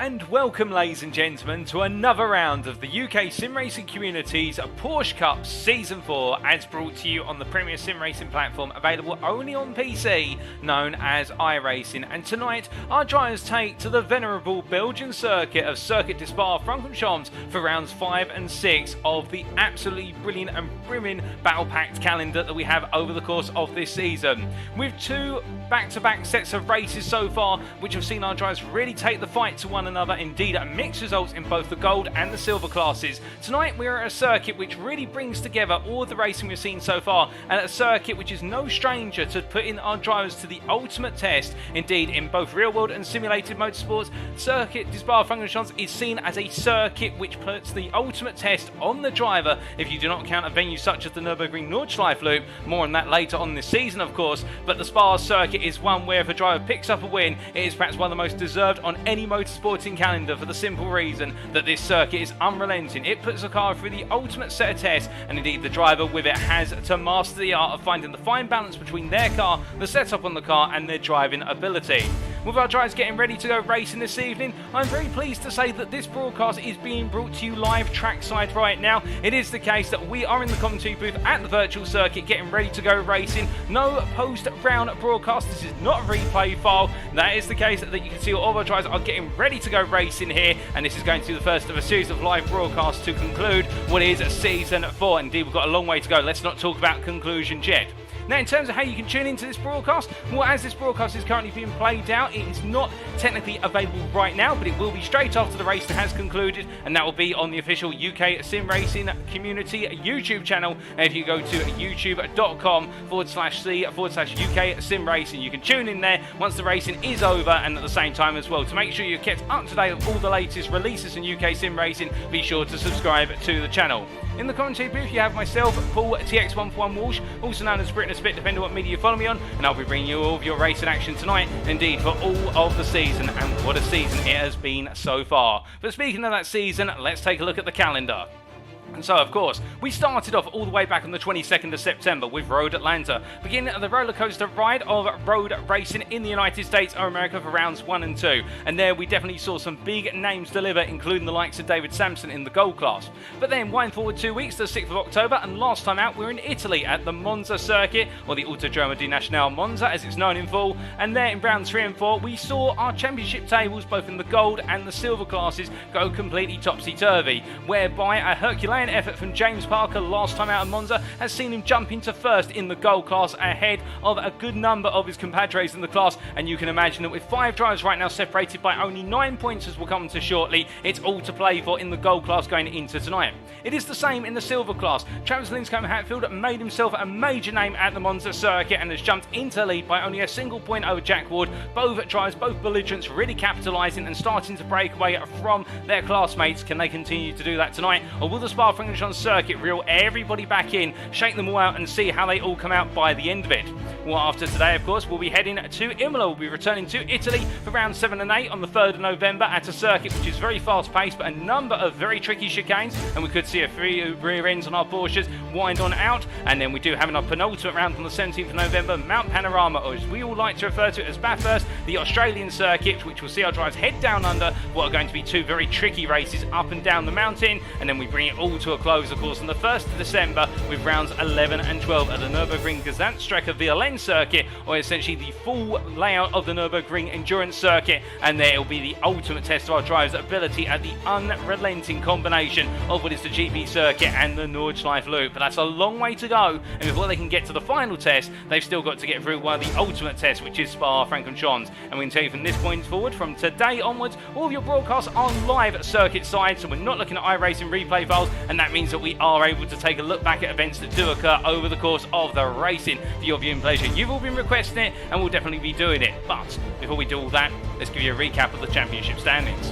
And welcome, ladies and gentlemen, to another round of the UKSimRacing community's Porsche Cup Season 4, as brought to you on the premier sim racing platform available only on PC, known as iRacing. And tonight, our drivers take to the venerable Belgian circuit of Circuit de Spa-Francorchamps for rounds 5 and 6 of the absolutely brilliant and brimming battle-packed calendar that we have over the course of this season. With two back-to-back sets of races so far, which have seen our drivers really take the fight to one another, indeed mixed results in both the gold and the silver classes. Tonight we are at a circuit which really brings together all the racing we've seen so far, and at a circuit which is no stranger to putting our drivers to the ultimate test. Indeed, in both real world and simulated motorsports, Circuit de Spa-Francorchamps is seen as a circuit which puts the ultimate test on the driver, if you do not count a venue such as the Nürburgring Nordschleife Loop. More on that later on this season, of course, but the Spa circuit is one where if a driver picks up a win, it is perhaps one of the most deserved on any motorsporting calendar, for the simple reason that this circuit is unrelenting. It puts the car through the ultimate set of tests, and indeed the driver with it has to master the art of finding the fine balance between their car, the setup on the car, and their driving ability. With our drivers getting ready to go racing this evening, I'm very pleased to say that this broadcast is being brought to you live trackside right now. It is the case that we are in the commentary booth at the virtual circuit getting ready to go racing. No post-round broadcast, this is not a replay file. That is the case that you can see all of our drivers are getting ready to go racing here, and this is going to be the first of a series of live broadcasts to conclude what is Season 4. Indeed, we've got a long way to go. Let's not talk about conclusions yet. Now, in terms of how you can tune into this broadcast, well, as this broadcast is currently being played out, it is not technically available right now, but it will be straight after the race has concluded, and that will be on the official UKSimRacing community YouTube channel. And if you go to youtube.com/c/UKSimRacing, you can tune in there once the racing is over, and at the same time as well, to make sure you're kept up to date with all the latest releases in UKSimRacing, be sure to subscribe to the channel. In the commentary booth, you have myself, Paul TX141 Walsh, also known as Britain Spit, depending on what media you follow me on, and I'll be bringing you all of your racing action tonight, indeed for all of the season, and what a season it has been so far. But speaking of that season, let's take a look at the calendar. And so, of course, we started off all the way back on the 22nd of September with Road Atlanta, beginning the roller coaster ride of road racing in the United States or America for rounds 1 and 2. And there we definitely saw some big names deliver, including the likes of David Sampson in the gold class. But then, wind forward 2 weeks to the 6th of October, and last time out we were in Italy at the Monza circuit, or the Autodromo di Nacional Monza as it's known in full. And there in rounds 3 and 4, we saw our championship tables, both in the gold and the silver classes, go completely topsy-turvy, whereby a herculean effort from James Parker last time out at Monza has seen him jump into first in the gold class ahead of a good number of his compadres in the class. And you can imagine that with 5 drivers right now separated by only 9 points, as we'll come to shortly, it's all to play for in the gold class going into tonight. It is the same in the silver class. Travis Linscombe-Hatfield made himself a major name at the Monza circuit and has jumped into the lead by only a single point over Jack Ward. Both drivers, both belligerents, really capitalising and starting to break away from their classmates. Can they continue to do that tonight, or will the Spa-Francorchamps circuit reel everybody back in, shake them all out, and see how they all come out by the end of it? Well, after today, of course, we'll be heading to Imola. We'll be returning to Italy for rounds 7 and 8 on the 3rd of November at a circuit which is very fast-paced, but a number of very tricky chicanes, and we could see a few rear ends on our Porsches wind on out. And then we do have in our penultimate round on the 17th of November, Mount Panorama, or as we all like to refer to it as Bathurst, the Australian circuit, which will see our drivers head down under what are going to be 2 very tricky races up and down the mountain. And then we bring it all to a close, of course, on the 1st of December with rounds 11 and 12 at the Nürburgring Gesamtstrecke VLN circuit, or essentially the full layout of the Nürburgring Endurance circuit. And there will be the ultimate test of our drivers' ability at the unrelenting combination of what is the GP circuit and the Nordschleife Loop. But that's a long way to go, and before they can get to the final test, they've still got to get through one of the ultimate tests, which is Spa-Francorchamps. And we can tell you from this point forward, from today onwards, all of your broadcasts are live at circuit side, so we're not looking at iRacing replay files, and that means that we are able to take a look back at events that do occur over the course of the racing for your viewing pleasure. You've all been requesting it, and we'll definitely be doing it. But before we do all that, let's give you a recap of the championship standings.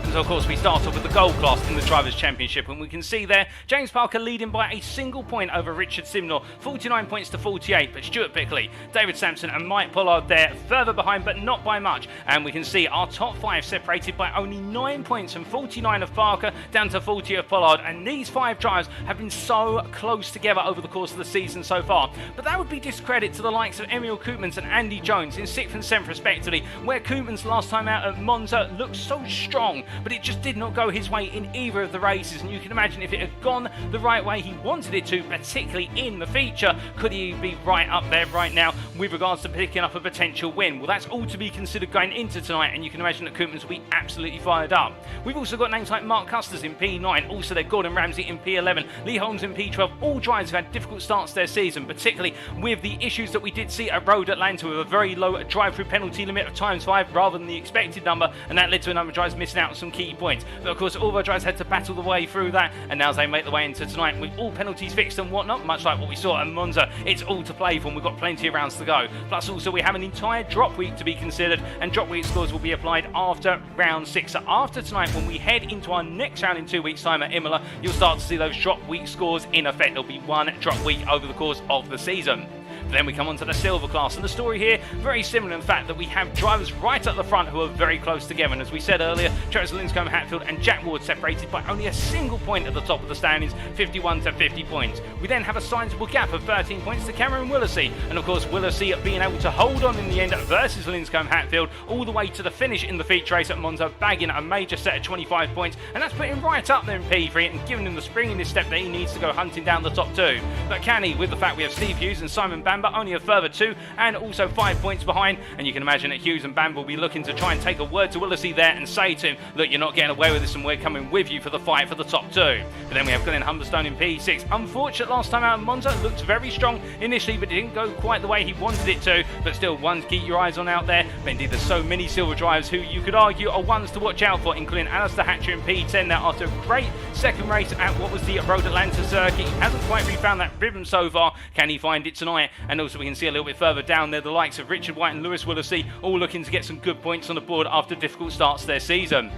And so of course we start off with the gold class in the Drivers' Championship, and we can see there James Parker leading by a single point over Richard Simnor, 49 points to 48, but Stuart Bickley, David Sampson and Mike Pollard there further behind, but not by much. And we can see our top 5 separated by only 9 points, from 49 of Parker down to 40 of Pollard, and these 5 drivers have been so close together over the course of the season so far. But that would be discredit to the likes of Emil Koopmans and Andy Jones in 6th and 7th respectively, where Koopmans last time out at Monza looked so strong, but it just did not go his way in either of the races. And you can imagine if it had gone the right way he wanted it to, particularly in the feature, could he be right up there right now with regards to picking up a potential win? Well, that's all to be considered going into tonight, and you can imagine that Koopmans will be absolutely fired up. We've also got names like Mark Custers in P9, also there Gordon Ramsay in P11, Lee Holmes in P12, all drivers who had difficult starts their season, particularly with the issues that we did see at Road Atlanta with a very low drive-through penalty limit of ×5 rather than the expected number, and that led to a number of drivers missing out on some key points. But of course all of our drivers had to battle the way through that, and now as they make their way into tonight with all penalties fixed and whatnot, much like what we saw at Monza, it's all to play for and we've got plenty of rounds to go. Plus also we have an entire drop week to be considered, and drop week scores will be applied after round 6. So after tonight, when we head into our next round in 2 weeks time at Imola, you'll start to see those drop week scores in effect. There'll be one drop week over the course of the season. Then we come on to the silver class, and the story here very similar in the fact that we have drivers right at the front who are very close together, and as we said earlier, Travis Linscombe Hatfield and Jack Ward separated by only a single point at the top of the standings, 51 to 50 points. We then have a sizable gap of 13 points to Cameron Willesee, and of course Willesee being able to hold on in the end versus Linscombe Hatfield all the way to the finish in the feature race at Monza, bagging a major set of 25 points, and that's putting him right up there in P3 and giving him the spring in his step that he needs to go hunting down the top 2. But can he, with the fact we have Steve Hughes and Simon Bamber only a further 2 and also 5 points behind, and you can imagine that Hughes and Bamber will be looking to try and take a word to Willesee there and say to him, look, you're not getting away with this and we're coming with you for the fight for the top 2. But then we have Glenn Humberstone in P6. Unfortunate last time out at Monza, looked very strong initially but didn't go quite the way he wanted it to, but still one to keep your eyes on out there. But indeed there's so many silver drivers who you could argue are ones to watch out for, including Alistair Hatcher in P10 there after a great second race at what was the Road Atlanta circuit. He hasn't quite refound that rhythm so far. Can he find it tonight? And also we can see a little bit further down there the likes of Richard White and Lewis Willesee all looking to get some good points on the board after difficult starts to their season.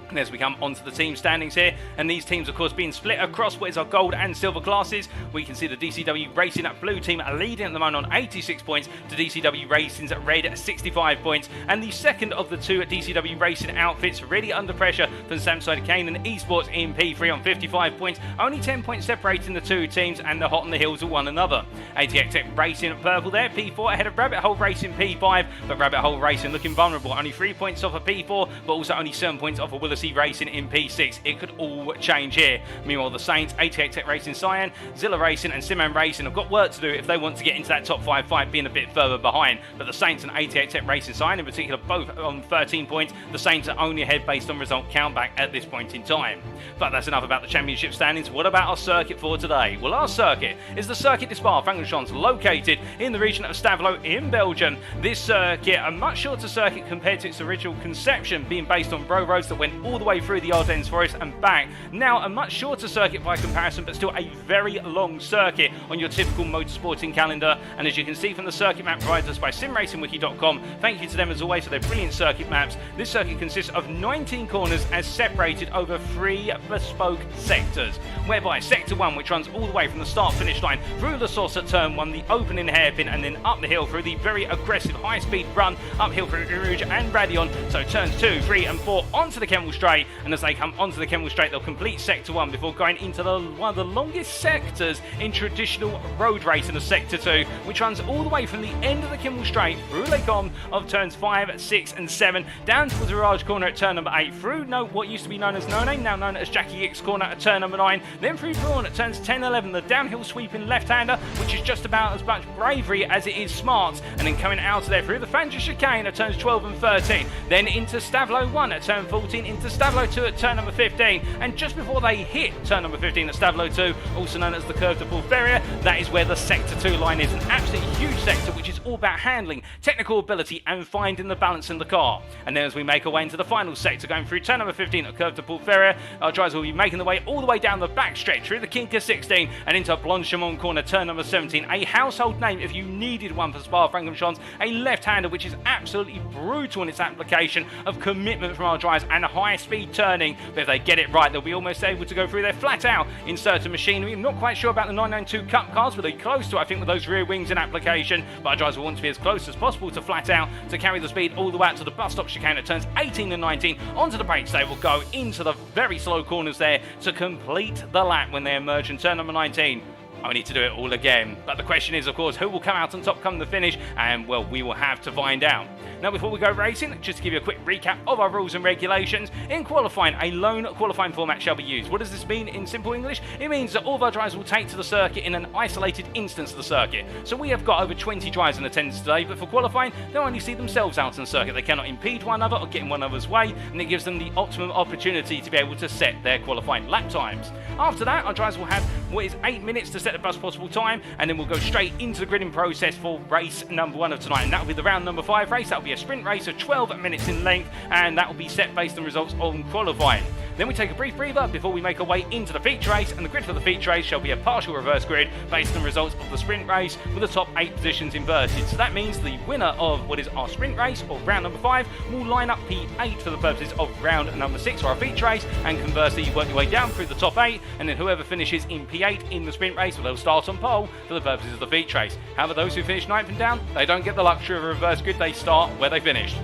And as we come onto the team standings here, and these teams of course being split across what is our gold and silver classes, we can see the DCW Racing blue team are leading at the moment on 86 points to DCW Racing's red 65 points, and the second of the two DCW Racing outfits really under pressure from Samside Kane and Esports in P3 on 55 points, only 10 points separating the two teams, and they're hot on the heels of one another. ATX Tech Racing at purple there, P4 ahead of Rabbit Hole Racing P5, but Rabbit Hole Racing looking vulnerable, only 3 points off of P4, but also only 7 points off of Willesee Racing in P6. It could all change here. Meanwhile, the Saints, 88 Tech Racing Cyan, Zilla Racing and Simman Racing have got work to do if they want to get into that top 5 fight, being a bit further behind. But the Saints and 88 Tech Racing Cyan in particular both on 13 points. The Saints are only ahead based on result countback at this point in time. But that's enough about the championship standings. What about our circuit for today? Well, our circuit is the Circuit de Spa-Francorchamps, located in the region of Stavelot in Belgium. This circuit, a much shorter circuit compared to its original conception, being based on row roads that went all the way through the Ardennes Forest and back. Now a much shorter circuit by comparison, but still a very long circuit on your typical motorsporting calendar. And as you can see from the circuit map provided us by simracingwiki.com, thank you to them as always for their brilliant circuit maps. This circuit consists of 19 corners as separated over 3 bespoke sectors, whereby sector 1, which runs all the way from the start finish line through the source at turn 1, the opening hairpin, and then up the hill through the very aggressive high speed run uphill through Rouge and Radion, so turns 2, 3 and 4 onto the Kemmel Straight, and as they come onto the Kemmel Straight they'll complete sector 1 before going into one of the longest sectors in traditional road racing of sector 2, which runs all the way from the end of the Kemmel Straight through Les Combes of turns 5, 6 and 7 down towards the Virage Corner at turn number 8, through what used to be known as No Name, now known as Jackie X Corner at turn number 9, then through Braun at turns 10 and 11, the downhill sweeping left-hander, which is just about as much bravery as it is smart, and then coming out of there through the Fangers Chicane at turns 12 and 13, then into Stavelot 1 at turn 14, into Stavelot 2 at turn number 15, and just before they hit turn number 15 at Stavelot 2, also known as the Curve de Pulferia, that is where the sector 2 line is, an absolutely huge sector which is all about handling, technical ability and finding the balance in the car. And then as we make our way into the final sector, going through turn number 15 at Curve de Pulferia, our drivers will be making their way all the way down the back stretch through the Kinka 16 and into Blanchimont Corner turn number 17, a household name if you needed one for Spa-Francorchamps, a left-hander which is absolutely brutal in its application of commitment from our drivers and high high-speed turning, but if they get it right, they'll be almost able to go through there flat out in certain machinery. I'm not quite sure about the 992 Cup cars, but they're close to, I think, with those rear wings in application, but our drivers will want to be as close as possible to flat out to carry the speed all the way out to the bus stop chicane at turns 18 and 19. Onto the brakes they will go into the very slow corners there to complete the lap when they emerge in turn number 19. I need to do it all again. But the question is, of course, who will come out on top come the finish? And, well, we will have to find out. Now, before we go racing, just to give you a quick recap of our rules and regulations. In qualifying, a lone qualifying format shall be used. What does this mean in simple English? It means that all of our drivers will take to the circuit in an isolated instance of the circuit. So we have got over 20 drivers in attendance today, but for qualifying, they'll only see themselves out on the circuit. They cannot impede one another or get in one another's way, and it gives them the optimum opportunity to be able to set their qualifying lap times. After that, our drivers will have what is 8 minutes to set the best possible time, and then we'll go straight into the gridding process for race number 1 of tonight, and that will be the round number 5 race. That will be a sprint race of 12 minutes in length, and that will be set based on results on qualifying. Then we take a brief breather before we make our way into the feature race, and the grid for the feature race shall be a partial reverse grid based on the results of the sprint race with the top 8 positions inverted. So that means the winner of what is our sprint race, or round number 5, will line up P8 for the purposes of round number 6, or our feature race, and conversely you work your way down through the top 8, and then whoever finishes in P8 in the sprint race, well, they'll start on pole for the purposes of the feature race. However, those who finish 9th and down, they don't get the luxury of a reverse grid, they start where they finished.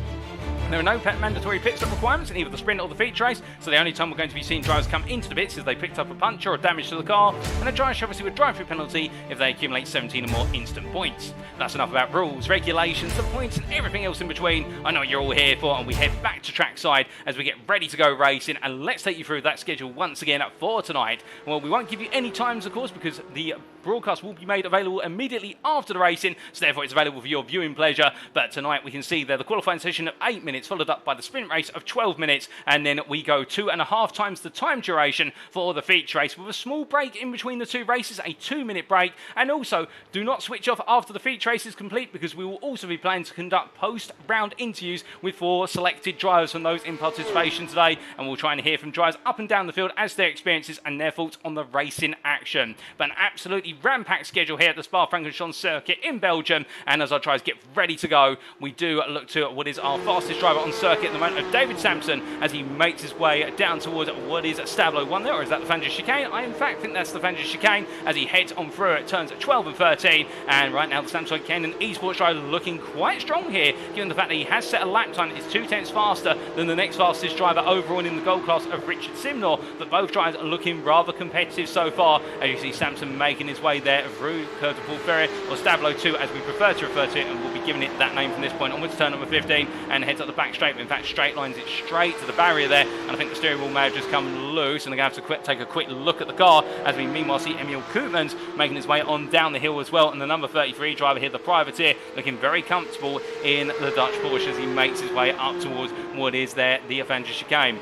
There are no mandatory pit stop requirements in either the sprint or the feature race, so the only time we're going to be seeing drivers come into the pits is they picked up a puncture or damage to the car, and the driver shall receive a drive-through penalty if they accumulate 17 or more instant points. That's enough about rules, regulations, the points, and everything else in between. I know what you're all here for, and we head back to trackside as we get ready to go racing, and let's take you through that schedule once again for tonight. Well, we won't give you any times, of course, because the broadcast will be made available immediately after the racing, so therefore it's available for your viewing pleasure. But tonight we can see there the qualifying session of 8 minutes, followed up by the sprint race of 12 minutes, and then we go 2.5 times the time duration for the feature race, with a small break in between the two races, a 2-minute break. And also, do not switch off after the feature race is complete, because we will also be planning to conduct post-round interviews with 4 selected drivers from those in participation today, and we'll try and hear from drivers up and down the field as their experiences and their thoughts on the racing action. But an absolutely rampacked schedule here at the Spa-Francorchamps circuit in Belgium, and as our drivers get ready to go, we do look to what is our fastest driver on circuit at the moment, of David Sampson, as he makes his way down towards what is Stablo 1 there, or is that the Fangers chicane? I in fact think that's the Fangers chicane, as he heads on through it, turns at 12 and 13, and right now the Sampson Cannon esports driver looking quite strong here, given the fact that he has set a lap time that is 2/10 faster than the next fastest driver overall in the gold class of Richard Simnor, but both drivers are looking rather competitive so far, as you see Sampson making his way there through Curve de Ferry, or Stablo 2 as we prefer to refer to it, and we'll be giving it that name from this point onwards. Turn number 15, and heads up the back straight, but in fact straight lines it straight to the barrier there, and I think the steering wheel may have just come loose, and they're going to have to take a quick look at the car, as we meanwhile see Emil Koopmans making his way on down the hill as well, and the number 33 driver here, the privateer, looking very comfortable in the Dutch Porsche as he makes his way up towards what is there the Avenger chicane.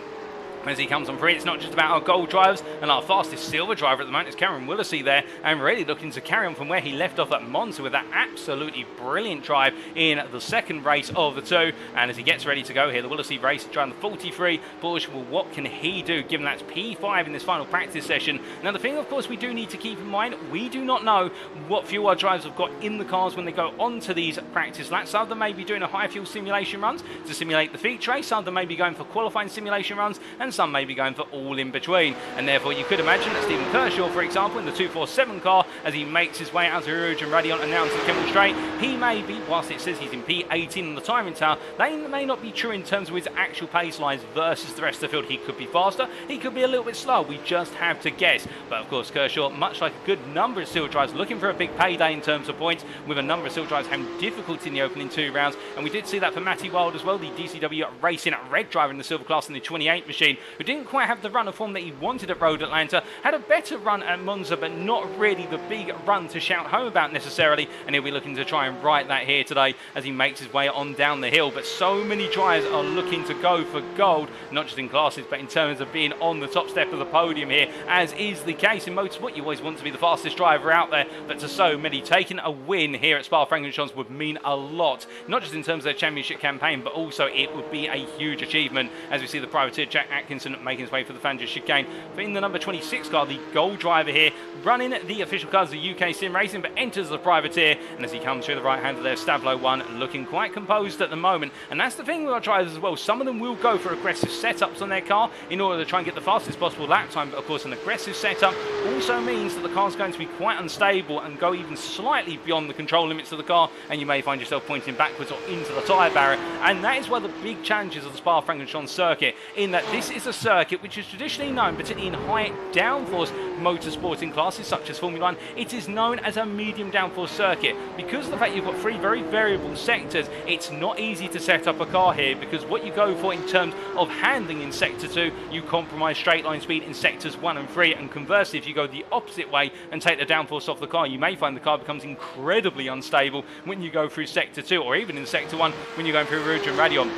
As he comes on free, it's not just about our gold drivers, and our fastest silver driver at the moment is Cameron Willisey there, and really looking to carry on from where he left off at Monza with that absolutely brilliant drive in the second race of the two. And as he gets ready to go here, the Willisey race driving the 43 Porsche, well, what can he do given that's P5 in this final practice session? Now the thing, of course, we do need to keep in mind, we do not know what fuel our drivers have got in the cars when they go onto these practice laps. Some of them may be doing a high fuel simulation runs to simulate the feature race, some of them may be going for qualifying simulation runs, and some may be going for all in between. And therefore you could imagine that Stephen Kershaw, for example, in the 247 car, as he makes his way out to Rouge and Radiant and down to the Kemmel Straight, he may be, whilst it says he's in P18 on the timing tower, they may not be true in terms of his actual pace lines versus the rest of the field. He could be faster, he could be a little bit slower, we just have to guess. But of course Kershaw, much like a good number of silver drivers, looking for a big payday in terms of points, with a number of silver drivers having difficulty in the opening 2 rounds. And we did see that for Matty Wild as well, the DCW Racing red driver in the silver class in the 28 machine, who didn't quite have the run of form that he wanted at Road Atlanta, had a better run at Monza, but not really the big run to shout home about necessarily, and he'll be looking to try and right that here today as he makes his way on down the hill. But so many drivers are looking to go for gold, not just in classes, but in terms of being on the top step of the podium here, as is the case in motorsport. You always want to be the fastest driver out there, but to so many, taking a win here at Spa-Francorchamps would mean a lot, not just in terms of their championship campaign, but also it would be a huge achievement, as we see the privateer Jack Atkinson making his way for the Fangers chicane. But in the number 26 car, the gold driver here, running the official cars of UK Sim Racing, but enters the privateer, and as he comes through the right hand of their Stavlo 1, looking quite composed at the moment. And that's the thing with our drivers as well. Some of them will go for aggressive setups on their car in order to try and get the fastest possible lap time, but of course an aggressive setup also means that the car's going to be quite unstable and go even slightly beyond the control limits of the car, and you may find yourself pointing backwards or into the tyre barrier. And that is one of the big challenges of the Spa-Francorchamps circuit, in that this is a circuit which is traditionally known, particularly in high downforce motorsporting classes such as Formula 1, it is known as a medium downforce circuit. Because of the fact you've got three very variable sectors, it's not easy to set up a car here, because what you go for in terms of handling in sector 2, you compromise straight line speed in sectors 1 and 3, and conversely if you go the opposite way and take the downforce off the car, you may find the car becomes incredibly unstable when you go through sector 2, or even in sector 1 when you're going through Rouge and Radion.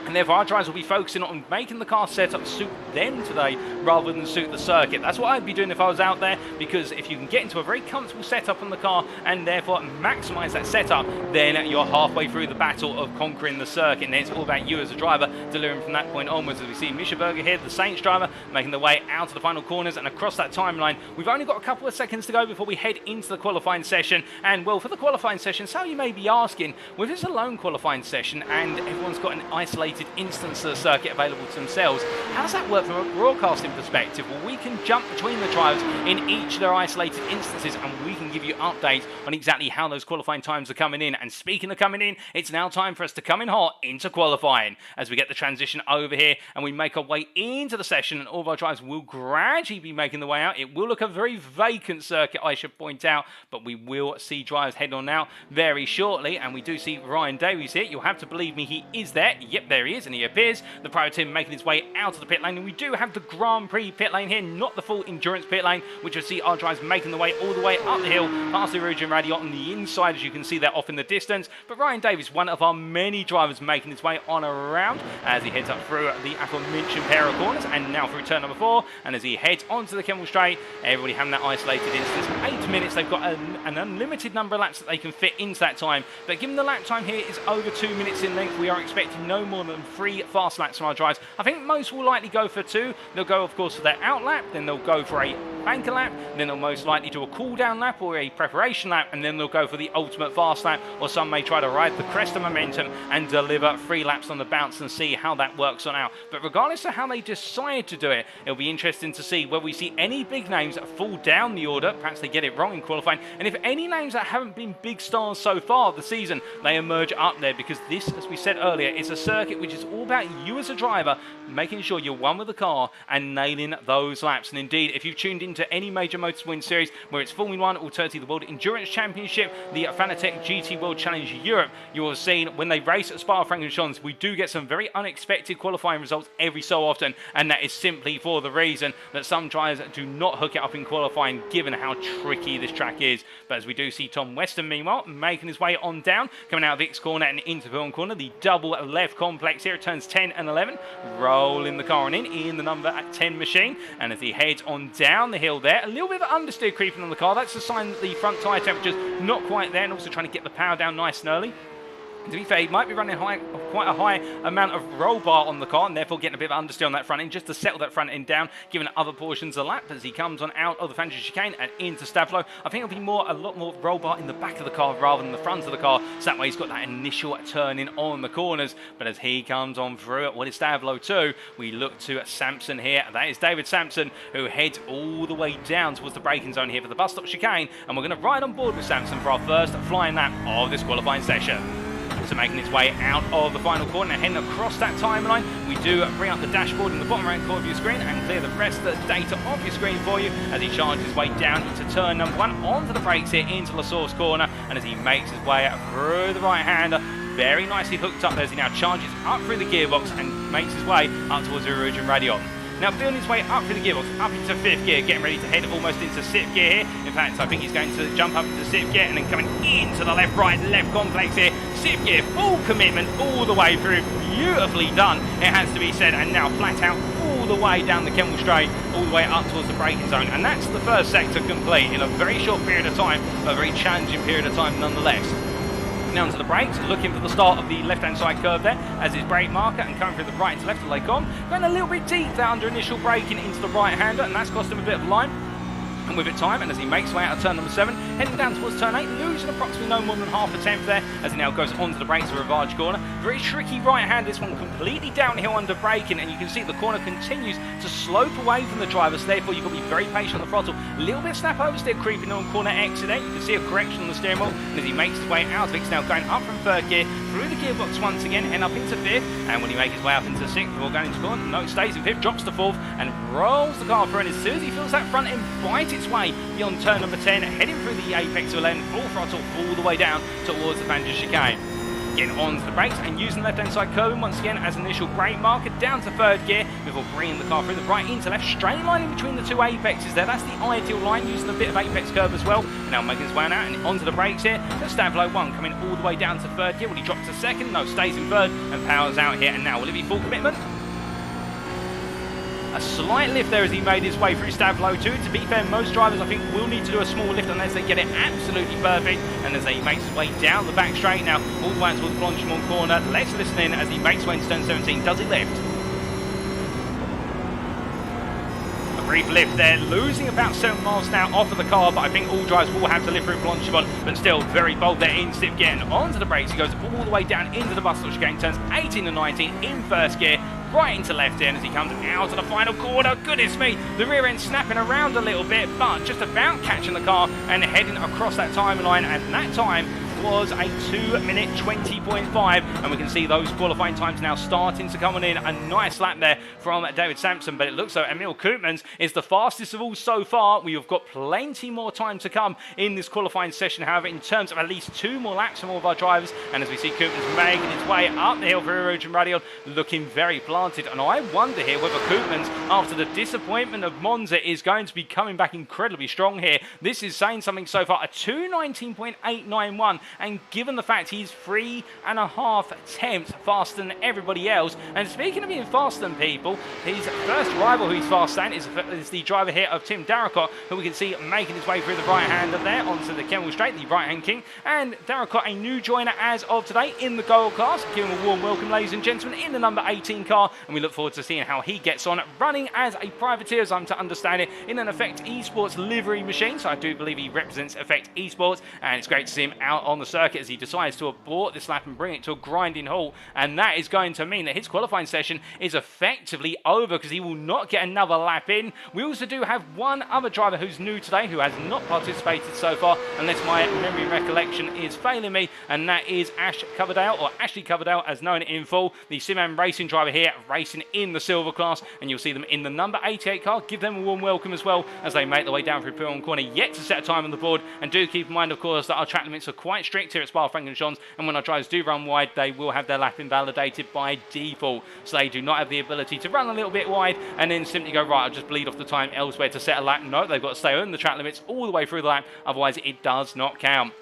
And therefore our drivers will be focusing on making the car setup suit them today rather than suit the circuit. That's what I'd be doing if I was out there, because if you can get into a very comfortable setup on the car and therefore maximise that setup, then you're halfway through the battle of conquering the circuit, and it's all about you as a driver delivering from that point onwards. As we see Misha Berger here, the Saints driver, making their way out of the final corners and across that timeline. We've only got a couple of seconds to go before we head into the qualifying session, and well, for the qualifying session, so you may be asking, well, if it's a lone qualifying session and everyone's got an isolated instance of the circuit available to themselves, how does that work from a broadcasting perspective? Well, we can jump between the drivers in each of their isolated instances, and we can give you updates on exactly how those qualifying times are coming in. And speaking of coming in, it's now time for us to come in hot into qualifying as we get the transition over here and we make our way into the session, and all of our drivers will gradually be making the way out. It will look a very vacant circuit, I should point out, but we will see drivers head on out very shortly. And we do see Ryan Davies here. You'll have to believe me, he is there. Yep, there he is, and he appears. The privateer making his way out of the pit lane, and we do have the Grand Prix pit lane here, not the full endurance pit lane, which you'll see our drivers making the way all the way up the hill past the Rouge and Radiot on the inside, as you can see there off in the distance. But Ryan Davies, one of our many drivers, making his way on around as he heads up through the aforementioned pair of corners and now through turn number 4, and as he heads onto the Kemmel Straight, everybody having that isolated instance. 8 minutes, they've got an unlimited number of laps that they can fit into that time, but given the lap time here is over 2 minutes in length, we are expecting no more than 3 fast laps from our drivers. I think most will likely go for 2. They'll go, of course, for their out lap, then they'll go for a banker lap, then they'll most likely do a cool down lap or a preparation lap, and then they'll go for the ultimate fast lap, or some may try to ride the crest of momentum and deliver 3 laps on the bounce and see how that works on out. But regardless of how they decide to do it, it'll be interesting to see whether we see any big names that fall down the order. Perhaps they get it wrong in qualifying, and if any names that haven't been big stars so far this season, they emerge up there, because this, as we said earlier, is a circuit which is all about you as a driver making sure you're one with the car and nailing those laps. And indeed, if you've tuned into any major motorsport series, where it's Formula 1 or 30, the World Endurance Championship, the Fanatec GT World Challenge Europe, you will have seen when they race at Spa-Francorchamps, we do get some very unexpected qualifying results every so often, and that is simply for the reason that some drivers do not hook it up in qualifying, given how tricky this track is. But as we do see Tom Weston, meanwhile, making his way on down, coming out of Vic's corner and into Villan corner, the double left complex here, it turns 10 and 11, rolling the car on in the number 10 machine, and as he heads on down the hill there, a little bit of understeer creeping on the car. That's a sign that the front tyre temperature's not quite there, and also trying to get the power down nice and early. To be fair, he might be running quite a high amount of roll bar on the car, and therefore getting a bit of understeer on that front end, just to settle that front end down, given other portions of the lap as he comes on out of the Fantasy Chicane and into Stavlo. I think it'll be a lot more roll bar in the back of the car rather than the front of the car, so that way he's got that initial turning on the corners. But as he comes on through at what is Stavlo 2, we look to Sampson here. That is David Sampson, who heads all the way down towards the braking zone here for the bus stop chicane, and we're going to ride on board with Sampson for our first flying lap of this qualifying session. So making his way out of the final corner and heading across that timeline, we do bring up the dashboard in the bottom right corner of your screen and clear the rest of the data off your screen for you as he charges his way down into turn number 1, onto the brakes here into La Source corner, and as he makes his way through the right-hander, very nicely hooked up there as he now charges up through the gearbox and makes his way up towards the Rouge and Radion. Now building his way up through the gearbox, up into 5th gear, getting ready to head almost into 6th gear here. In fact, I think he's going to jump up into 6th gear and then coming into the left complex here. 6th gear, full commitment all the way through. Beautifully done, it has to be said. And now flat out all the way down the Kemmel Straight, all the way up towards the braking zone. And that's the first sector complete in a very short period of time, but a very challenging period of time nonetheless. Now onto the brakes, looking for the start of the left-hand side curve there as his brake marker, and coming through the right to left of Lake On. Going a little bit deep there under initial braking into the right-hander, and that's cost him a bit of line. and with it time, and as he makes his way out of turn number 7, heading down towards turn 8, losing approximately no more than half a tenth there, as he now goes onto the brakes of a Rivage corner. Very tricky right hand, this one completely downhill under braking, and you can see the corner continues to slope away from the driver, so therefore you've got to be very patient on the throttle. A little bit of snap oversteer creeping on corner exit there. You can see a correction on the steering wheel, and as he makes his way out of it, he's now going up from 3rd gear, through the gearbox once again, and up into 5th, and when he makes his way up into 6th before going into corner, no, stays in 5th, drops to 4th, and rolls the car through, and as soon as he feels that front end bite its way beyond turn number 10, heading through the apex of 11, full throttle all the way down towards the Fangers chicane. Getting onto the brakes and using the left-hand side curbing once again as an initial brake marker down to 3rd gear before bringing the car through the right into left, straight line in between the two apexes there. That's the ideal line, using a bit of apex curve as well. Now making his way out and onto the brakes here. That's Stavlo 1 coming all the way down to 3rd gear. Will he drop to 2nd? No, stays in 3rd and powers out here. And now will it be full commitment? A slight lift there as he made his way through Stavlo 2. To be fair, most drivers I think will need to do a small lift unless they get it absolutely perfect. And as he makes his way down the back straight now, all the way towards Blanchimont corner. Let's listen in as he makes his way into turn 17. Does he lift? A brief lift there, losing about 7 miles an hour off of the car, but I think all drivers will have to lift through Blanchimont, but still very bold there in stiff, getting onto the brakes. He goes all the way down into the bus stop chicane, turns 18 and 19 in 1st gear, right into left end as he comes out of the final corner. Goodness me, the rear end snapping around a little bit, but just about catching the car and heading across that timeline, and that time was a 2-minute 20.5, and we can see those qualifying times now starting to come on in. A nice lap there from David Sampson, but it looks like Emil Koopmans is the fastest of all so far. We have got plenty more time to come in this qualifying session, however, in terms of at least 2 more laps from all of our drivers, and as we see Koopmans making his way up the hill for Erosion Radion, looking very planted, and I wonder here whether Koopmans, after the disappointment of Monza, is going to be coming back incredibly strong here. This is saying something so far, a 2:19.891, and given the fact he's 3.5 tenths faster than everybody else, and speaking of being faster than people, his first rival who he's faster than is the driver here of Tim Darracott, who we can see making his way through the right hander there onto the Kemmel Straight, the right hand king, and Darracott a new joiner as of today in the gold class. Give him a warm welcome, ladies and gentlemen, in the number 18 car, and we look forward to seeing how he gets on running as a privateer, as I'm to understand it, in an Effect Esports livery machine. So I do believe he represents Effect Esports, and it's great to see him out on the circuit as he decides to abort this lap and bring it to a grinding halt, and that is going to mean that his qualifying session is effectively over because he will not get another lap in. We also do have one other driver who's new today who has not participated so far, unless my memory recollection is failing me, and that is Ashley Coverdale, as known in full, the SimRacing driver here, racing in the silver class, and you'll see them in the number 88 car. Give them a warm welcome as well as they make their way down through Piron Corner, yet to set a time on the board. And do keep in mind, of course, that our track limits are quite strict here at Spa-Francorchamps, and when our drivers do run wide, they will have their lap invalidated by default, so they do not have the ability to run a little bit wide and then simply go, right, I'll just bleed off the time elsewhere to set a lap. No, they've got to stay on the track limits all the way through the lap, otherwise it does not count.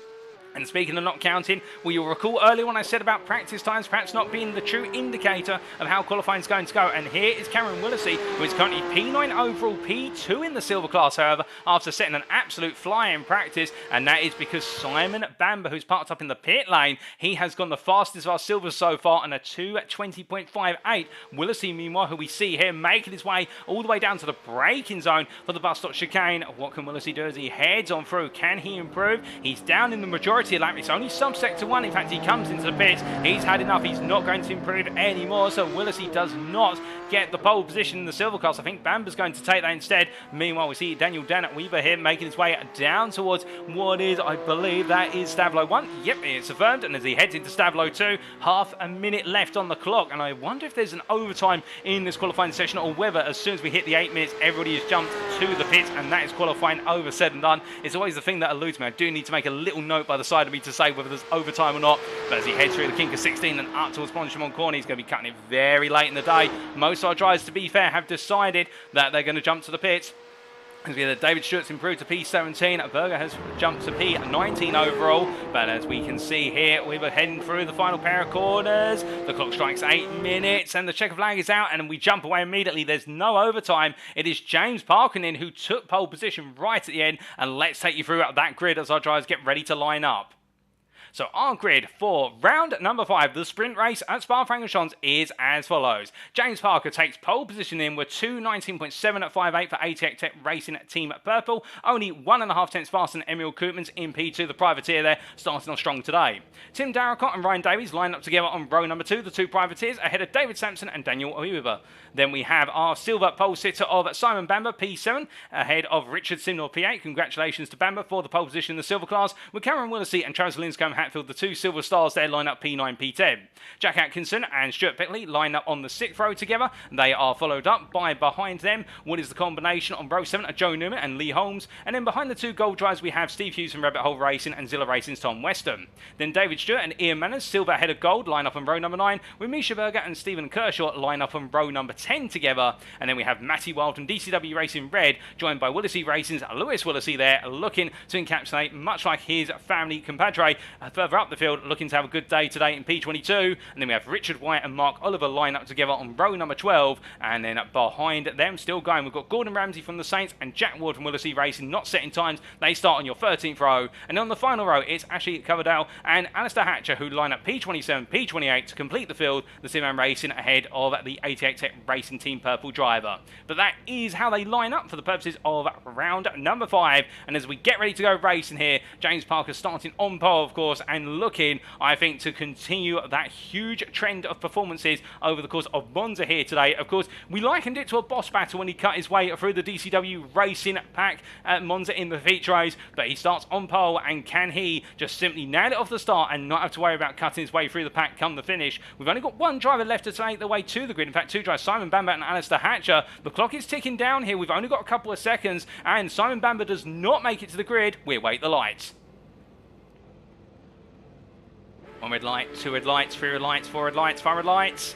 And speaking of not counting, well, you'll recall earlier when I said about practice times perhaps not being the true indicator of how qualifying is going to go. And here is Cameron Willesee, who is currently P9 overall, P2 in the silver class, however, after setting an absolute fly in practice. And that is because Simon Bamber, who's parked up in the pit lane, he has gone the fastest of our silvers so far on a 2:20.58. Willesee, meanwhile, who we see here making his way all the way down to the braking zone for the bus stop chicane. What can Willesee do as he heads on through? Can he improve? He's down in the majority lap. It's only sub-sector 1. In fact, he comes into the pits. He's had enough. He's not going to improve anymore. So Willesee does not get the pole position in the silver class. I think Bamber's going to take that instead. Meanwhile, we see Daniel Dannett Weaver here making his way down towards what is, I believe, that is Stavlo 1. Yep, it's affirmed. And as he heads into Stavlo 2, half a minute left on the clock. And I wonder if there's an overtime in this qualifying session, or whether as soon as we hit the 8 minutes, everybody has jumped to the pits, and that is qualifying over, said and done. It's always the thing that eludes me. I do need to make a little note by the side of me to say whether there's overtime or not. But as he heads through the kink of 16 and up towards Blanchimont corner, he's going to be cutting it very late in the day. Most of our drivers, to be fair, have decided that they're going to jump to the pits. As we have David Stewart's improved to P17, Berger has jumped to P19 overall, but as we can see here, we were heading through the final pair of corners. The clock strikes 8 minutes and the checker flag is out, and we jump away immediately. There's no overtime. It is James Parkinen who took pole position right at the end, and let's take you through that grid as our drivers get ready to line up. So our grid for round number 5, the sprint race at Spa-Francorchamps, is as follows. James Parker takes pole position in with 2:19.758 for ATX Tech Racing Team Purple. Only 1.5 tenths faster than Emil Koopmans in P2, the privateer there, starting off strong today. Tim Darracott and Ryan Davies line up together on row number 2, the two privateers, ahead of David Sampson and Daniel Weaver. Then we have our silver pole sitter of Simon Bamber, P7, ahead of Richard Simnor, P8. Congratulations to Bamber for the pole position in the silver class, with Cameron Willisey and Travis Linscombe Hatfield, the two silver stars there, line up P9, P10. Jack Atkinson and Stuart Bickley line up on the 6th row together. They are followed up by, behind them, what is the combination on row 7 of Joe Newman and Lee Holmes. And then behind the two gold drivers, we have Steve Hughes from Rabbit Hole Racing and Zilla Racing's Tom Weston. Then David Stewart and Ian Manners, silver ahead of gold, line up on row number 9, with Misha Berger and Stephen Kershaw line up on row number 10 together. And then we have Matty Wild from DCW Racing Red, joined by Willisey Racing's Lewis Willisey there, looking to encapsulate, much like his family compadre, further up the field, looking to have a good day today in P22. And then we have Richard White and Mark Oliver line up together on row number 12. And then behind them, still going, we've got Gordon Ramsey from the Saints and Jack Ward from Willisey Racing, not setting times. They start on your 13th row. And on the final row, it's Ashley Coverdale and Alistair Hatcher, who line up P27, P28 to complete the field. The Simman Racing ahead of the 88 Tech Racing Team Purple driver. But that is how they line up for the purposes of round number 5. And as we get ready to go racing here, James Parker starting on pole, of course, and looking, I think, to continue that huge trend of performances over the course of Monza here today. Of course, we likened it to a boss battle when he cut his way through the DCW Racing pack at Monza in the feature race, but he starts on pole, and can he just simply nail it off the start and not have to worry about cutting his way through the pack come the finish? We've only got one driver left to make the way to the grid. In fact, two drivers, Simon Bamber and Alistair Hatcher. The clock is ticking down here. We've only got a couple of seconds, and Simon Bamber does not make it to the grid. We await the lights. One red light, two red lights, three red lights, four red lights, five red lights.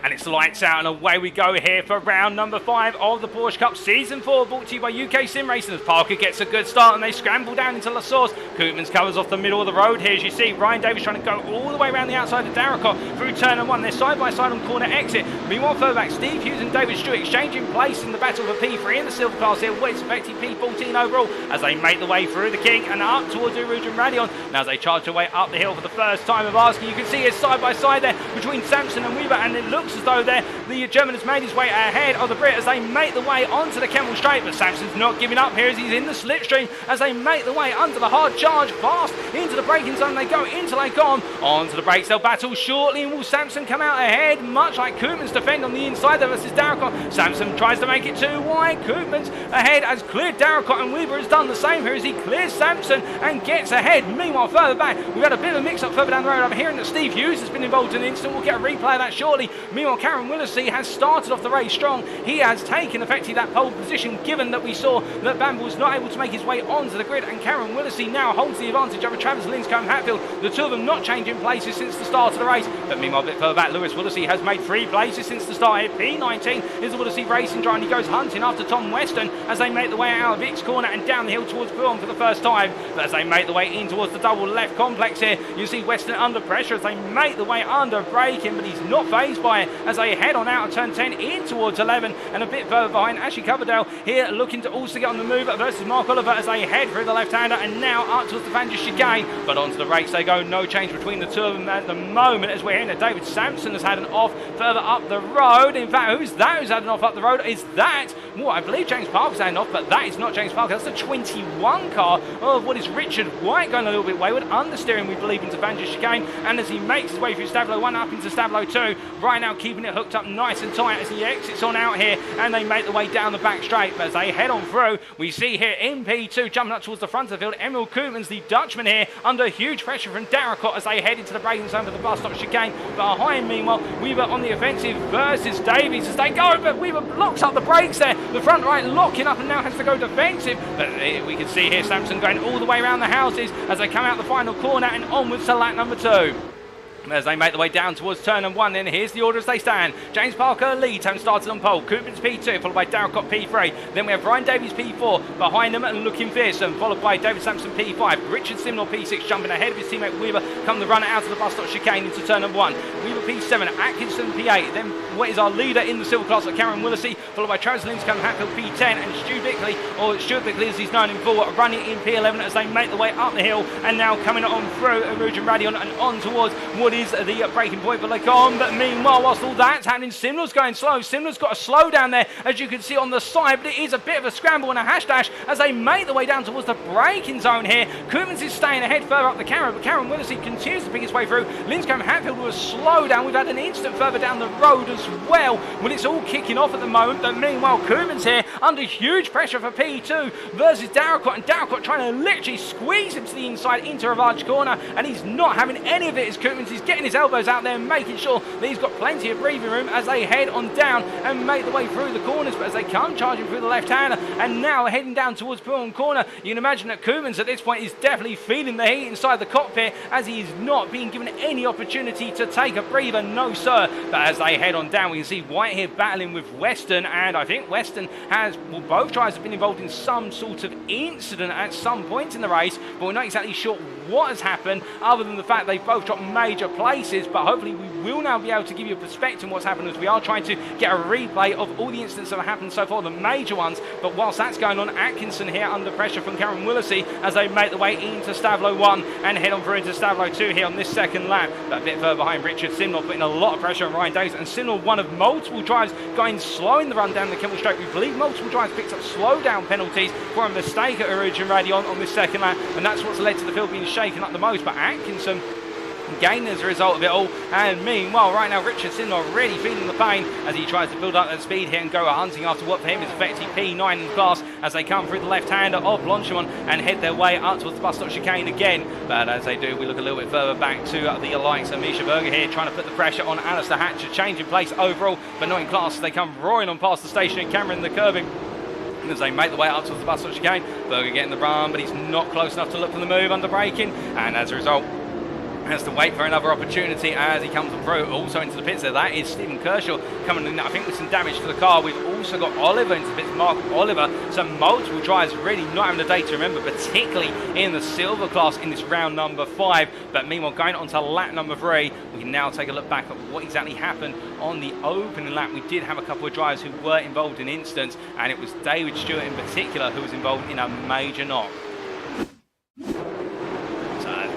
And it's lights out, and away we go here for round number 5 of the Porsche Cup Season 4, brought to you by UKSimRacing, as Parker gets a good start and they scramble down into La Source. Koopmans covers off the middle of the road here, as you see. Ryan Davies trying to go all the way around the outside of Darracott through turn 1. They're side by side on corner exit. Meanwhile, further back, Steve Hughes and David Stewart exchanging place in the battle for P3 in the silver class here. What is effective P14 overall as they make the way through the kink and up towards Uruj and Radion. Now as they charge their way up the hill for the first time of asking, you can see it's side by side there between Sampson and Weaver, and it looks as though the German has made his way ahead of the Brit as they make the way onto the Kemmel Straight, but Sampson's not giving up here as he's in the slipstream as they make the way under the hard charge, fast into the braking zone. They go into Lake On, onto the brakes. They'll battle shortly, and will Sampson come out ahead, much like Koopmans defend on the inside there versus Darracott. Sampson tries to make it too wide. Koopmans ahead has cleared Darracott, and Weaver has done the same here as he clears Sampson and gets ahead. Meanwhile, further back, we've had a bit of a mix-up further down the road. I'm hearing that Steve Hughes has been involved in an incident. We'll get a replay of that shortly. Meanwhile, Cameron Willisey has started off the race strong. He has taken effectively that pole position, given that we saw that Bamber was not able to make his way onto the grid, and Cameron Willisey now holds the advantage over Travis Linscombe Hatfield. The two of them not changing places since the start of the race. But meanwhile, a bit further back, Lewis Willisey has made 3 places since the start here. P19 is the Willisey Racing driver, and he goes hunting after Tom Weston as they make the way out of Vic's corner and down the hill towards Buon for the first time. But as they make the way in towards the double left complex here, you see Weston under pressure as they make the way under braking, but he's not fazed by it as they head on out of turn 10 in towards 11, and a bit further behind, Ashley Coverdale here looking to also get on the move versus Mark Oliver as they head through the left-hander and now up towards the Vange chicane, but onto the race they go. No change between the two of them at the moment, as we're hearing that David Sampson has had an off further up the road. In fact, who's that who's had an off up the road? Is that, well, I believe James Parker's had an off, but that is not James Parker. That's the 21 car of what is Richard White, going a little bit wayward, understeering we believe into Vange chicane, and as he makes his way through Stablo 1 up into Stablo 2, right now keeping it hooked up nice and tight as he exits on out here, and they make the way down the back straight. But as they head on through, we see here in P2 jumping up towards the front of the field, Emil Koopmans, the Dutchman, here under huge pressure from Darracott as they head into the braking zone for the bus stop chicane. Behind, meanwhile, Weaver on the offensive versus Davies as they go, but Weaver blocks up the brakes there. The front right locking up and now has to go defensive. But we can see here Sampson going all the way around the houses as they come out the final corner and onwards to lap number 2. as they make their way down towards turn number 1. Then here's the order as they stand. James Parker leads, having started on pole. Coopman's P2, followed by Darryl Cott P3. Then we have Ryan Davies P4 behind them and looking fearsome, followed by David Sampson P5. Richard Simnor P6 jumping ahead of his teammate Weaver. Come the runner out of the bus stop chicane into turn number 1. Weaver P7, Atkinson P8. Then what is our leader in the silver class, Cameron Willesee, followed by Travis Linscombe Hatfield P10 and Stuart Bickley as he's known in full, running in P11 as they make their way up the hill and now coming on through Erujan Radion and on towards what is the breaking point for Lecon. But meanwhile, whilst all that's happening, Simnor's going slow. Simnor's got a slow down there, as you can see on the side, but it is a bit of a scramble and a hash dash as they make their way down towards the braking zone here. Koopmans is staying ahead further up the camera, but Cameron Willesee continues to pick his way through. Linscombe Hatfield was slow down. We've had an instant further down the road as well when it's all kicking off at the moment. But meanwhile, Koopmans here under huge pressure for P2 versus Darryl Cott, and Darryl Cott trying to literally squeeze him to the inside into a large corner, and he's not having any of it as Koopmans is getting his elbows out there and making sure that he's got plenty of breathing room as they head on down and make their way through the corners. But as they come charging through the left-hander and now heading down towards Pullen Corner, you can imagine that Koopmans at this point is definitely feeling the heat inside the cockpit as he is not being given any opportunity to take a breather, no sir. But as they head on down, we can see White here battling with Weston, and I think Weston has, well, both drivers have been involved in some sort of incident at some point in the race, but we're not exactly sure what has happened other than the fact they've both dropped major places. But hopefully we will now be able to give you a perspective on what's happened, as we are trying to get a replay of all the incidents that have happened so far, the major ones. But whilst that's going on, Atkinson here under pressure from Cameron Willesee as they make their way into Stavlo 1 and head on through into Stavlo 2 here on this second lap. But a bit further behind, Richard Simnor putting a lot of pressure on Ryan Davies, and Simnor one of multiple drives going slow in the run down the Kemmel Straight. We believe multiple drives picked up slow down penalties for a mistake at Erujan Radion on this second lap, and that's what's led to the field being shaken up the most. But Atkinson gained as a result of it all, and meanwhile right now Richard Simnor really feeling the pain as he tries to build up that speed here and go hunting after what for him is effectively P9 in the class as they come through the left-hander of Blanchimont and head their way up towards the bus stop chicane again. But as they do, we look a little bit further back to the alliance of Misha Berger here trying to put the pressure on Alistair Hatcher, changing place overall but not in class as they come roaring on past the stationary camera in the curbing. And as they make their way up towards the bus stop chicane, Berger getting the run, but he's not close enough to look for the move under braking, and as a result has to wait for another opportunity as he comes through. Also into the pits there, that is Stephen Kershaw coming in, I think, with some damage to the car. We've also got Oliver into the pits, Mark Oliver. So multiple drivers really not having the day to remember, particularly in the silver class in this round number 5. But meanwhile, going on to lap number 3, we can now take a look back at what exactly happened on the opening lap. We did have a couple of drivers who were involved in incidents, and it was David Stewart in particular who was involved in a major knock.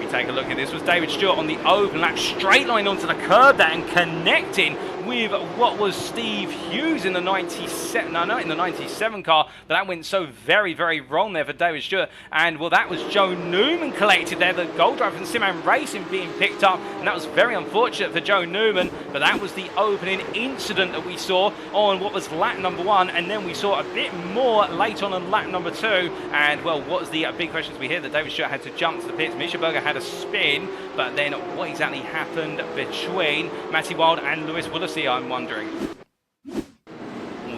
Take a look at this. Was David Stewart on the open lap, straight line onto the curb there and connecting with what was Steve Hughes in the 97, no, not in the 97 car, but that went so very, very wrong there for David Stewart. And well, that was Joe Newman collected there, the gold driver from Simran Racing being picked up, and that was very unfortunate for Joe Newman. But that was the opening incident that we saw on what was lap number 1, and then we saw a bit more late on lap number 2. And well, what was the big questions we hear that David Stewart had to jump to the pits. Misha Berger had a spin, but then what exactly happened between Matty Wilde and Lewis Willesee, I'm wondering.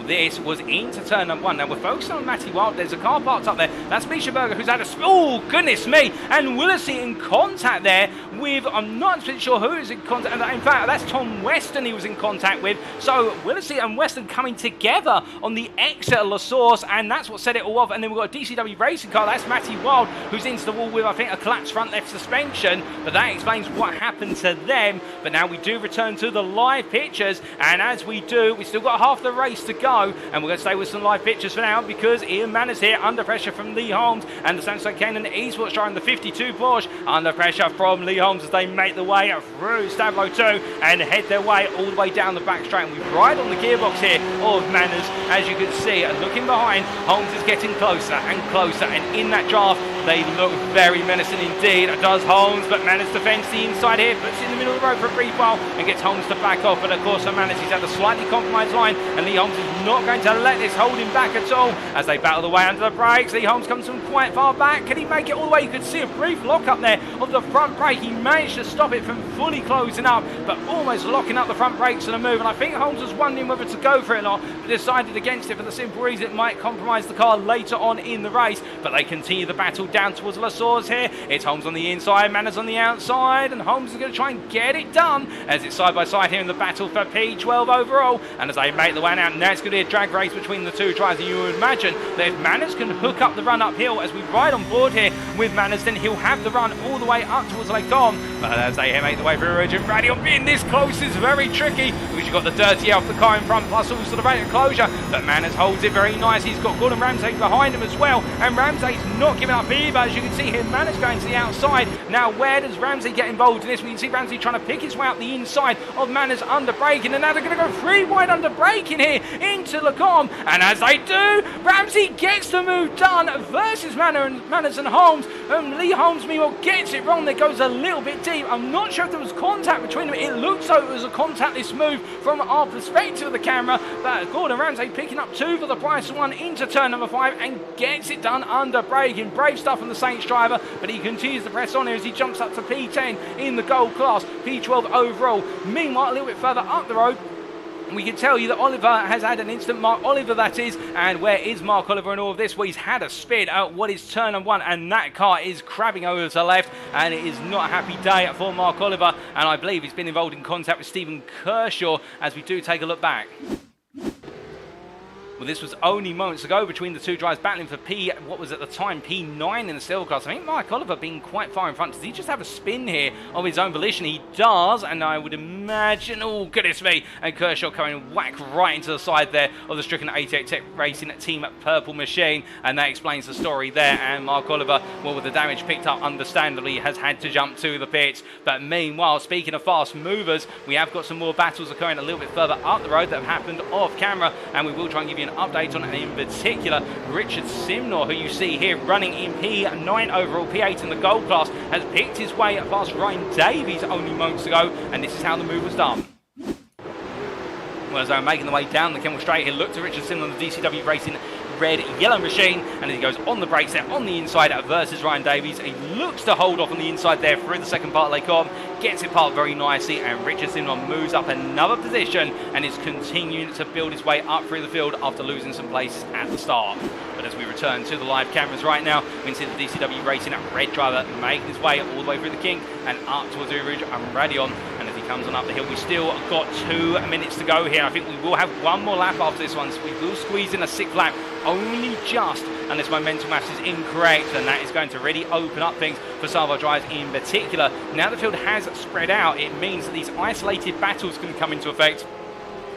This was into turn number 1. Now we're focusing on Matty Wilde. There's a car parked up there. That's Misha Berger who's had a oh goodness me, and Willesee in contact there with, I'm not sure who is in contact. In fact, that's Tom Weston he was in contact with. So Willesee and Weston coming together on the exit of La Source, and that's what set it all off. And then we've got a DCW racing car. That's Matty Wilde who's into the wall with, I think, a collapsed front left suspension. But that explains what happened to them. But now we do return to the live pictures, and as we do, we still got half the race to go. And we're going to stay with some live pictures for now because Ian Manners here under pressure from Lee Holmes and the Samson Cannon Esports driving the 52 Porsche under pressure from Lee Holmes as they make their way through Stavlo 2 and head their way all the way down the back straight. And we ride on the gearbox here of Manners, as you can see. Looking behind, Holmes is getting closer and closer, and in that draft they look very menacing indeed. It does Holmes, but Manners defends the inside here, puts it in the middle of the road for a brief while and gets Holmes to back off. But of course for Manners, he's had a slightly compromised line, and Lee Holmes is not going to let this hold him back at all as they battle the way under the brakes. Lee Holmes comes from quite far back. Can he make it all the way? You could see a brief lock up there of the front brake. He managed to stop it from fully closing up, but almost locking up the front brakes on the move. And I think Holmes was wondering whether to go for it or not, but decided against it for the simple reason it might compromise the car later on in the race. But they continue the battle down towards La Source here. It's Holmes on the inside, Manners on the outside, and Holmes is going to try and get it done as it's side by side here in the battle for P12 overall. And as they make the way out, now it's going to be a drag race between the two drivers. And you would imagine that if Manners can hook up the run uphill as we ride on board here with Manners, then he'll have the run all the way up towards Lake Com. But as they make the way through Richard Radion, being this close is very tricky because you've got the dirty air off the car in front, plus also the rate of closure. But Manners holds it very nice. He's got Gordon Ramsay behind him as well, and Ramsay's not giving up either. As you can see here, Manners going to the outside. Now, where does Ramsay get involved in this? We can see Ramsay trying to pick his way out the inside of Manners under braking, and now they're going to go 3 wide under braking here into Lacombe. And as they do, Ramsay gets the move done versus Manners and Holmes. Lee Holmes, meanwhile, gets it wrong. There goes a little bit deep. I'm not sure if there was contact between them. It looks like it was a contactless move from our perspective of the camera, but Gordon Ramsay picking up 2 for the price of 1 into turn number 5 and gets it done under braking. Brave stuff from the Saints driver, but he continues to press on here as he jumps up to P10 in the gold class, P12 overall. Meanwhile, a little bit further up the road, we can tell you that Oliver has had an instant. Mark Oliver, that is. And where is Mark Oliver in all of this? Well, he's had a spin at what is turn number 1, and that car is crabbing over to the left, and it is not a happy day for Mark Oliver. And I believe he's been involved in contact with Stephen Kershaw as we do take a look back. Well, this was only moments ago between the two drivers battling for what was at the time P9 in the silver class. I think Mark Oliver being quite far in front. Does he just have a spin here of his own volition? He does, and I would imagine, oh goodness me, and Kershaw coming whack right into the side there of the stricken 88 Tech Racing Team Purple Machine, and that explains the story there. And Mark Oliver, well, with the damage picked up, understandably, has had to jump to the pits. But meanwhile, speaking of fast movers, we have got some more battles occurring a little bit further up the road that have happened off camera, and we will try and give you an update on it. In particular, Richard Simnor, who you see here running in P9 overall, P8 in the gold class, has picked his way past Ryan Davies only moments ago, and this is how the move was done. Well, as they're making the way down the Kemmel Straight here, look to Richard Simnor on the DCW Racing red yellow machine, and as he goes on the brakes there on the inside versus Ryan Davies, he looks to hold off on the inside there through the second part of Lake Com, gets it parked very nicely, and Richard Simnor moves up another position and is continuing to build his way up through the field after losing some places at the start. But as we return to the live cameras right now, we can see the DCW Racing red driver making his way all the way through the kink and up towards the Rouge and Radion. And as he comes on up the hill, we still got 2 minutes to go here. I think we will have one more lap after this one, so we will squeeze in a 6th lap, only just, unless my mental maths is incorrect, and that is going to really open up things for some of our drivers in particular. Now the field has spread out, it means that these isolated battles can come into effect.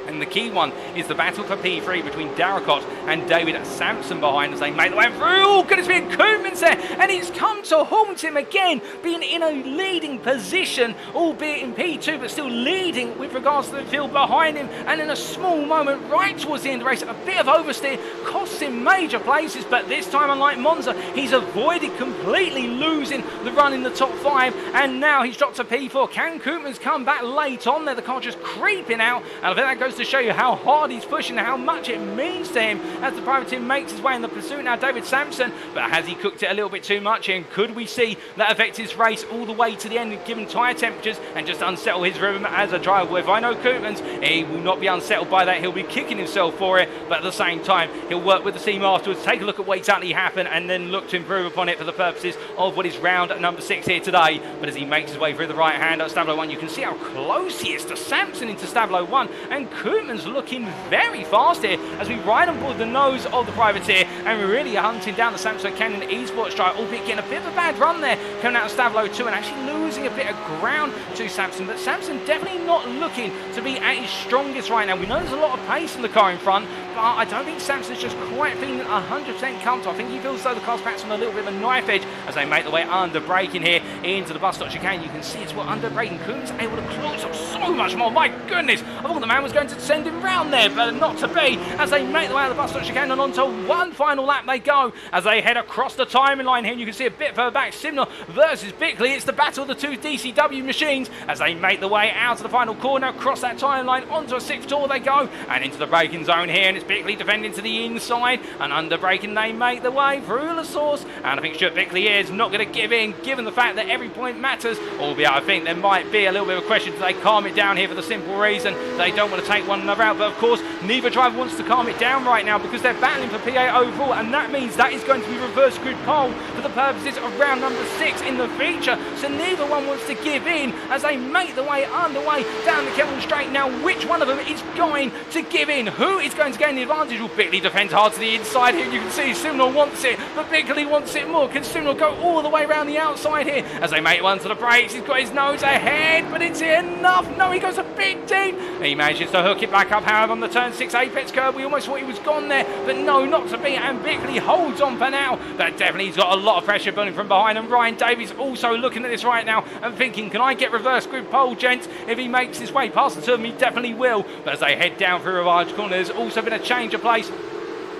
And the key one is the battle for P3 between Darracott and David Sampson behind as they make the way through. Oh, goodness me, Koopmans there, and it's come to haunt him again, being in a leading position, albeit in P2, but still leading with regards to the field behind him. And in a small moment, right towards the end of the race, a bit of oversteer costs him major places, but this time, unlike Monza, he's avoided completely losing the run in the top 5, and now he's dropped to P4. Can Koopmans come back late on there? The car just creeping out, and I think that goes to show you how hard he's pushing and how much it means to him as the private team makes his way in the pursuit. Now David Sampson, but has he cooked it a little bit too much, and could we see that affect his race all the way to the end given tyre temperatures and just unsettle his rhythm as a driver? If I know Koopmans, he will not be unsettled by that. He'll be kicking himself for it, but at the same time he'll work with the team afterwards, take a look at what exactly happened, and then look to improve upon it for the purposes of what is round number 6 here today. But as he makes his way through the right hand at Stablo 1, you can see how close he is to Sampson into Stablo 1, and Koopmans looking very fast here as we ride on board the nose of the privateer, and we're really hunting down the Sampson Canyon Esports drive, albeit getting a bit of a bad run there coming out of Stavlo 2 and actually losing a bit of ground to Sampson. But Sampson definitely not looking to be at his strongest right now. We know there's a lot of pace in the car in front, but I don't think Sampson's just quite feeling 100% comfortable. I think he feels as though the car's perhaps on a little bit of a knife edge as they make the way under braking here into the bus stop chicane. You can see it's what under braking. Koopmans able to close up so much more. My goodness, I thought the man was going to send him round there, but not to be, as they make the way out of the bus stop chicane and onto one final lap they go as they head across the timing line here. And you can see a bit further back, Simnor versus Bickley. It's the battle of the two DCW machines as they make the way out of the final corner, across that timing line, onto a 6th tour they go, and into the braking zone here, and it's It's Bickley defending to the inside, and under braking they make the way through the source, and I think Stuart Bickley is not going to give in, given the fact that every point matters, albeit I think there might be a little bit of a question, do they calm it down here for the simple reason they don't want to take one another out, but of course neither driver wants to calm it down right now because they're battling for P8 overall, and that means that is going to be reverse grid pole for the purposes of round number 6 in the feature, so neither one wants to give in as they make the way underway down the Kelvin Straight. Now which one of them is going to give in? Who is going to gain the advantage? Well, Bickley defends hard to the inside here, you can see Simnor wants it, but Bickley wants it more. Can Simnor go all the way around the outside here as they make one to the brakes? He's got his nose ahead, but is it enough? No, he goes a bit deep. He manages to hook it back up, however, on the turn 6 apex curve. We almost thought he was gone there, but no, not to be, and Bickley holds on for now, but definitely he's got a lot of pressure building from behind, and Ryan Davies also looking at this right now and thinking, can I get reverse grid pole, gents? If he makes his way past the two of them, he definitely will, but as they head down through a large corner, there's also been a change of place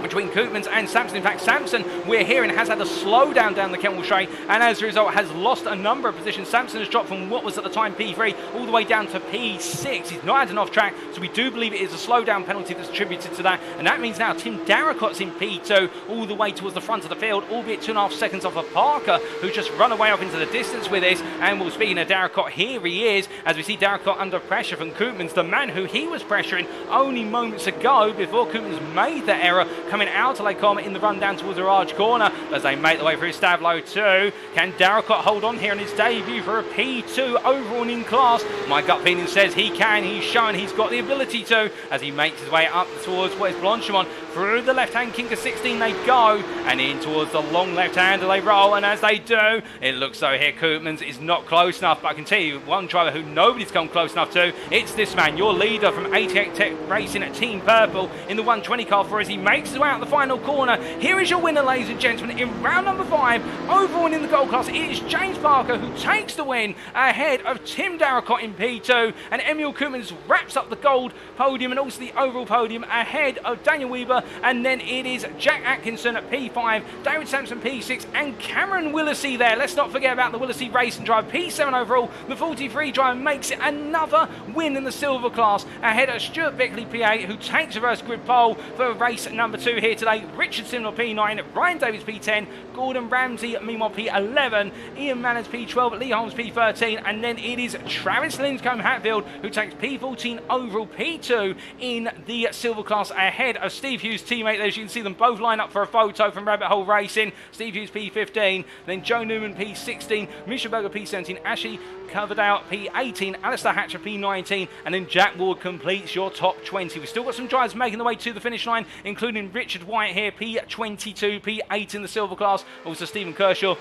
between Koopmans and Sampson. In fact, Sampson, we're hearing, has had a slowdown down the Kemmel Straight, and as a result has lost a number of positions. Sampson has dropped from what was at the time P3 all the way down to P6. He's not had an off track, so we do believe it is a slowdown penalty that's attributed to that, and that means now Tim Darracot's in P2 all the way towards the front of the field, albeit 2.5 seconds off of Parker, who's just run away off into the distance with this. And well, speaking of Darracot, here he is, as we see Darracot under pressure from Koopmans, the man who he was pressuring only moments ago before Koopmans made the error coming out to Lake Comet in the run down towards the large corner as they make the way through Stavlo 2. Can Darracot hold on here in his debut for a P2 overall in class? My gut feeling says he can. He's shown he's got the ability to, as he makes his way up towards what is Blanchimont. Through the left-hand kink of 16 they go, and in towards the long left-hander they roll, and as they do, it looks though here Koopmans is not close enough, but I can tell you one driver who nobody's come close enough to, it's this man, your leader from 88 Tech Racing at Team Purple in the 120 car for as he makes his way out the final corner. Here is your winner, ladies and gentlemen, in round number 5, overall in the gold class. It is James Parker who takes the win ahead of Tim Darracot in P2, and Emil Koopmans wraps up the gold podium and also the overall podium ahead of Daniel Weber, and then it is Jack Atkinson at P5, David Sampson P6, and Cameron Willisey there. Let's not forget about the Willisey race and drive, P7 overall. The 43 driver makes it another win in the silver class ahead of Stuart Bickley P8, who takes reverse grid pole for race number 2 here today. Richard Simnor P9, Ryan Davies P10, Gordon Ramsay meanwhile P11, Ian Manners P12, Lee Holmes P13, and then it is Travis Linscombe Hatfield who takes P14 overall, P2 in the silver class ahead of Steve Hughes' teammate there. As you can see them both line up for a photo from Rabbit Hole Racing. Steve Hughes P15, then Joe Newman P16, Misha Berger P17, Ashley Coverdale P18, Alistair Hatcher P19, and then Jack Ward completes your top 20. We've still got some drivers making the way to the finish line, including Richard White here, P22, P8 in the silver class, also Stephen Kershaw.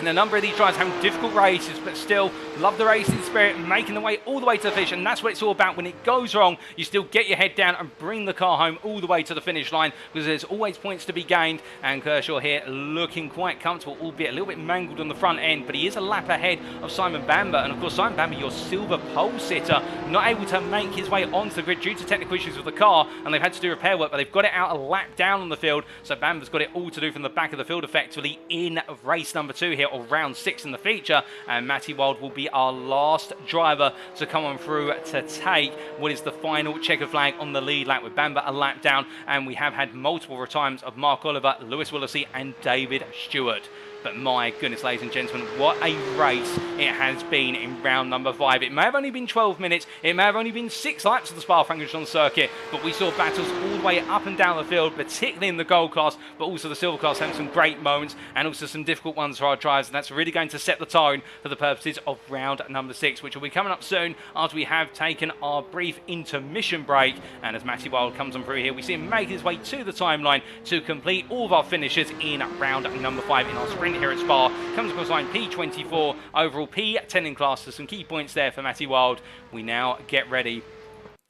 And a number of these drivers having difficult races, but still love the racing spirit, making the way all the way to the finish. And that's what it's all about. When it goes wrong, you still get your head down and bring the car home all the way to the finish line, because there's always points to be gained. And Kershaw here looking quite comfortable, albeit a little bit mangled on the front end, but he is a lap ahead of Simon Bamber. And of course, Simon Bamber, your silver pole sitter, not able to make his way onto the grid due to technical issues with the car, and they've had to do repair work, but they've got it out a lap down on the field. So Bamber's got it all to do from the back of the field effectively in race number 2 here, or round 6 in the feature. And Matty Wild will be our last driver to come on through to take what is the final checkered flag on the lead lap, with Bamber a lap down. And we have had multiple retirements of Mark Oliver, Lewis Willisey and David Stewart. But my goodness, ladies and gentlemen, what a race it has been in round number 5. It may have only been 12 minutes, it may have only been 6 laps of the Spa-Francorchamps circuit, but we saw battles all the way up and down the field, particularly in the gold class, but also the silver class having some great moments, and also some difficult ones for our drivers, and that's really going to set the tone for the purposes of round number 6, which will be coming up soon after we have taken our brief intermission break. And as Matty Wild comes on through here, we see him making his way to the timeline to complete all of our finishes in round number 5 in our sprint here at Spa. Comes across line P24, overall P10 in class. There's some key points there for Matty Wild. We now get ready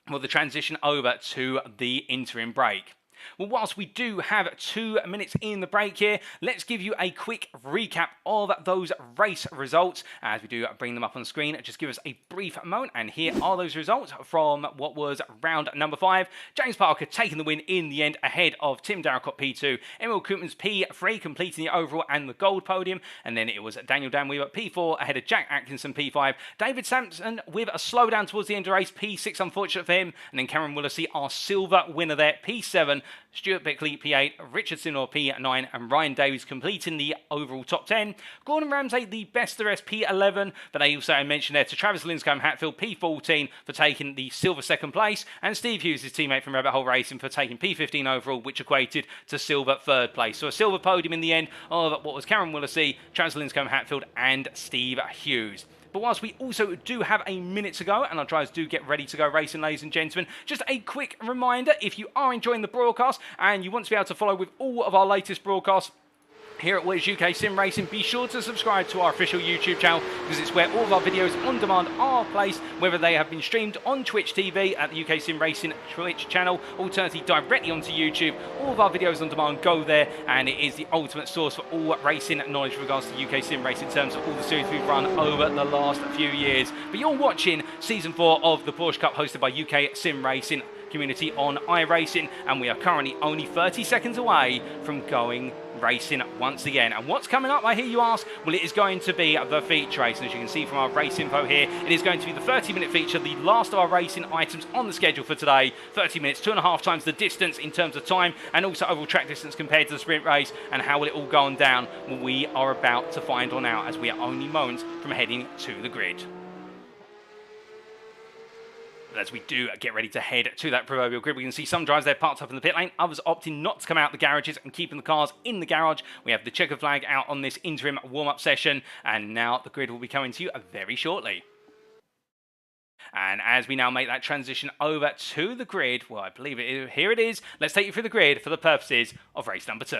for the transition over to the interim break. Well, whilst we do have 2 minutes in the break here, let's give you a quick recap of those race results as we do bring them up on screen. Just give us a brief moment, and here are those results from what was round number 5. James Parker taking the win in the end ahead of Tim Darracott P2, Emil Koopmans P3 completing the overall and the gold podium, and then it was Daniel Danweaver P4 ahead of Jack Atkinson P5, David Sampson with a slowdown towards the end of the race, P6 unfortunate for him, and then Cameron Willesee our silver winner there, P7, Stuart Bickley P8, Richard Simnor P9, and Ryan Davies completing the overall top 10. Gordon Ramsay the best of the rest, P11, but they also mentioned there to Travis Linscombe Hatfield P14 for taking the silver second place, and Steve Hughes, his teammate from Rabbit Hole Racing, for taking P15 overall, which equated to silver third place. So a silver podium in the end of what was Cameron Willesee, Travis Linscombe Hatfield, and Steve Hughes. But whilst we also do have a minute to go, and our drivers do get ready to go racing, ladies and gentlemen, just a quick reminder, if you are enjoying the broadcast and you want to be able to follow with all of our latest broadcasts here at UKSimRacing, be sure to subscribe to our official YouTube channel, because it's where all of our videos on demand are placed, whether they have been streamed on Twitch TV at the UKSimRacing Twitch channel, alternatively directly onto YouTube. All of our videos on demand go there, and it is the ultimate source for all racing knowledge with regards to UKSimRacing in terms of all the series we've run over the last few years. But you're watching Season 4 of the Porsche Cup hosted by UKSimRacing community on iRacing, and we are currently only 30 seconds away from going racing once again. And what's coming up, I hear you ask? Well, it is going to be the feature race, and as you can see from our race info here, it is going to be the 30-minute feature, the last of our racing items on the schedule for today. 30 minutes, 2.5 times the distance in terms of time, and also overall track distance compared to the sprint race. And how will it all go on down? Well, we are about to find on out, as we are only moments from heading to the grid. As we do get ready to head to that proverbial grid, we can see some drivers there parked up in the pit lane, others opting not to come out the garages and keeping the cars in the garage. We have the checker flag out on this interim warm-up session, and now the grid will be coming to you very shortly. And as we now make that transition over to the grid, well, I believe it, here it is. Let's take you through the grid for the purposes of race number 2.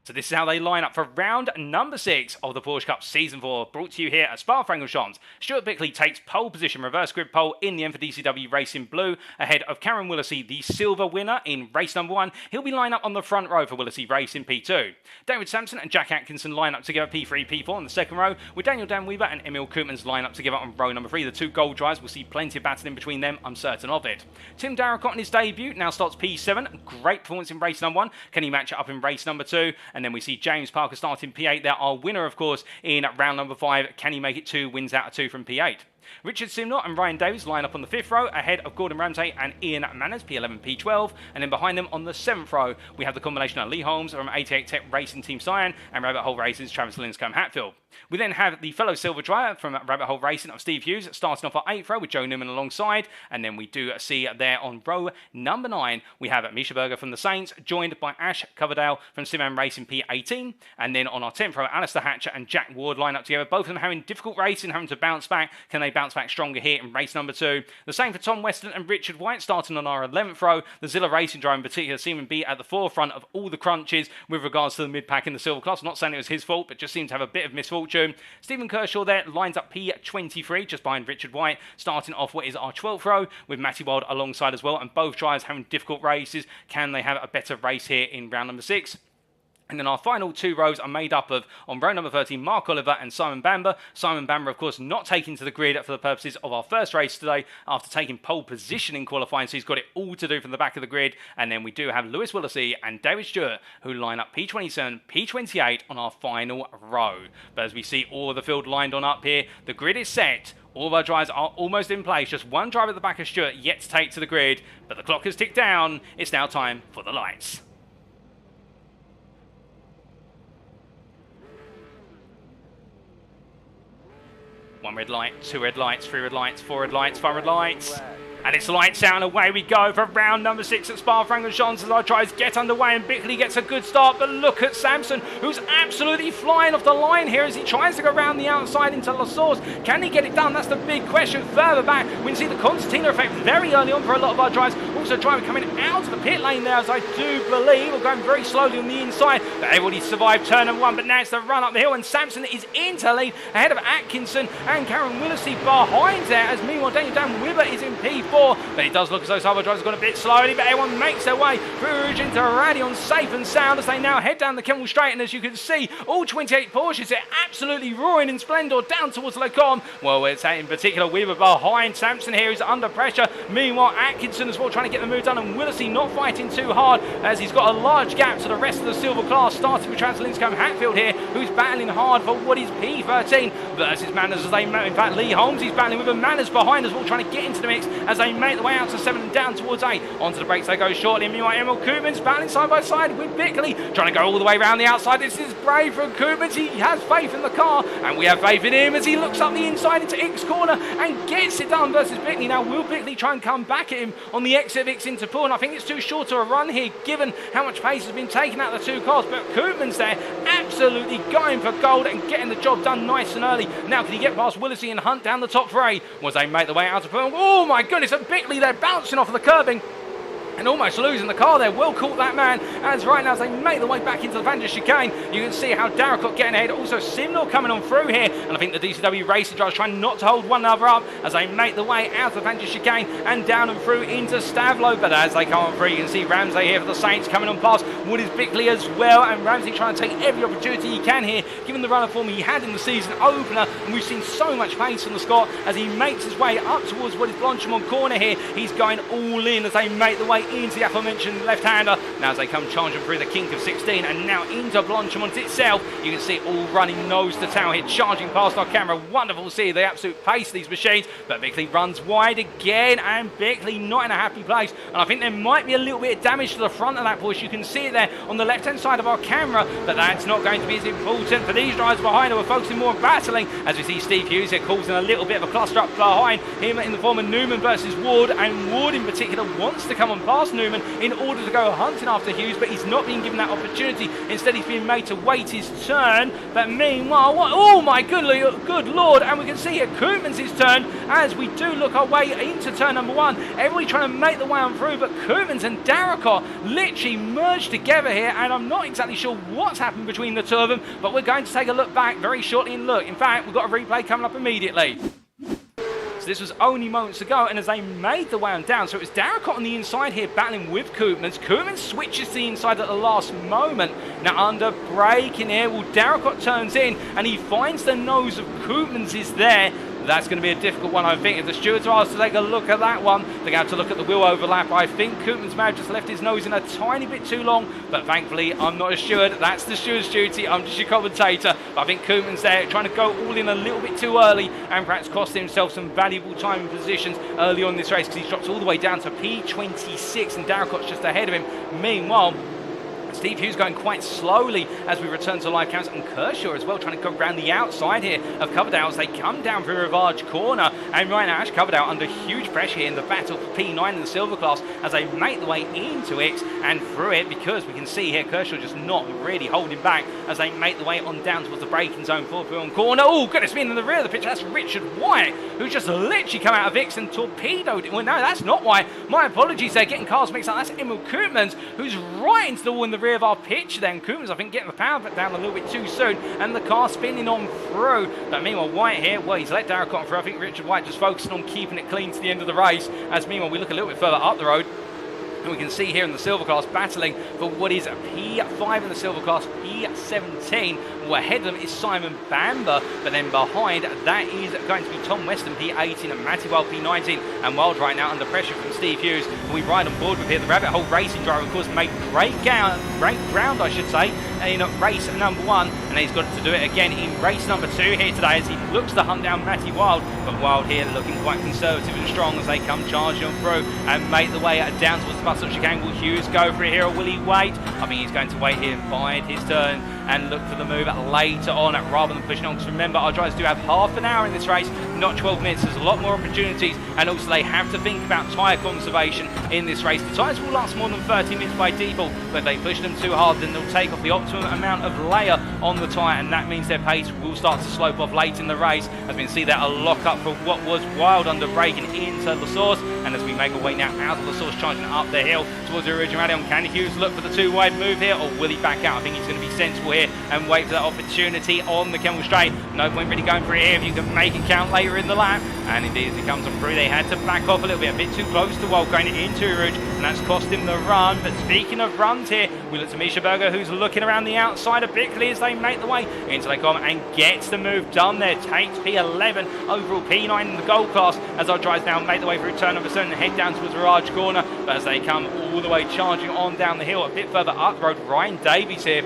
So this is how they line up for round number 6 of the Porsche Cup Season 4, brought to you here at Spa-Francorchamps. Stuart Bickley takes pole position, reverse grid pole in the end for DCW Racing Blue, ahead of Cameron Willesee, the silver winner in race number 1. He'll be lined up on the front row for Willesee Racing P2. David Sampson and Jack Atkinson line up together P3, P4 on the second row, with Daniel Danweaver and Emil Koopmans line up together on row number 3. The two gold drivers will see plenty of battle in between them, I'm certain of it. Tim Darracott in his debut now starts P7. Great performance in race number 1. Can he match it up in race number 2? And then we see James Parker starting P8 there, our winner of course in round number 5. Can he make it 2 wins out of 2 from P8? Richard Simnor and Ryan Davies line up on the 5th row, ahead of Gordon Ramsay and Ian Manners, P11, P12, and then behind them on the 7th row, we have the combination of Lee Holmes from 88 Tech Racing Team Cyan and Rabbit Hole Racing's Travis Linscombe Hatfield. We then have the fellow silver driver from Rabbit Hole Racing of Steve Hughes starting off our 8th row with Joe Newman alongside, and then we do see there on row number 9, we have Misha Berger from the Saints, joined by Ash Coverdale from Simam Racing P18, and then on our 10th row, Alistair Hatcher and Jack Ward line up together, both of them having difficult racing, having to bounce back. Can they bounce back stronger here in race number 2? The same for Tom Weston and Richard White starting on our 11th row. The Zilla Racing driver in particular seeming to be at the forefront of all the crunches with regards to the mid-pack in the silver class. Not saying it was his fault, but just seemed to have a bit of misfortune. Stephen Kershaw there lines up P23 just behind Richard White, starting off what is our 12th row with Matty Wild alongside as well, and both drivers having difficult races. Can they have a better race here in round number 6? And then our final 2 rows are made up of, on row number 13, Mark Oliver and Simon Bamber. Simon Bamber, of course, not taken to the grid for the purposes of our first race today after taking pole position in qualifying, so he's got it all to do from the back of the grid. And then we do have Lewis Willesee and David Stewart, who line up P27, P28 on our final row. But as we see all of the field lined on up here, the grid is set. All of our drivers are almost in place. Just one driver at the back of Stewart yet to take to the grid, but the clock has ticked down. It's now time for the lights. One red light, 2 red lights, 3 red lights, 4 red lights, 5 red lights. And it's lights out and away we go for round number 6 at Spa-Francorchamps as our tries get underway, and Bickley gets a good start. But look at Sampson, who's absolutely flying off the line here as he tries to go around the outside into La Source. Can he get it done? That's the big question. Further back, we can see the concertina effect very early on for a lot of our drives. Also also a driver coming out of the pit lane there, as I do believe, or going very slowly on the inside, but everybody survived turn number 1, but now it's the run up the hill, and Sampson is into lead ahead of Atkinson and Karen Willesey behind there, as meanwhile Daniel Dan Wibber is in P4, but it does look as though some other drivers have gone a bit slowly, but everyone makes their way through into Radion safe and sound as they now head down the Kemmel Straight, and as you can see, all 28 Porsches are absolutely roaring in splendour down towards Lecom. Well, it's in particular Wibber behind Sampson here, who's under pressure. Meanwhile, Atkinson as well trying to get the move done, and Willesey not fighting too hard as he's got a large gap to the rest of the silver class, starting with Translinscombe Hatfield here, who's battling hard for what is P13 versus Manners as they, in fact, Lee Holmes, he's battling with a Manners behind as well, trying to get into the mix as they make the way out to 7 and down towards 8. Onto the brakes they go shortly. Meanwhile, Emil Koopmans battling side by side with Bickley, trying to go all the way around the outside. This is brave from Koopmans. He has faith in the car, and we have faith in him as he looks up the inside into X corner and gets it done versus Bickley. Now, will Bickley try and come back at him on the exit of X into Poole? And I think it's too short of a run here, given how much pace has been taken out of the two cars. But Koopmans there, absolutely going for gold and getting the job done nice and early. Now, can he get past Willesey and Hunt down the top 3? Was they make the way out of Poole? Oh my goodness, and Bickley there bouncing off of the curbing and almost losing the car there. Well caught that man, as right now as they make the way back into the Vander chicane, you can see how Darracott getting ahead. Also Simnor coming on through here, and I think the DCW racing drivers trying not to hold one another up as they make the way out of the Vander chicane and down and through into Stavlo. But as they come on through, you can see Ramsey here for the Saints coming on past. Wood is Bickley as well, and Ramsey trying to take every opportunity he can here, given the run of form he had in the season opener. And we've seen so much pace from the Scot as he makes his way up towards what is Blanchimont corner here. He's going all in as they make the way into the aforementioned left-hander. Now as they come charging through the kink of 16 and now into Blanchimont itself, you can see it all running nose to tail here, charging past our camera. Wonderful to see the absolute pace of these machines, but Bickley runs wide again, and Bickley not in a happy place, and I think there might be a little bit of damage to the front of that Porsche. You can see it there on the left-hand side of our camera, but that's not going to be as important for these drivers behind who are focusing more on battling, as we see Steve Hughes here causing a little bit of a cluster up behind him in the form of Newman versus Ward, and Ward in particular wants to come on past Newman in order to go hunting after Hughes, but he's not being given that opportunity. Instead, he's being made to wait his turn. But meanwhile, oh my good lord, and we can see here Koopmans' turn as we do look our way into turn number 1. Everybody trying to make the way on through, but Koopmans and Darracott literally merged together here, and I'm not exactly sure what's happened between the two of them, but we're going to take a look back very shortly and look. In fact, we've got a replay coming up immediately. This was only moments ago, and as they made the way on down, so it was Darracott on the inside here battling with Koopmans. Koopmans switches to the inside at the last moment. Now under braking here, well, Darracott turns in and he finds the nose of Koopmans is there. That's going to be a difficult one, I think. If the stewards are asked to take a look at that one, they're going to have to look at the wheel overlap. I think Koopmans may have just left his nose in a tiny bit too long, but thankfully I'm not a steward. That's the steward's duty. I'm just your commentator. But I think Koopmans there trying to go all in a little bit too early and perhaps cost himself some valuable time and positions early on in this race, because he drops all the way down to P26 and Darracott's just ahead of him. Meanwhile, Steve Hughes going quite slowly as we return to live counts, and Kershaw as well trying to go around the outside here of Coverdale as they come down through Rivage corner, and right now Ash Coverdale under huge pressure here in the battle for P9 in the silver class as they make the way into it and through it, because we can see here Kershaw just not really holding back as they make the way on down towards the braking zone for Broome corner. Oh goodness me, in the rear of the pitch that's Richard White, who just literally come out of X and torpedoed it. Well no, that's not White, my apologies there, getting cars mixed up. That's Emil Koopmans who's right into the wall in the rear of our pitch then. Koopmans I think getting the power bit down a little bit too soon and the car spinning on through, but meanwhile White here, well he's let Darracott through. I think Richard White just focusing on keeping it clean to the end of the race, as meanwhile we look a little bit further up the road and we can see here in the silver class battling for what is a P5 in the silver class, P17. Well, ahead of them is Simon Bamber, but then behind that is going to be Tom Weston, P18, and Matty Wild, P19. And Wild right now under pressure from Steve Hughes, who we ride on board with here. The Rabbit Hole Racing driver, of course, made great ground, I should say, in race number 1, and he's got to do it again in race number 2 here today as he looks to hunt down Matty Wild. But Wild here looking quite conservative and strong as they come charging on through and make the way down towards the bus stop chicane. Will Hughes go for it here, or will he wait? I think he's going to wait here, bide his turn and look for the move later on rather than pushing on, because remember our drivers do have half an hour in this race, not 12 minutes. There's a lot more opportunities, and also they have to think about tyre conservation in this race. The tyres will last more than 30 minutes by default, but if they push them too hard then they'll take off the optimum amount of layer on the tyre, and that means their pace will start to slope off late in the race, as we can see that a lock up for what was Wild under braking into the source, And as we make our way now out of the source, charging up the hill towards the original rally on, can Hughes look for the two-wide move here, or will he back out? I think he's going to be sensible here and wait for that opportunity on the Kemmel Straight. No point really going for it here if you can make it count later in the lap. And indeed, as he comes on through, they had to back off a little bit, a bit too close to Wald going into Rouge, and that's cost him the run. But speaking of runs here, we look to Misha Berger, who's looking around the outside of Bickley as they make the way into the com and gets the move done there. Takes P11, overall P9 in the gold class, as our drivers now make the way through turn number 7 and head down towards Mirage Corner. But as they come all the way charging on down the hill, a bit further up the road, Ryan Davies here,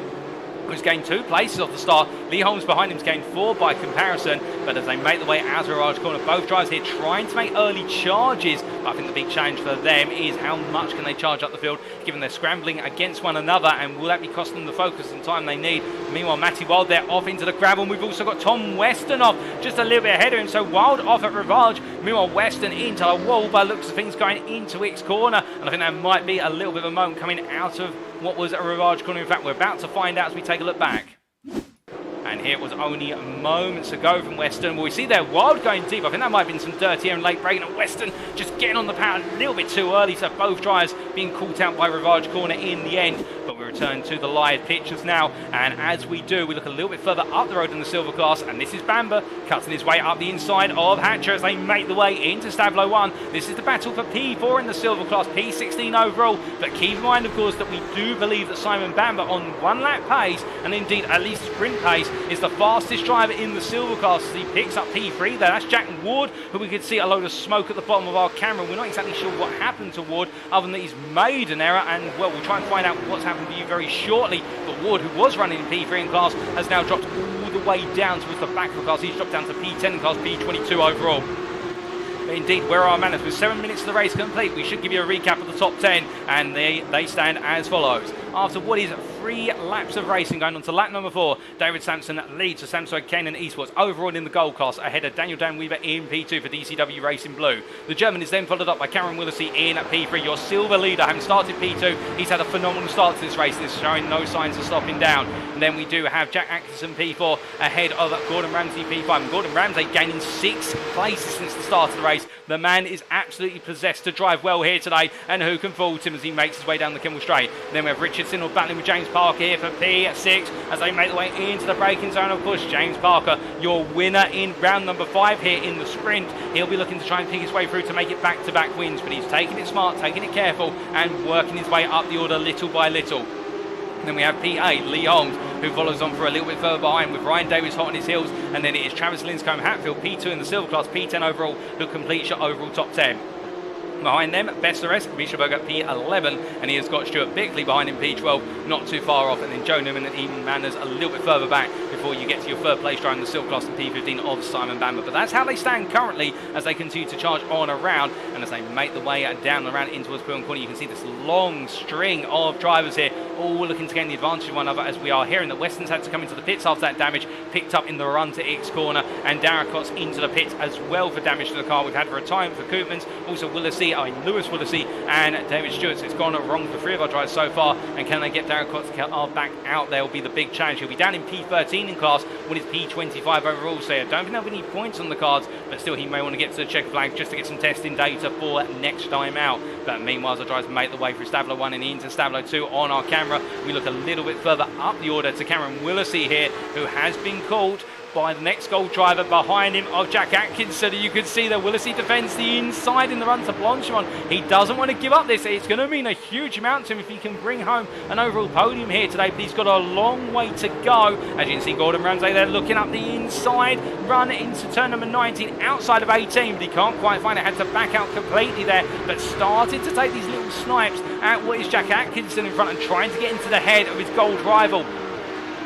who's gained 2 places off the start. Lee Holmes behind him's gained 4 by comparison. But as they make the way out of Mirage Corner, both drivers here trying to make early charges. But I think the big challenge for them is how much can they charge up the field, given they're scrambling against one another, and will that be costing them the focus and time they need? Meanwhile, Matty Wild there off into the gravel, and we've also got Tom Weston off just a little bit ahead of him. So Wild off at Rivage, meanwhile Weston into the wall by looks of things going into X Corner, and I think that might be a little bit of a moment coming out of what was a Rivage Corner. In fact, we're about to find out as we take a look back. And here it was only moments ago from Weston. Well, we see there Wild going deep. I think that might have been some dirty air and late braking, and Weston just getting on the power a little bit too early, so both drivers being caught out by Rivage Corner in the end. But we return to the live pictures now, and as we do, we look a little bit further up the road in the silver class, and this is Bamber cutting his way up the inside of Hatcher as they make the way into Stavlo 1. This is the battle for P4 in the silver class, P16 overall. But keep in mind, of course, that we do believe that Simon Bamber, on 1 lap pace, and indeed at least sprint pace, is the fastest driver in the silver class as he picks up P3 there. That's Jack Ward, who we could see a load of smoke at the bottom of our camera. We're not exactly sure what happened to Ward, other than that he's made an error, and well, we'll try and find out what's happened to you very shortly. But Ward, who was running in P3 in class, has now dropped all the way down towards the back of the class. He's dropped down to P10 in class, P22 overall. Indeed, where are our manners? With 7 minutes of the race complete, we should give you a recap of the top 10, and they stand as follows. After what is 3 laps of racing, going on to lap number 4, David Sampson leads to Samsung Canaan Esports overall in the gold class, ahead of Daniel Dan Weaver in P2 for DCW Racing Blue. The German is then followed up by Cameron Willesee in P3, your silver leader, having started P2. He's had a phenomenal start to this race and is showing no signs of stopping down. And then we do have Jack Atkinson P4 ahead of Gordon Ramsay P5. And Gordon Ramsay gaining 6 places since the start of the race. The man is absolutely possessed to drive well here today, and who can fault him as he makes his way down the Kemmel Straight. And then we have Richard Simnor battling with James Parker here for P6 as they make the way into the braking zone. Of course, James Parker, your winner in round number 5 here in the sprint. He'll be looking to try and pick his way through to make it back-to-back wins, but he's taking it smart, taking it careful, and working his way up the order little by little. Then we have P8, Lee Holmes, who follows on for a little bit further behind with Ryan Davies hot on his heels. And then it is Travis Linscombe Hatfield, P2 in the silver class, P10 overall, who completes your overall top 10. Behind them, best of the rest, Misha Berger P11, and he has got Stuart Bickley behind him P12, not too far off, and then Joe Newman and Ian Manners a little bit further back before you get to your third place driver in the silver class and P15 of Simon Bamber. But that's how they stand currently as they continue to charge on around, and as they make the way down the round in towards Pullen Corner, you can see this long string of drivers here, all looking to gain the advantage of one another, as we are hearing that Weston's had to come into the pits after that damage, picked up in the run to X Corner, and Darragh into the pits as well for damage to the car. We've had a retirement for Koopmans, also Lewis Willesee and David Stewart. So it's gone wrong for 3 of our drivers so far, and can they get Darragh back out there will be the big challenge. He'll be down in P13 in class when it's P25 overall, so I don't think there'll be any points on the cards, but still he may want to get to the checker flag just to get some testing data for next time out. But meanwhile, the drivers make the way through Stavlo 1 and into Stavlo 2 on our camera. We look a little bit further up the order to Cameron Willesee here, who has been caught by the next gold driver behind him of Jack Atkinson. You can see that Willesee defends the inside in the run to Blanchimont. He doesn't want to give up this. It's going to mean a huge amount to him if he can bring home an overall podium here today, but he's got a long way to go. As you can see, Gordon Ramsay there looking up the inside, run into turn number 19 outside of 18, but he can't quite find it. Had to back out completely there, but started to take these little snipes at what is Jack Atkinson in front and trying to get into the head of his gold rival.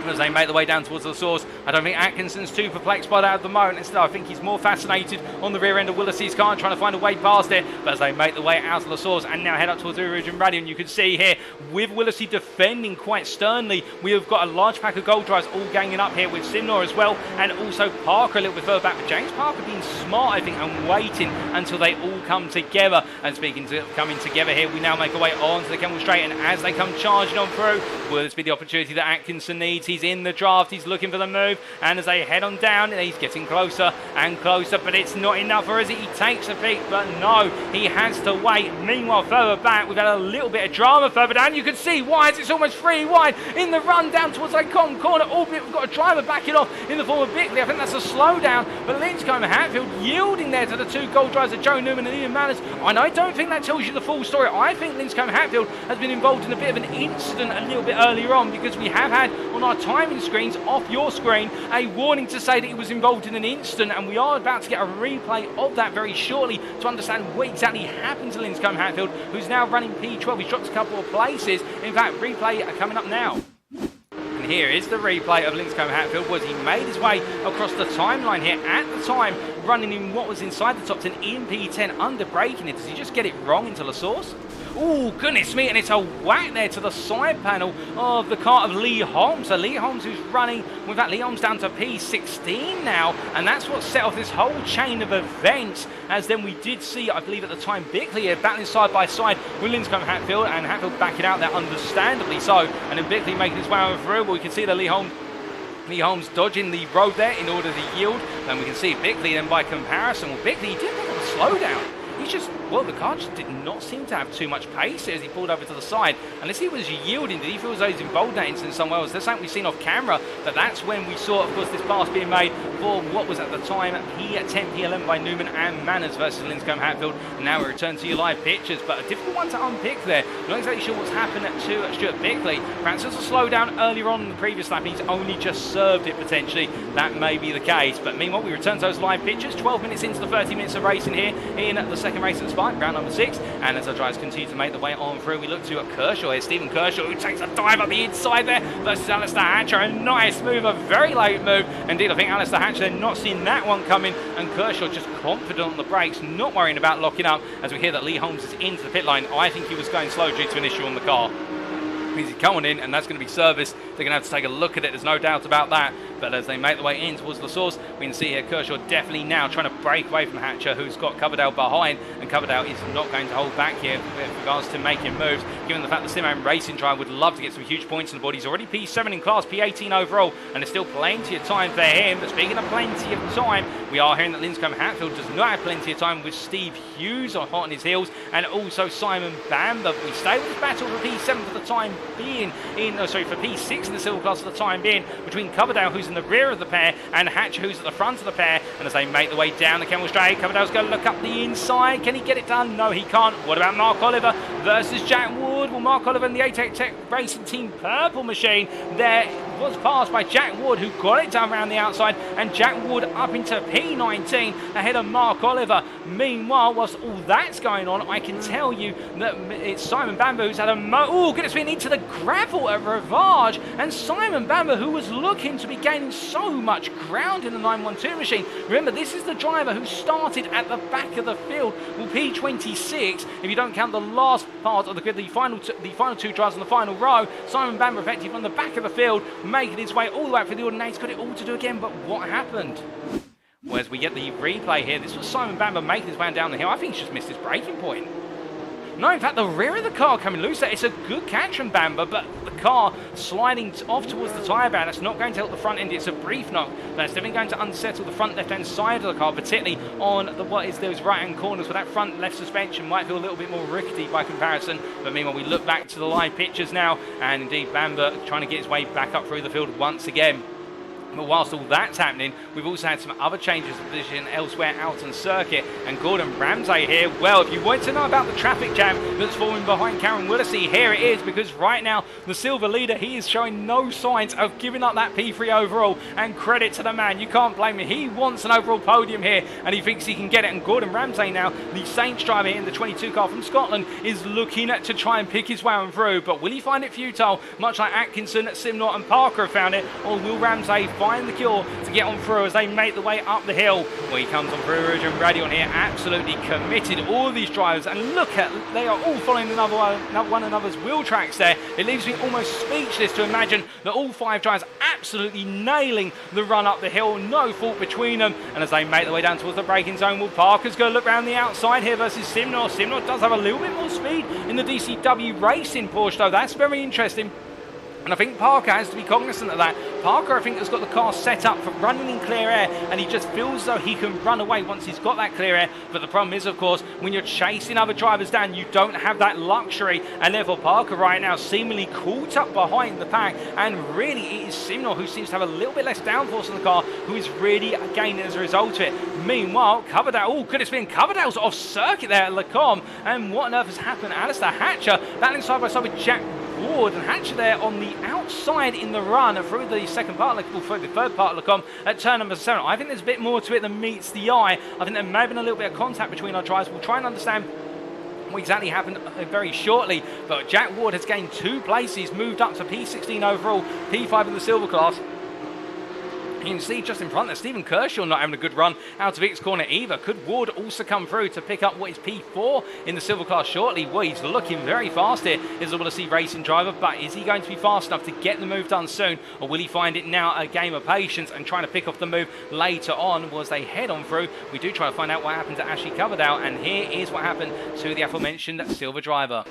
As they make the way down towards the source, I don't think Atkinson's too perplexed by that at the moment. Instead, I think he's more fascinated on the rear end of Willesee's car and trying to find a way past it. But as they make the way out of the source and now head up towards the original rally, and you can see here with Willesee defending quite sternly, we have got a large pack of gold drivers all ganging up here with Simnor as well, and also Parker a little bit further back. But James Parker being smart, I think, and waiting until they all come together. And speaking to coming together here, we now make our way onto the Kemmel Straight, and as they come charging on through, will this be the opportunity that Atkinson needs? He He's in the draft. He's looking for the move. And as they head on down, he's getting closer and closer. But it's not enough, or is it? He takes a peek, but no, he has to wait. Meanwhile, further back, we've had a little bit of drama further down. You can see wide. It's almost 3 wide in the run down towards Icon corner. Albeit we've got a driver backing off in the form of Bickley. I think that's a slowdown. But Linscombe Hatfield yielding there to the 2 gold drivers of Joe Newman and Ian Manners. And I don't think that tells you the full story. I think Linscombe Hatfield has been involved in a bit of an incident a little bit earlier on, because we have had on our timing screens off your screen a warning to say that he was involved in an incident, and we are about to get a replay of that very shortly to understand what exactly happened to Linscombe Hatfield, who's now running P12. He's dropped a couple of places. In fact, replay coming up now. And here is the replay of Linscombe Hatfield, was he made his way across the timeline here at the time, running in what was inside the top 10 in P10, under braking it. Does he just get it wrong into La Source? Oh, goodness me, and it's a whack there to the side panel of the car of Lee Holmes. So Lee Holmes, who's running, with that Lee Holmes down to P16 now, and that's what set off this whole chain of events, as then we did see, I believe at the time, Bickley here battling side by side with Linscombe Hatfield, and Hatfield backing out there understandably so, and then Bickley making his way over through. But we can see that Lee Holmes dodging the road there in order to yield, and we can see Bickley then by comparison. Well, Bickley, he did pick up a slowdown. He's just, well, the car just did not seem to have too much pace as he pulled over to the side. Unless he was yielding, did he feel as though he's involved in that incident somewhere else? There's something we've seen off camera, but that's when we saw, of course, this pass being made for what was at the time P10, P11 by Newman and Manners versus Linscombe Hatfield. And now we return to your live pictures, but a difficult one to unpick there. Not exactly sure what's happened to Stuart Bickley. Perhaps there's a slowdown earlier on in the previous lap. He's only just served it potentially. That may be the case. But meanwhile, we return to those live pictures. 12 minutes into the 30 minutes of racing here in the second race at Spa, round number 6. And as our drivers continue to make the way on through, we look to Kershaw here. Stephen Kershaw, who takes a dive up the inside there versus Alistair Hatcher. A nice move, a very late move. Indeed, I think Alistair Hatcher not seeing that one coming, and Kershaw just confident on the brakes, not worrying about locking up. As we hear that Lee Holmes is into the pit line, I think he was going slow due to an issue on the car. He's coming in, and that's going to be serviced. They're going to have to take a look at it, there's no doubt about that. But as they make the way in towards La Source, we can see here Kershaw definitely now trying to break away from Hatcher, who's got Coverdale behind, and Coverdale is not going to hold back here with regards to making moves, given the fact that SimRacing driver would love to get some huge points on the board. He's already P7 in class, P18 overall, and there's still plenty of time for him. But speaking of plenty of time, we are hearing that Linscombe Hatfield does not have plenty of time, with Steve Hughes on hot on his heels, and also Simon Bamber. We stay with this battle for P7 for the time being, for P6 in the silver class for the time being, between Coverdale, who's in the rear of the pair, and Hatcher, who's at the front of the pair. And as they make the way down the Kemmel Straight, Coverdale's going to look up the inside. Can he get it done? No, he can't. What about Mark Oliver versus Jack Wood? Well, Mark Oliver and the ATEC Tech Racing Team Purple machine there was passed by Jack Wood, who got it done around the outside, and Jack Wood up into P19 ahead of Mark Oliver. Meanwhile, whilst all that's going on, I can tell you that it's Simon Bamber who's had a goodness me, into the gravel at Ravage, and Simon Bamber, who was looking to be gaining so much ground in the 912 machine. Remember, this is the driver who started at the back of the field, well, P26 if you don't count the last part of the grid, the final two drivers on the final row. Simon Bamber effectively on the back of the field, making his way all the way up for the ordinary. He's got it all to do again, but what happened? Well, as we get the replay here, this was Simon Bamber making his way down the hill. I think he's just missed his braking point. No, in fact, the rear of the car coming loose there. It's a good catch from Bamber, but the car sliding off towards the tyre band. That's not going to help the front end. It's a brief knock, but it's definitely going to unsettle the front left-hand side of the car, particularly on those right-hand corners, where that front left suspension might feel a little bit more rickety by comparison. But meanwhile, we look back to the live pictures now, and indeed Bamber trying to get his way back up through the field once again. But whilst all that's happening, we've also had some other changes of position elsewhere out on circuit. And Gordon Ramsay here, well, if you want to know about the traffic jam that's forming behind Karen Willisey, here it is, because right now the silver leader, he is showing no signs of giving up that P3 overall. And credit to the man, you can't blame him. He wants an overall podium here, and he thinks he can get it. And Gordon Ramsay now, the Saints driver in the 22 car from Scotland, is looking to try and pick his way on through. But will he find it futile, much like Atkinson, Simnor and Parker have found it, or will Ramsay find the cure to get on through as they make the way up the hill? Well, he comes on through. Rouge and Brady on here, absolutely committed, all of these drivers, and look at, they are all following one another's wheel tracks there. It leaves me almost speechless to imagine that all 5 drivers absolutely nailing the run up the hill, no fault between them. And as they make their way down towards the braking zone, well, Parker's going to look around the outside here versus Simnor. Simnor does have a little bit more speed in the DCW Racing Porsche, though. That's very interesting. And I think Parker has to be cognizant of that. Parker, I think, has got the car set up for running in clear air, and he just feels as though he can run away once he's got that clear air. But the problem is, of course, when you're chasing other drivers down, you don't have that luxury. And therefore, Parker right now seemingly caught up behind the pack. And really, it is Simnor who seems to have a little bit less downforce on the car, who is really gaining as a result of it. Meanwhile, Coverdale, oh, could it been Coverdale's off circuit there at Lecombe? And what on earth has happened? Alistair Hatcher battling side by side with Jack Ward, and Hatcher there on the outside in the run through the second part, through the third part of Lecombe at turn number 7. I think there's a bit more to it than meets the eye. I think there may have been a little bit of contact between our drivers. We'll try and understand what exactly happened very shortly, but Jack Ward has gained 2 places, moved up to P16 overall, P5 in the silver class. You can see just in front there, Stephen Kershaw not having a good run out of Vic's corner either. Could Ward also come through to pick up what is P4 in the silver class shortly? Well, he's looking very fast here, is a Willesee Racing driver, but is he going to be fast enough to get the move done soon, or will he find it now a game of patience and trying to pick off the move later on as they head on through? We do try to find out what happened to Ashley Coverdale, and here is what happened to the aforementioned silver driver.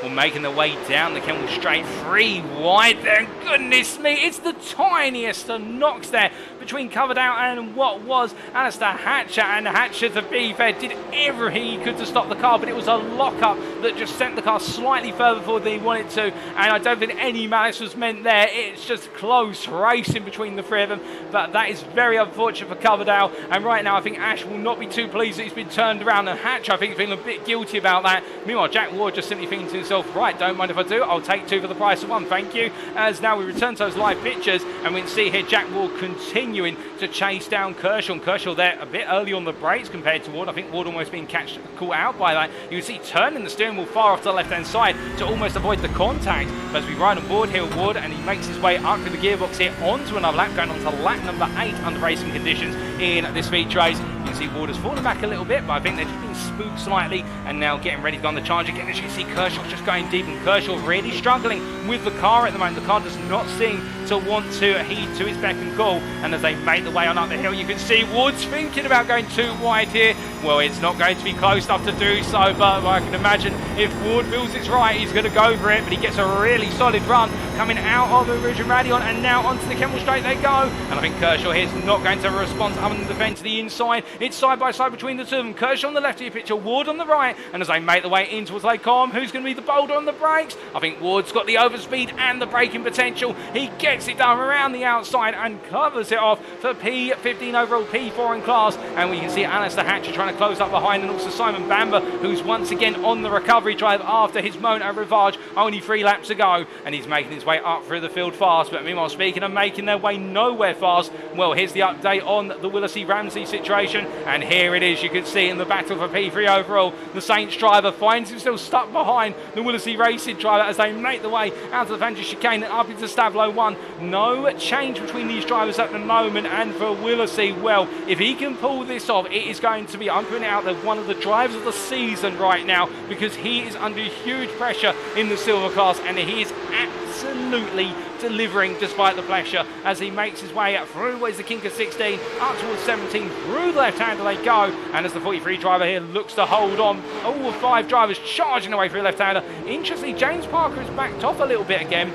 Well, making their way down the Kemmel Straight, 3 wide there, goodness me, it's the tiniest of knocks there between Coverdale and what was Alistair Hatcher, and Hatcher, to be fair, did everything he could to stop the car, but it was a lock-up that just sent the car slightly further forward than he wanted to, and I don't think any malice was meant there. It's just close racing between the 3 of them, but that is very unfortunate for Coverdale, and right now I think Ash will not be too pleased that he's been turned around, and Hatcher, I think, is feeling a bit guilty about that. Meanwhile, Jack Ward just simply thinking to himself, right, don't mind if I do, I'll take 2 for the price of 1, thank you. As now we return to those live pictures, and we can see here Jack Ward continuing to chase down Kershaw, and Kershaw there a bit early on the brakes compared to Ward. I think Ward almost being caught out by that. You can see turning the steering wheel far off to the left hand side to almost avoid the contact, but as we ride on board here with Ward, and he makes his way up through the gearbox here onto another lap, going on to lap number 8 under racing conditions in this feature race. You can see Ward has fallen back a little bit, but I think they're just being spooked slightly, and now getting ready to go on the charge again. As you can see, Kershaw just going deep, and Kershaw really struggling with the car at the moment. The car does not seem to want to heed to its beck and call, and as they make the way on up the hill, you can see Ward's thinking about going too wide here. Well, it's not going to be close enough to do so, but I can imagine if Ward feels it's right, he's going to go for it, but he gets a really solid run coming out of the Rouge and Radion, and now onto the Kemmel Straight they go, and I think Kershaw here is not going to have a response other than defend to the inside. It's side by side between the 2 of them, Kershaw on the left of your picture, Ward on the right, and as they make the way in towards Lecombe, who's going to be the boulder on the brakes? I think Ward's got the overspeed and the braking potential. He gets it done around the outside and covers it off for P15 overall, P4 in class, and we can see Alistair Hatcher trying to close up behind, and also Simon Bamber, who's once again on the recovery drive after his Monaco Rivage, only 3 laps to go, and he's making his way up through the field fast. But meanwhile, speaking of making their way nowhere fast, well, here's the update on the Willesee Ramsey situation, and here it is. You can see in the battle for P3 overall, the Saints driver finds himself stuck behind the Willesee Racing driver as they make the way out of the Vantage chicane and up into Stavlo 1. No change between these drivers at the moment, and for Willesee, well, if he can pull this off, it is going to be, I'm putting it out there, one of the drivers of the season right now, because he is under huge pressure in the silver class, and he is absolutely delivering despite the pressure as he makes his way through what is the kink of 16 up towards 17, through the left hander they go, and as the 43 driver here looks to hold on, all 5 drivers charging away through the left hander. Interestingly, James Parker has backed off a little bit again,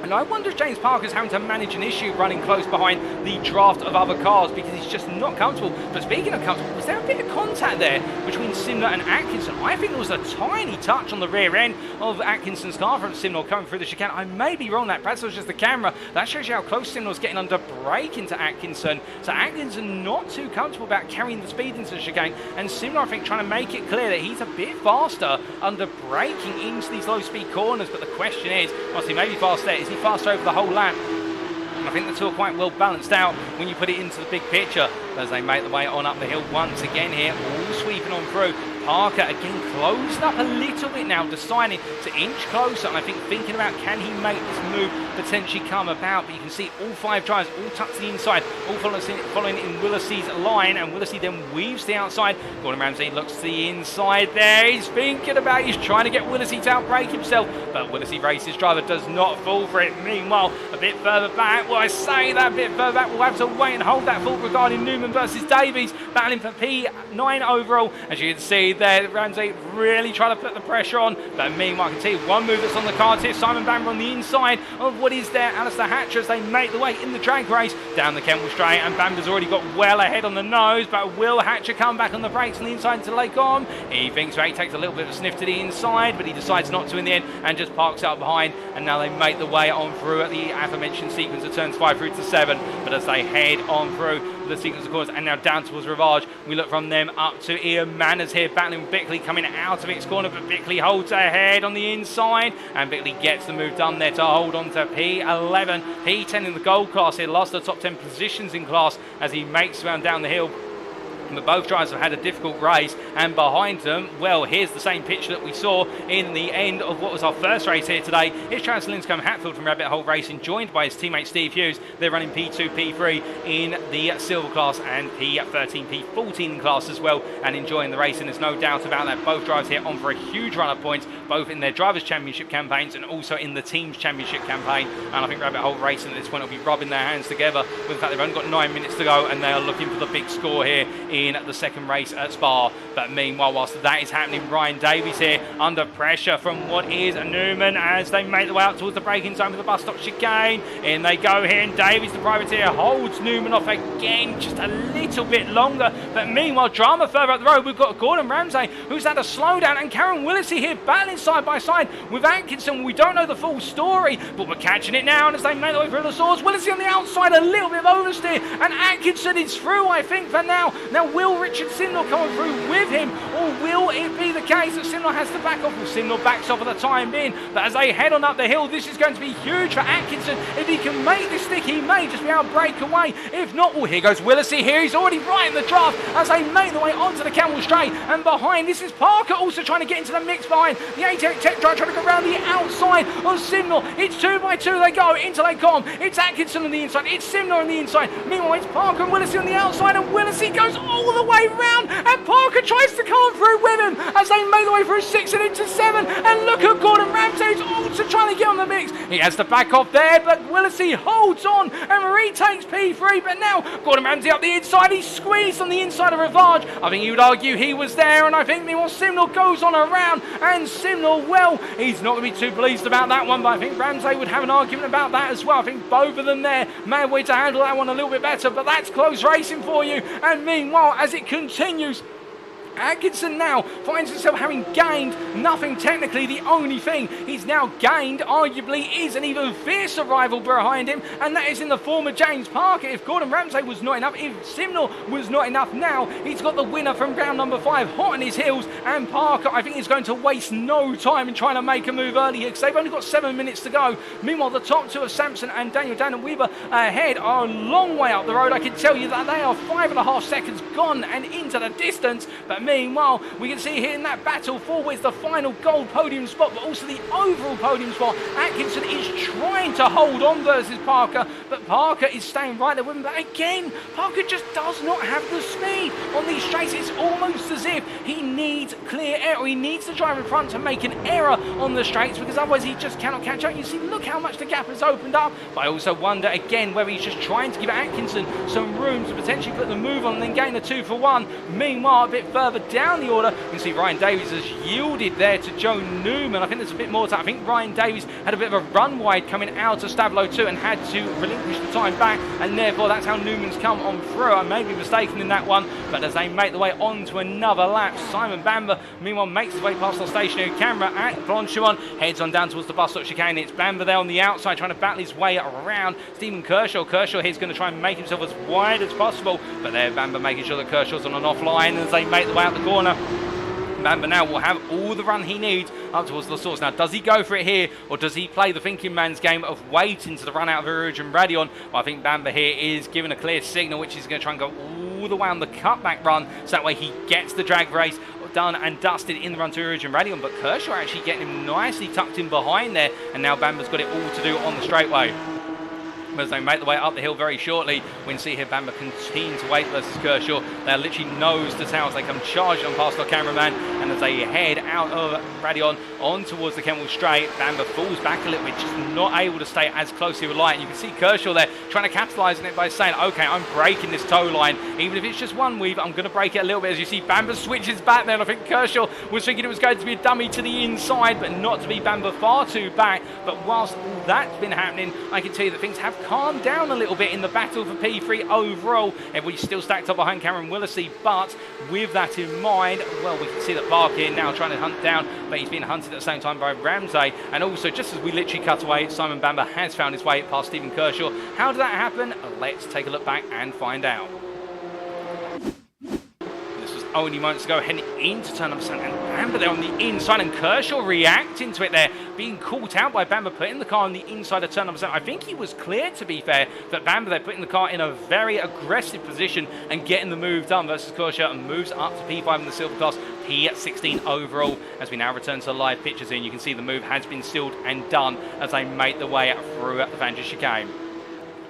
and I wonder if James Parker's having to manage an issue running close behind the draft of other cars because he's just not comfortable. But speaking of comfortable, was there a bit of contact there between Simnor and Atkinson? I think there was a tiny touch on the rear end of Atkinson's car from Simnor coming through the chicane. I may be wrong, that perhaps it was just the camera. That shows you how close Simnor's getting under brake into Atkinson. So Atkinson not too comfortable about carrying the speed into the chicane, and Simnor, I think, trying to make it clear that he's a bit faster under braking into these low speed corners. But the question is, whilst he may be fast there, is he faster over the whole lap? And I think the two are quite well balanced out when you put it into the big picture as they make the way on up the hill once again here, all sweeping on through. Parker again closed up a little bit now, deciding to inch closer, and I think thinking about can he make this move potentially come about. But you can see all 5 drivers all tucked to the inside, all following in Willisey's line, and Willisey then weaves to the outside. Gordon Ramsay looks to the inside there. He's thinking about, he's trying to get Willisey to outbrake himself, but Willisey races driver does not fall for it. Meanwhile, a bit further back, well, I say that a bit further back, we'll have to wait and hold that thought regarding Newman versus Davies, battling for P9 overall. As you can see there, Ramsay really trying to put the pressure on, but meanwhile, I can see one move that's on the cards here. Simon Bamber on the inside of what is there, Alistair Hatcher, as they make the way in the drag race down the Kemble Straight, and Bamber's already got well ahead on the nose, but will Hatcher come back on the brakes on the inside to Lake On? He thinks so. He takes a little bit of a sniff to the inside, but he decides not to in the end and just parks out behind, and now they make the way on through at the aforementioned sequence of turns 5 through to 7. But as they head on through the sequence of corners and now down towards Rivage, we look from them up to Ian Manners here battling with Bickley coming out of its corner, but Bickley holds ahead on the inside, and Bickley gets the move done there to hold on to P11. P10 in the gold class here, lost the top 10 positions in class as he makes around down the hill. But both drivers have had a difficult race, and behind them, well, here's the same picture that we saw in the end of what was our first race here today. It's Travis Linscombe Hatfield from Rabbit Hole Racing, joined by his teammate Steve Hughes. They're running P2, P3 in the silver class and P13, P14 class as well, and enjoying the race. And there's no doubt about that. Both drivers here on for a huge run of points, both in their Drivers' Championship campaigns and also in the Teams' Championship campaign. And I think Rabbit Hole Racing at this point will be rubbing their hands together with the fact they've only got 9 minutes to go, and they are looking for the big score here in the second race at Spa. But meanwhile, whilst that is happening, Ryan Davies here under pressure from what is Newman as they make the way out towards the braking zone with the bus stop chicane. In they go here, and Davies, the privateer, holds Newman off again just a little bit longer. But meanwhile, drama further up the road, we've got Gordon Ramsay who's had a slowdown, and Karen Willisey here battling side by side with Atkinson. We don't know the full story, but we're catching it now, and as they make the way through the swords, Willisey on the outside, a little bit of oversteer, and Atkinson is through, I think, for now. Now will Richard Simnor coming through with him, or will it be the case that Simnor has to back off? Well, Simnor backs off for the time being, but as they head on up the hill, this is going to be huge for Atkinson. If he can make this stick, he may just be able to break away. If not, well, here goes Willisey here. He's already right in the draft as they make the way onto the Camel Straight, and behind this is Parker also trying to get into the mix behind the 88 Tech Drive, trying to go around the outside of Simnor. It's 2 by 2 they go into Lake Com. It's Atkinson on the inside, it's Simnor on the inside. Meanwhile, it's Parker and Willisey on the outside, and Willisey goes all the way round, and Parker tries to come through with him as they make the way through 6 and into 7. And look at Gordon Ramsay, who's also trying to get on the mix. He has to back off there, but Willisey holds on and retakes P3. But now Gordon Ramsay up the inside, he's squeezed on the inside of Rivage. I think you would argue he was there, and I think meanwhile Simnor goes on around, and Simnor, well, he's not going to be too pleased about that one, but I think Ramsay would have an argument about that as well. I think both of them there may have way to handle that one a little bit better, but that's close racing for you. And meanwhile, as it continues, Atkinson now finds himself having gained nothing technically. The only thing he's now gained arguably is an even fiercer rival behind him, and that is in the form of James Parker. If Gordon Ramsay was not enough, if Simnor was not enough, now he's got the winner from round number 5 hot on his heels, and Parker, I think, is going to waste no time in trying to make a move early here because they've only got 7 minutes to go. Meanwhile, the top two of Sampson and Daniel Weaver ahead are a long way up the road. I can tell you that they are 5.5 seconds gone and into the distance. But meanwhile, we can see here in that battle for with the final gold podium spot, but also the overall podium spot, Atkinson is trying to hold on versus Parker, but Parker is staying right there with him. But again, Parker just does not have the speed on these straights. It's almost as if he needs clear air, or he needs the driver in front to make an error on the straights, because otherwise he just cannot catch up. You see, look how much the gap has opened up. But I also wonder again whether he's just trying to give Atkinson some room to potentially put the move on and then gain the 2 for 1. Meanwhile, a bit further down the order, you can see Ryan Davies has yielded there to Joe Newman. I think there's a bit more to that. I think Ryan Davies had a bit of a run wide coming out of Stavlo 2 and had to relinquish the time back, and therefore that's how Newman's come on through. I may be mistaken in that one, but as they make the way on to another lap, Simon Bamber meanwhile makes his way past the stationary camera at Blanchimont, heads on down towards the bus stop chicane. It's Bamber there on the outside trying to battle his way around Stephen Kershaw. Kershaw here's going to try and make himself as wide as possible, but there Bamber making sure that Kershaw's on an offline as they make the way out the corner. Bamber now will have all the run he needs up towards the source. Now, does he go for it here, or does he play the thinking man's game of waiting to the run out of Eruge and Radion? Well, I think Bamber here is given a clear signal, which is going to try and go all the way on the cutback run, so that way he gets the drag race done and dusted in the run to Rouge and Radion, but Kershaw actually getting him nicely tucked in behind there, and now Bamba's got it all to do on the straightaway. As they make the way up the hill very shortly, we can see here Bamba continue to wait versus Kershaw. They're literally nose to tail as they come charging on past our cameraman, and as they head out of Radion on towards the Kemwell Straight, Bamba falls back a little bit, just not able to stay as close as he would like. And you can see Kershaw there trying to capitalise on it by saying, okay, I'm breaking this tow line. Even if it's just one weave, I'm going to break it a little bit. As you see, Bamba switches back there, and I think Kershaw was thinking it was going to be a dummy to the inside, but not to be. Bamba far too back. But whilst all that's been happening, I can tell you that things have calmed down a little bit in the battle for P3 overall. Everybody's still stacked up behind Cameron Willesey, but with that in mind, well, we can see that Barkin now trying to hunt down, but he's being hunted at the same time by Ramsey. And also, just as we literally cut away, Simon Bamba has found his way past Stephen Kershaw. How did that happen? Let's take a look back and find out. Only moments ago heading into turn number 7, and Bamba there on the inside, and Kershaw reacting to it there, being caught out by Bamba putting the car on the inside of turn number 7. I think he was clear, to be fair, that Bamba there putting the car in a very aggressive position and getting the move done versus Kershaw, and moves up to P5 in the silver class, P16 overall. As we now return to the live pictures here, and you can see the move has been stilled and done as they make the way through the Vantage chicane.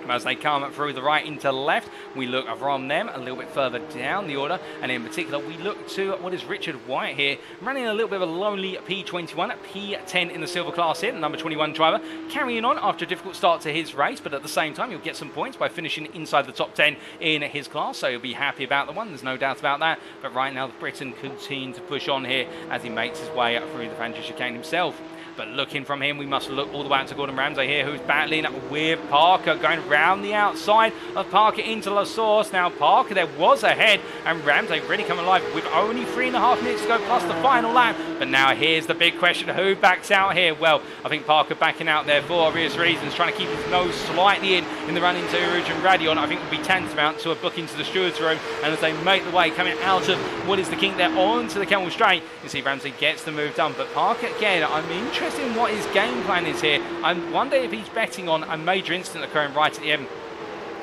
As they come through the right into left, we look from them a little bit further down the order, and in particular we look to what is Richard White here, running a little bit of a lonely P21, P10 in the silver class here, the number 21 driver, carrying on after a difficult start to his race, but at the same time he'll get some points by finishing inside the top 10 in his class, so he'll be happy about the one, there's no doubt about that. But right now the Briton continues to push on here as he makes his way through the Vantage chicane himself. But looking from him, we must look all the way out to Gordon Ramsay here, who's battling with Parker, going round the outside of Parker into La Source. Now Parker there was ahead, and Ramsay really coming alive with only 3.5 minutes to go plus the final lap. But now here's the big question, who backs out here? Well, I think Parker backing out there for obvious reasons, trying to keep his nose slightly in the run into Rouge and Radion. I think will be tantamount to a booking to the steward's room, and as they make the way coming out of what is the kink there onto the Kemwell Straight, you see Ramsay gets the move done. But Parker again, I'm interested in what his game plan is here. I wonder if he's betting on a major incident occurring right at the end,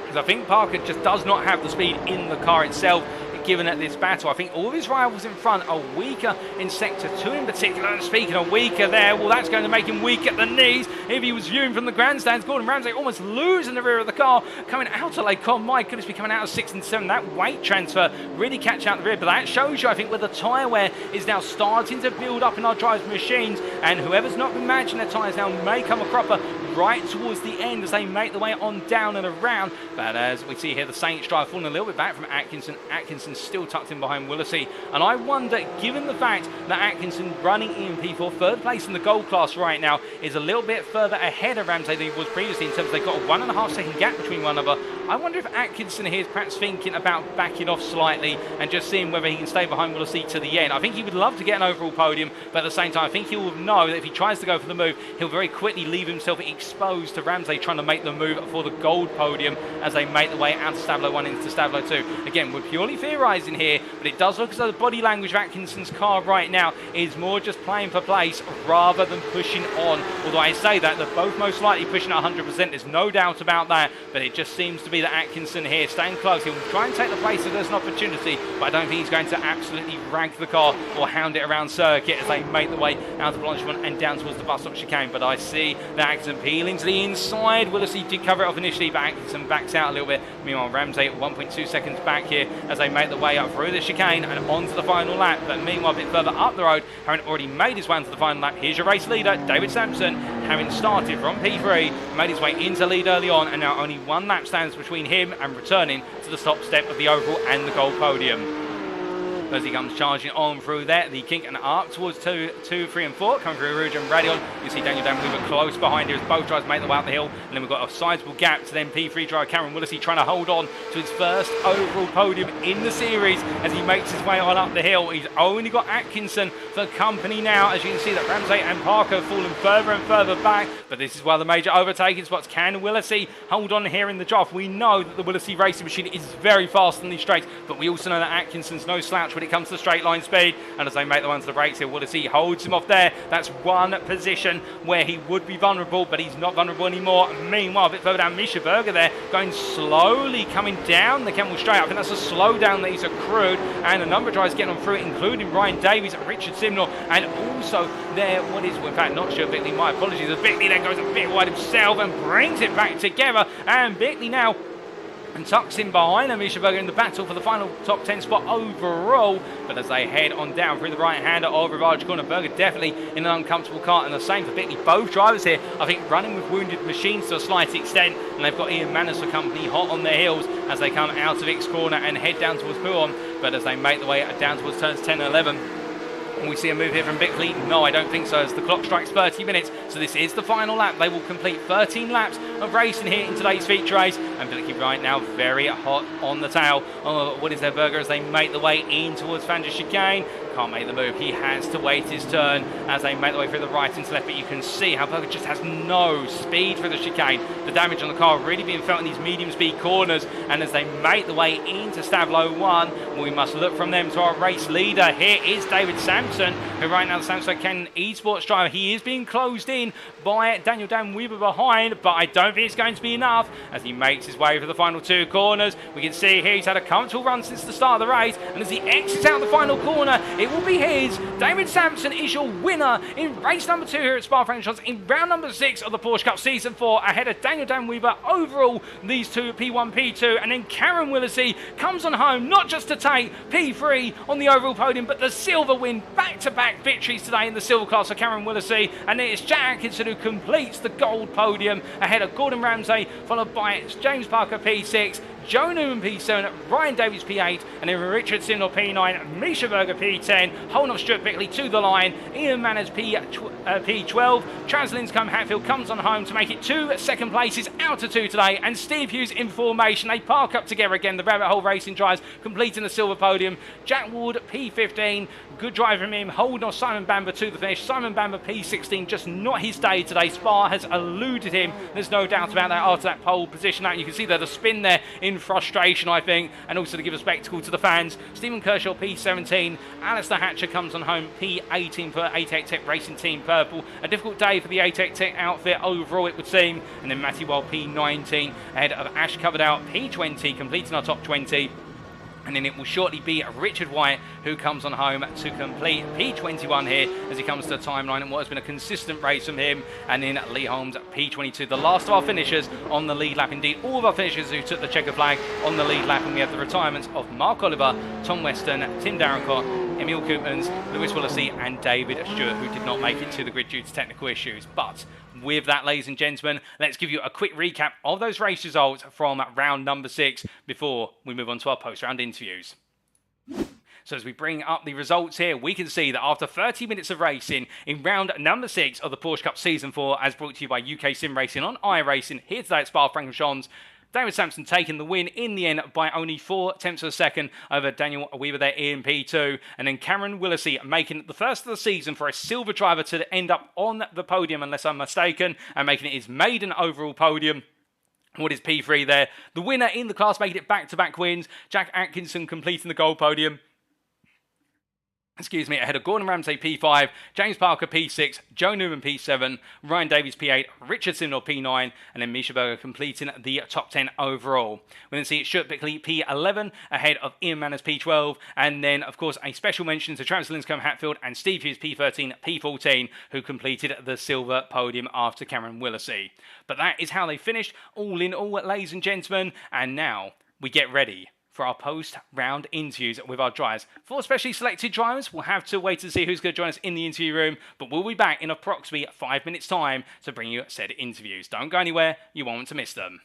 because I think Parker just does not have the speed in the car itself given at this battle. I think all of his rivals in front are weaker in Sector 2 in particular, and speaking of weaker there, well, that's going to make him weak at the knees. If he was viewing from the grandstands, Gordon Ramsay almost losing the rear of the car, coming out of Lake Con. My goodness, be coming out of 6 and 7. That weight transfer really catch out the rear, but that shows you, I think, where the tyre wear is now starting to build up in our drivers' machines, and whoever's not been matching their tyres now may come a cropper right towards the end as they make the way on down and around. But as we see here, the Saints driver falling a little bit back from Atkinson. Atkinson still tucked in behind Willesey, and I wonder, given the fact that Atkinson running in P4, third place in the gold class right now, is a little bit further ahead of Ramsay than he was previously in terms of they've got a 1.5 second gap between one another. I wonder if Atkinson here is perhaps thinking about backing off slightly and just seeing whether he can stay behind Willesey to the end. I think he would love to get an overall podium, but at the same time I think he will know that if he tries to go for the move, he'll very quickly leave himself exposed to Ramsay trying to make the move for the gold podium as they make the way out of Stablo 1 into Stablo 2. Again, we're purely theorising here, but it does look as though the body language of Atkinson's car right now is more just playing for place rather than pushing on. Although I say that they're both most likely pushing at 100%, there's no doubt about that, but it just seems to be that Atkinson here staying close. He'll try and take the place if there's an opportunity, but I don't think he's going to absolutely rag the car or hound it around circuit as they make the way out of Blanchemont and down towards the bus stop chicane. But I see that Atkinson peeling to the inside. Willesey did cover it off initially, but Atkinson backs out a little bit. Meanwhile, Ramsay at 1.2 seconds back here as they make the way up through the chicane and onto the final lap. But meanwhile, a bit further up the road, having already made his way into the final lap, here's your race leader, David Sampson, having started from P3, made his way into lead early on, and now only one lap stands between him and returning to the top step of the overall and the gold podium. As he comes charging on through there, the kink and up towards 2, 3 and 4, coming through Rouge and Radion. You see Daniel Danweaver close behind here as both drivers make the way up the hill, and then we've got a sizable gap to then P3 driver Cameron Willesey trying to hold on to his first overall podium in the series as he makes his way on up the hill. He's only got Atkinson for company now, as you can see that Ramsay and Parker have fallen further and further back, but this is one of the major overtaking spots. Can Willesey hold on here in the drop? We know that the Willesey racing machine is very fast in these straights, but we also know that Atkinson's no slouch when when it comes to straight line speed. And as they make the one to the brakes here, Willesee holds him off there. That's one position where he would be vulnerable, but he's not vulnerable anymore. Meanwhile, a bit further down, Misha Berger there, going slowly, coming down the Kemmel straight. I think that's a slowdown that he's accrued, and a number of drivers getting on through it, including Ryan Davies, Richard Simnor, and also there, in fact, not Stuart Bickley, my apologies, as Bickley then goes a bit wide himself and brings it back together, and Bickley now and tucks in behind Misha Berger in the battle for the final top 10 spot overall. But as they head on down through the right-hander of Rivage Corner, Berger definitely in an uncomfortable car, and the same for Bickley. Both drivers here, I think, running with wounded machines to a slight extent, and they've got Ian Manners for company hot on their heels as they come out of X Corner and head down towards Pouhon. But as they make the way down towards turns 10 and 11, we see a move here from Bickley. No, I don't think so, as the clock strikes 30 minutes. So this is the final lap. They will complete 13 laps of racing here in today's feature race. And Bickley right now very hot on the tail. Oh, what is their Berger as they make the way in towards Fanders chicane. Can't make the move. He has to wait his turn as they make the way through the right into left. But you can see how Berger just has no speed for the chicane. The damage on the car really being felt in these medium speed corners. And as they make the way into Stavlo 1, we must look from them to our race leader. Here is David Sampson, who right now the Sampson Ken eSports driver. He is being closed in by Daniel Dan Weber behind, but I don't think it's going to be enough as he makes his way for the final two corners. We can see here he's had a comfortable run since the start of the race, and as he exits out the final corner, it will be his. David Sampson is your winner in race number 2 here at Spa-Francorchamps in round number 6 of the Porsche Cup Season 4, ahead of Daniel Dan Weber overall, these two P1, P2, and then Karen Willesee comes on home, not just to take P3 on the overall podium, but the silver win. Back-to-back victories today in the silver class for Karen Willesee, and it's Jack Atkinson who completes the gold podium ahead of Gordon Ramsay, followed by James Parker P6, Joe Newman P7, Ryan Davies P8, and then Richard Simnor P9, Misha Berger P10, holding off Stuart Bickley to the line, Ian Manners P12, Travis Linscombe Hatfield comes on home to make it 2 second places out of 2 today, and Steve Hughes in formation. They park up together again, the Rabbit Hole Racing drivers completing the silver podium. Jack Ward P15, good drive from him, holding off Simon Bamber to the finish. Simon Bamber P16, just not his day today. Spa has eluded him, there's no doubt about that after that pole position. Now you can see there the spin there in frustration, I think, and also to give a spectacle to the fans. Stephen Kershaw P17, Alistair Hatcher comes on home P18 for ATEC Tech Racing Team Purple. A difficult day for the ATEC Tech outfit overall, it would seem. And then Matty Wild P19 ahead of Ash Covered Out P20, completing our top 20. And then it will shortly be Richard White who comes on home to complete P21 here as he comes to the timeline and what has been a consistent race from him. And then Lee Holmes P22, the last of our finishers on the lead lap. Indeed, all of our finishers who took the checker flag on the lead lap. And we have the retirements of Mark Oliver, Tom Weston, Tim Darrencott, Emil Koopmans, Lewis Willesee and David Stewart, who did not make it to the grid due to technical issues. But with that, ladies and gentlemen, let's give you a quick recap of those race results from round number 6 before we move on to our post-round interviews. So as we bring up the results here, we can see that after 30 minutes of racing in round number 6 of the Porsche Cup Season 4, as brought to you by UKSimRacing on iRacing, here today at Spa-Francorchamps, David Sampson taking the win in the end by only 4/10 of a second over Daniel Weber there in P2. And then Cameron Willesee making it the first of the season for a silver driver to end up on the podium, unless I'm mistaken, and making it his maiden overall podium. What is P3 there? The winner in the class making it back-to-back wins. Jack Atkinson completing the gold podium. Ahead of Gordon Ramsay P5, James Parker P6, Joe Newman P7, Ryan Davies P8, Richard Simnor P9, and then Misha Berger completing the top 10 overall. We then see Stuart Bickley P11 ahead of Ian Manners P12, and then of course a special mention to Travis Linscombe Hatfield and Steve Hughes P13, P14, who completed the silver podium after Cameron Willesee. But that is how they finished, all in all, ladies and gentlemen, and now we get ready for our post-round interviews with our drivers. For specially selected drivers, we'll have to wait to see who's going to join us in the interview room, but we'll be back in approximately 5 minutes' time to bring you said interviews. Don't go anywhere, you won't want to miss them.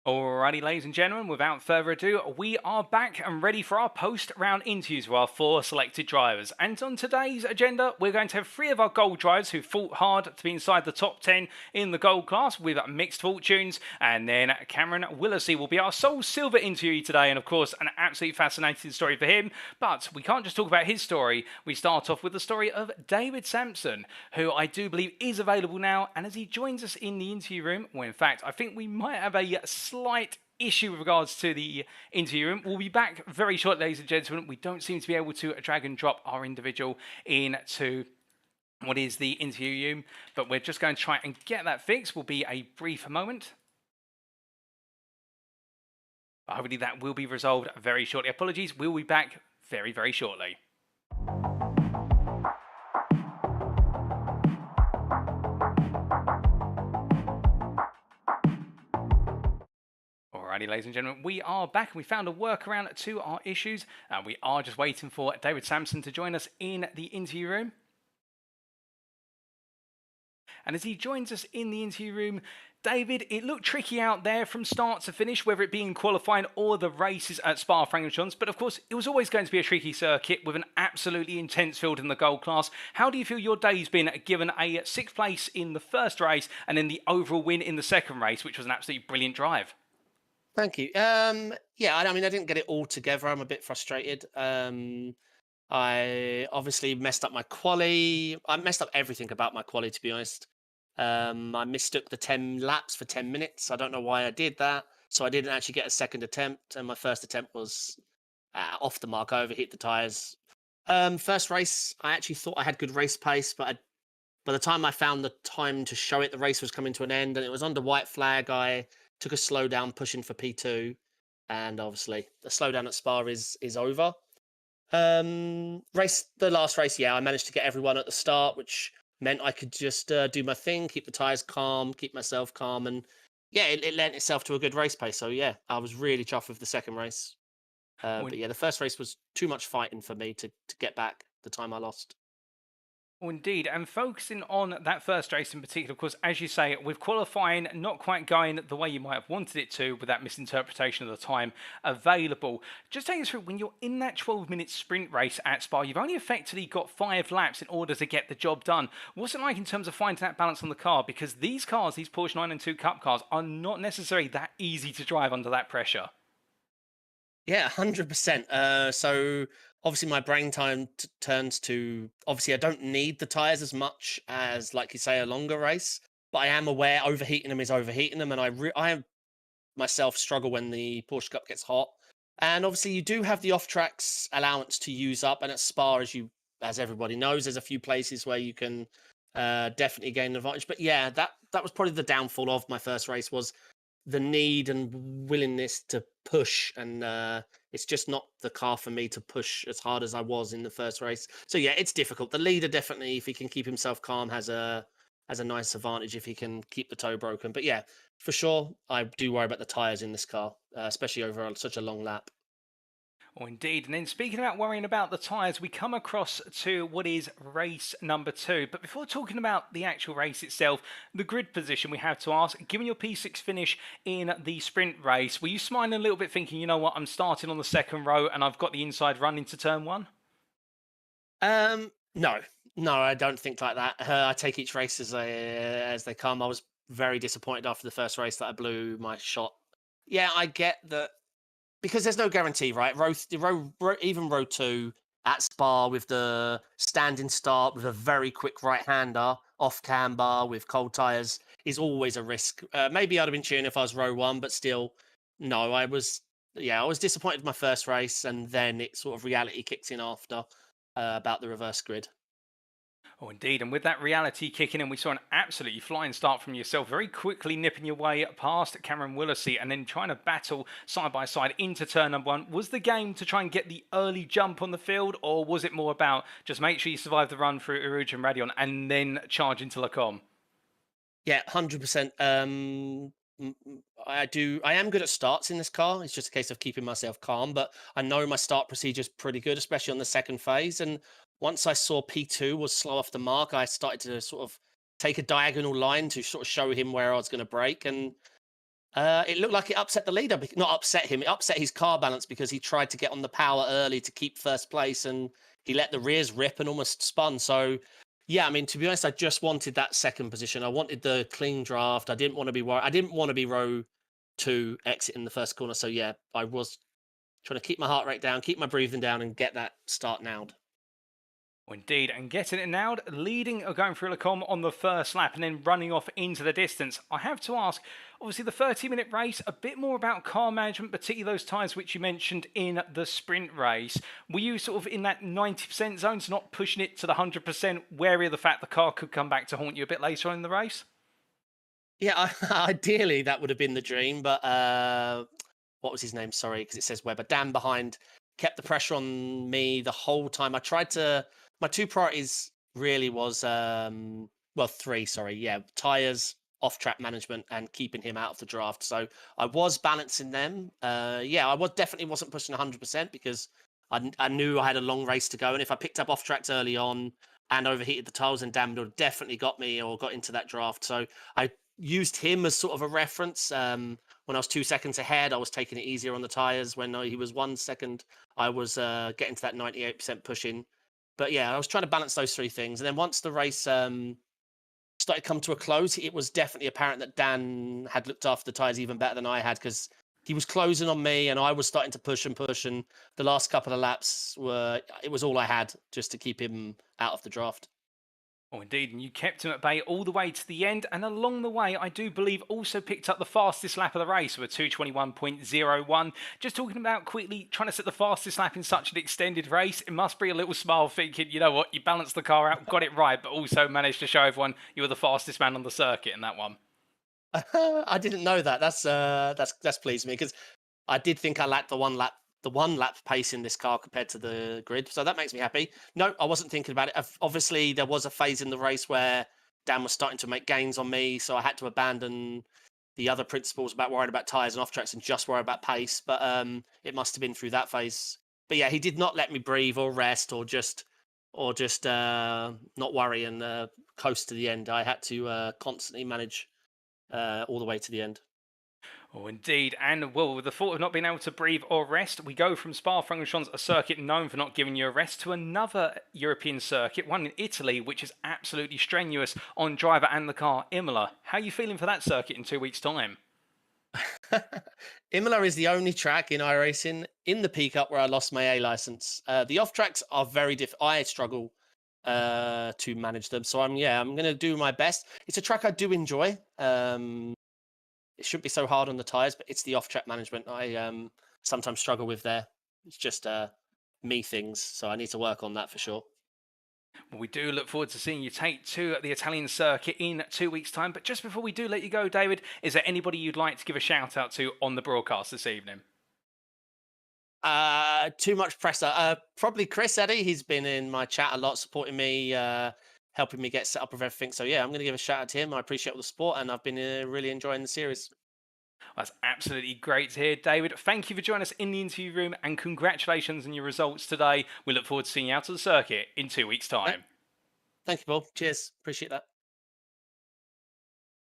Alrighty, ladies and gentlemen, without further ado, we are back and ready for our post-round interviews with our 4 selected drivers. And on today's agenda, we're going to have 3 of our gold drivers who fought hard to be inside the top 10 in the gold class with mixed fortunes. And then Cameron Willesee will be our sole silver interviewee today. And of course, an absolutely fascinating story for him. But we can't just talk about his story. We start off with the story of David Sampson, who I do believe is available now. And as he joins us in the interview room, well, in fact, I think we might have a slight issue with regards to the interview room. We'll be back very shortly, ladies and gentlemen. We don't seem to be able to drag and drop our individual into what is the interview room, but we're just going to try and get that fixed. Will be a brief moment. But hopefully that will be resolved very shortly. Apologies, we'll be back very, very shortly. Alrighty, ladies and gentlemen, we are back and we found a workaround to our issues. We are just waiting for David Sampson to join us in the interview room. And as he joins us in the interview room, David, it looked tricky out there from start to finish, whether it be in qualifying or the races at Spa-Francorchamps. But of course, it was always going to be a tricky circuit with an absolutely intense field in the gold class. How do you feel your day's been, given a 6th place in the first race and then the overall win in the second race, which was an absolutely brilliant drive? Thank you. Yeah, I mean, I didn't get it all together. I'm a bit frustrated. I obviously messed up my quali. I messed up everything about my quali, to be honest. I mistook the 10 laps for 10 minutes. I don't know why I did that. So I didn't actually get a second attempt, and my first attempt was off the mark. I overhit the tyres. First race, I actually thought I had good race pace, but by the time I found the time to show it, the race was coming to an end, and it was under white flag. I took a slowdown pushing for P2, and obviously the slowdown at Spa is over. The last race, yeah, I managed to get everyone at the start, which meant I could just do my thing, keep the tyres calm, keep myself calm, and yeah, it lent itself to a good race pace. So yeah, I was really chuffed with the second race. But yeah, the first race was too much fighting for me to get back the time I lost. Well, indeed, and focusing on that first race in particular, of course, as you say, with qualifying not quite going the way you might have wanted it to with that misinterpretation of the time available. Just take us through, when you're in that 12-minute sprint race at Spa, you've only effectively got 5 laps in order to get the job done. What's it like in terms of finding that balance on the car? Because these cars, these Porsche 992 Cup cars, are not necessarily that easy to drive under that pressure. Yeah, 100%. So obviously my brain time turns to, obviously I don't need the tires as much as, like you say, a longer race, but I am aware overheating them is overheating them, and I myself struggle when the Porsche Cup gets hot. And obviously you do have the off tracks allowance to use up, and at Spa, as everybody knows, there's a few places where you can definitely gain an advantage. But yeah, that was probably the downfall of my first race, was the need and willingness to push, and it's just not the car for me to push as hard as I was in the first race. So yeah, it's difficult. The leader definitely, if he can keep himself calm, has a nice advantage if he can keep the toe broken. But yeah, for sure, I do worry about the tires in this car, especially over such a long lap. Oh, indeed. And then speaking about worrying about the tyres, we come across to what is race number 2. But before talking about the actual race itself, the grid position, we have to ask, given your P6 finish in the sprint race, were you smiling a little bit thinking, you know what, I'm starting on the second row and I've got the inside run into turn 1? No, no, I don't think like that. I take each race as they come. I was very disappointed after the first race that I blew my shot. Yeah, I get that, because there's no guarantee, right? Even row 2 at Spa with the standing start with a very quick right-hander off camber with cold tyres is always a risk. Maybe I'd have been cheering if I was row 1, but still, no, I was disappointed with my first race, and then it sort of reality kicks in after about the reverse grid. Oh, indeed. And with that reality kicking in, we saw an absolutely flying start from yourself, very quickly nipping your way past Cameron Willesey and then trying to battle side by side into turn number 1. Was the game to try and get the early jump on the field, or was it more about just make sure you survive the run through Eruge and Radion and then charge into Lacombe? Yeah, 100%. I am good at starts in this car. It's just a case of keeping myself calm, but I know my start procedure is pretty good, especially on the second phase. And once I saw P2 was slow off the mark, I started to sort of take a diagonal line to sort of show him where I was going to brake. And it looked like it upset the leader. Not upset him, it upset his car balance, because he tried to get on the power early to keep first place, and he let the rears rip and almost spun. So yeah, I mean, to be honest, I just wanted that second position. I wanted the clean draft. I didn't want to be worried. I didn't want to be row 2 exit in the first corner. So yeah, I was trying to keep my heart rate down, keep my breathing down, and get that start nailed. Oh, indeed, and getting it nailed, leading or going through Lacombe on the first lap and then running off into the distance. I have to ask, obviously the 30-minute race, a bit more about car management, particularly those tyres which you mentioned in the sprint race. Were you sort of in that 90% zone, so not pushing it to the 100%, wary of the fact the car could come back to haunt you a bit later on in the race? Yeah, ideally that would have been the dream, but what was his name? Sorry, because it says Webber. Dan behind kept the pressure on me the whole time. I tried to. My two priorities really was, well, three. Sorry, yeah, tires, off-track management, and keeping him out of the draft. So I was balancing them. Yeah, I was definitely wasn't pushing 100% because I knew I had a long race to go, and if I picked up off tracks early on and overheated the tires, and Dan would have definitely got me or got into that draft. So I used him as sort of a reference. When I was 2 seconds ahead, I was taking it easier on the tires. When he was 1 second, I was getting to that 98% pushing. But yeah, I was trying to balance those three things. And then once the race started to come to a close, it was definitely apparent that Dan had looked after the tires even better than I had, because he was closing on me and I was starting to push and push. And the last couple of laps it was all I had just to keep him out of the draft. Oh, indeed, and you kept him at bay all the way to the end, and along the way, I do believe also picked up the fastest lap of the race with a 2:21.01. Just talking about quickly trying to set the fastest lap in such an extended race, it must be a little smile thinking, you know what, you balanced the car out, got it right, but also managed to show everyone you were the fastest man on the circuit in that one. I didn't know that. That's pleased me, because I did think I lacked the one lap pace in this car compared to the grid. So that makes me happy. No, I wasn't thinking about it. Obviously, there was a phase in the race where Dan was starting to make gains on me, so I had to abandon the other principles about worrying about tyres and off tracks and just worry about pace. But it must have been through that phase. But yeah, he did not let me breathe or rest or just not worry and coast to the end. I had to constantly manage all the way to the end. Oh, indeed. And, well, with the thought of not being able to breathe or rest, we go from Spa-Francorchamps, a circuit known for not giving you a rest, to another European circuit, one in Italy, which is absolutely strenuous on driver and the car, Imola. How are you feeling for that circuit in 2 weeks' time? Imola is the only track in iRacing in the P Cup where I lost my A license. The off tracks are very different. I struggle to manage them, so I'm going to do my best. It's a track I do enjoy. It shouldn't be so hard on the tires, but it's the off track management I sometimes struggle with there. It's just me things, so I need to work on that for sure. Well, we do look forward to seeing you take to the Italian circuit in 2 weeks' time. But just before we do let you go, David, is there anybody you'd like to give a shout out to on the broadcast this evening? Too much pressure. Probably Chris Eddy. He's been in my chat a lot, supporting me, helping me get set up with everything. So yeah, I'm going to give a shout out to him. I appreciate all the support, and I've been really enjoying the series. That's absolutely great to hear, David. Thank you for joining us in the interview room, and congratulations on your results today. We look forward to seeing you out on the circuit in 2 weeks' time. Thank you, Paul. Cheers. Appreciate that.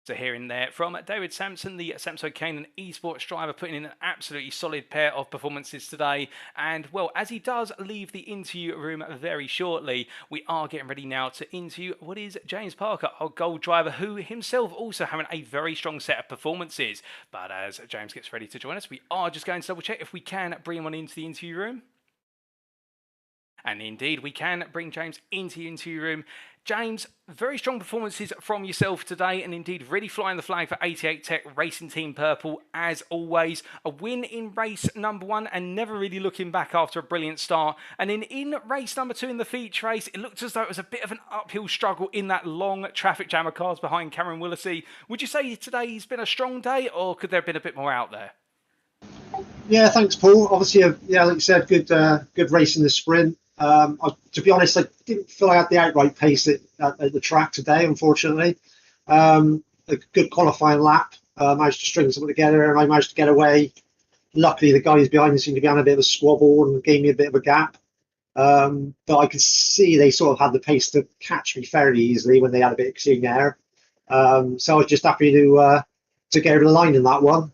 So hearing there from David Sampson, the Sampson Canaan esports driver, putting in an absolutely solid pair of performances today. And well, as he does leave the interview room very shortly, we are getting ready now to interview what is James Parker, our gold driver, who himself also having a very strong set of performances. But as James gets ready to join us, we are just going to double check if we can bring him on into the interview room. And indeed, we can bring James into the interview room. James, very strong performances from yourself today, and indeed really flying the flag for 88 Tech Racing Team Purple as always. A win in race number 1 and never really looking back after a brilliant start. And then in race number 2 in the feature race, it looked as though it was a bit of an uphill struggle in that long traffic jam of cars behind Cameron Willisey. Would you say today's been a strong day, or could there have been a bit more out there? Yeah, thanks, Paul. Obviously, like you said, good race in the sprint. To be honest, I didn't feel I had the outright pace at the track today, unfortunately. A good qualifying lap. Managed to string something together, and I managed to get away. Luckily, the guys behind me seemed to be on a bit of a squabble and gave me a bit of a gap. But I could see they sort of had the pace to catch me fairly easily when they had a bit of clean air. So I was just happy to get over the line in that one.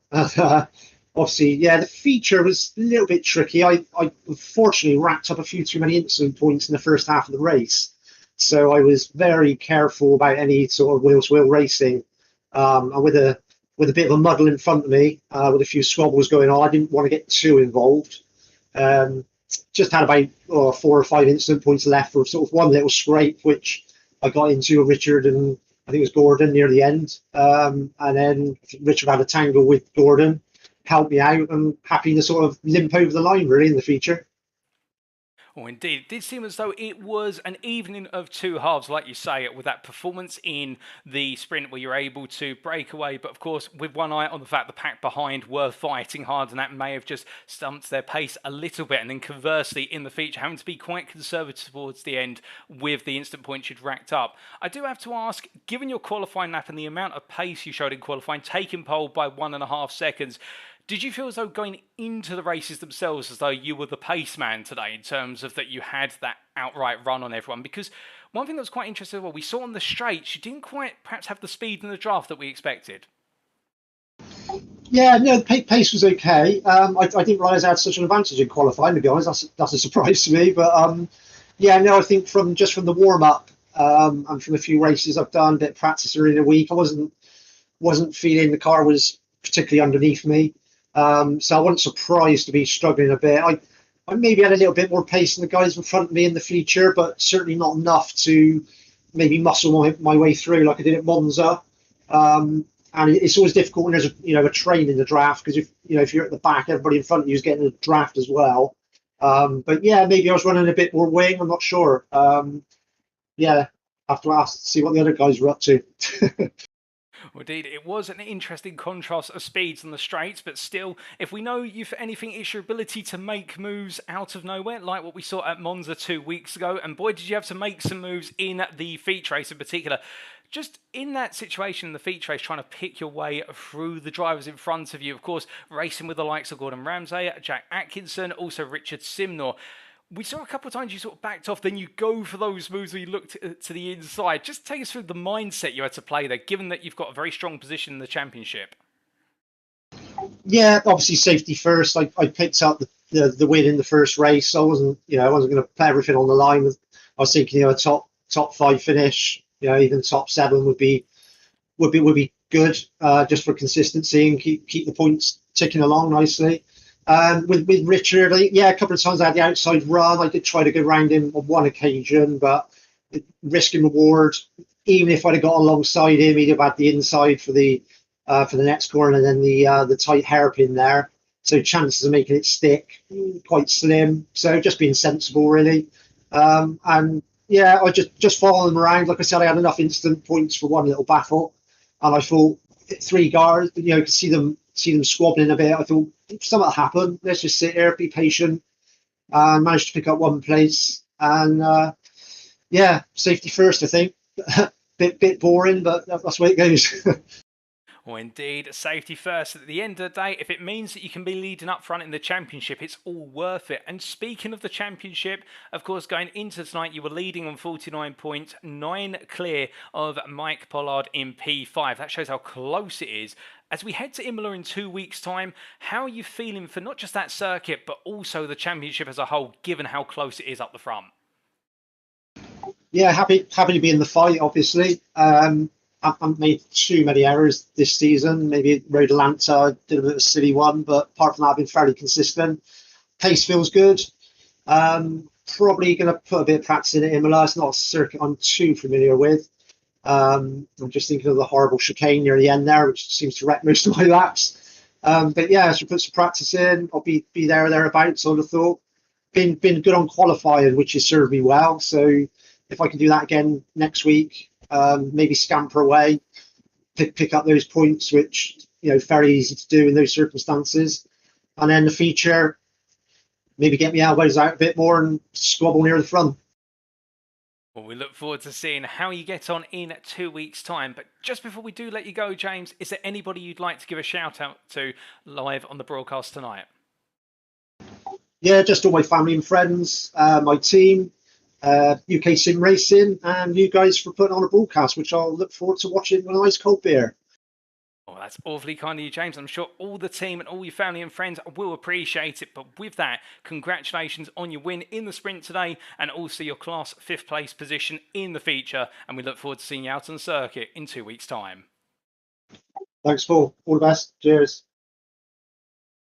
Obviously, yeah, the feature was a little bit tricky. I unfortunately racked up a few too many incident points in the first half of the race. So I was very careful about any sort of wheel-to-wheel racing. And with a bit of a muddle in front of me, with a few squabbles going on, I didn't want to get too involved. Just had about 4 or 5 incident points left for sort of one little scrape, which I got into with Richard and I think it was Gordon near the end. And then Richard had a tangle with Gordon. Helped me out, and happy to sort of limp over the line really in the feature. Oh, indeed. It did seem as though it was an evening of two halves, like you say, with that performance in the sprint where you're able to break away. But of course, with one eye on the fact the pack behind were fighting hard, and that may have just stumped their pace a little bit. And then conversely, in the feature, having to be quite conservative towards the end with the instant points you'd racked up. I do have to ask, given your qualifying lap and the amount of pace you showed in qualifying, taking pole by 1.5 seconds, did you feel as though going into the races themselves as though you were the pace man today in terms of that you had that outright run on everyone? Because one thing that was quite interesting, well, we saw on the straights, you didn't quite perhaps have the speed in the draft that we expected. Yeah, no, the pace was okay. I didn't realise I had such an advantage in qualifying, to be honest. That's a surprise to me. But yeah, no, I think from the warm-up and from a few races I've done, a bit of practice earlier in the week, I wasn't feeling the car was particularly underneath me. So I wasn't surprised to be struggling a bit. I maybe had a little bit more pace than the guys in front of me in the feature, but certainly not enough to maybe muscle my way through like I did at Monza. And it's always difficult when there's a train in the draft, because if you're at the back, everybody in front of you is getting a draft as well. But yeah, maybe I was running a bit more wing. I'm not sure. Yeah, have to ask to see what the other guys were up to. Well, indeed, it was an interesting contrast of speeds on the straights, but still, if we know you for anything, it's your ability to make moves out of nowhere, like what we saw at Monza 2 weeks ago, and boy, did you have to make some moves in the feature race in particular. Just in that situation in the feature race, trying to pick your way through the drivers in front of you, of course, racing with the likes of Gordon Ramsay, Jack Atkinson, also Richard Simnor. We saw a couple of times you sort of backed off, then you go for those moves where you look to the inside. Just take us through the mindset you had to play there, given that you've got a very strong position in the championship. Yeah, obviously safety first. I picked up the win in the first race. So I wasn't going to play everything on the line. I was thinking, a top 5 finish, even top 7 would be good, just for consistency and keep the points ticking along nicely. With Richard, yeah, a couple of times I had the outside run. I did try to go round him on one occasion, but risk and reward. Even if I'd have got alongside him, he'd have had the inside for the next corner, and then the tight hairpin there. So chances of making it stick quite slim. So just being sensible, really. And yeah, I just followed them around. Like I said, I had enough instant points for one little battle, and I thought 3 guards, could see them squabbling a bit. I thought something happened. Let's just sit here, be patient, and managed to pick up 1 place. And yeah, safety first, I think. bit boring, but that's the way it goes. Well, indeed, safety first. At the end of the day, if it means that you can be leading up front in the championship, it's all worth it. And speaking of the championship, of course, going into tonight, you were leading on 49 points, 9 clear of Mike Pollard in P5. That shows how close it is. As we head to Imola in 2 weeks' time, how are you feeling for not just that circuit, but also the championship as a whole, given how close it is up the front? Yeah, happy to be in the fight, obviously. I've made too many errors this season. Maybe Road Atlanta, I did a bit of a silly one, but apart from that, I've been fairly consistent. Pace feels good. Probably going to put a bit of practice in at Imola. It's not a circuit I'm too familiar with. I'm just thinking of the horrible chicane near the end there, which seems to wreck most of my laps. But yeah, I should put some practice in. I'll be there or thereabouts, I would have thought. Been good on qualifying, which has served me well. So if I can do that again next week, maybe scamper away, pick up those points, which very easy to do in those circumstances, and then the feature, maybe get my elbows out a bit more and squabble near the front. Well, we look forward to seeing how you get on in 2 weeks' time. But just before we do let you go, James, is there anybody you'd like to give a shout out to live on the broadcast tonight? Yeah, just all my family and friends, my team, UKSimRacing, and you guys for putting on a broadcast, which I'll look forward to watching with a nice cold beer. Oh, that's awfully kind of you, James. I'm sure all the team and all your family and friends will appreciate it. But with that, congratulations on your win in the sprint today, and also your class 5th place position in the feature. And we look forward to seeing you out on the circuit in 2 weeks' time. Thanks, Paul. All the best. Cheers.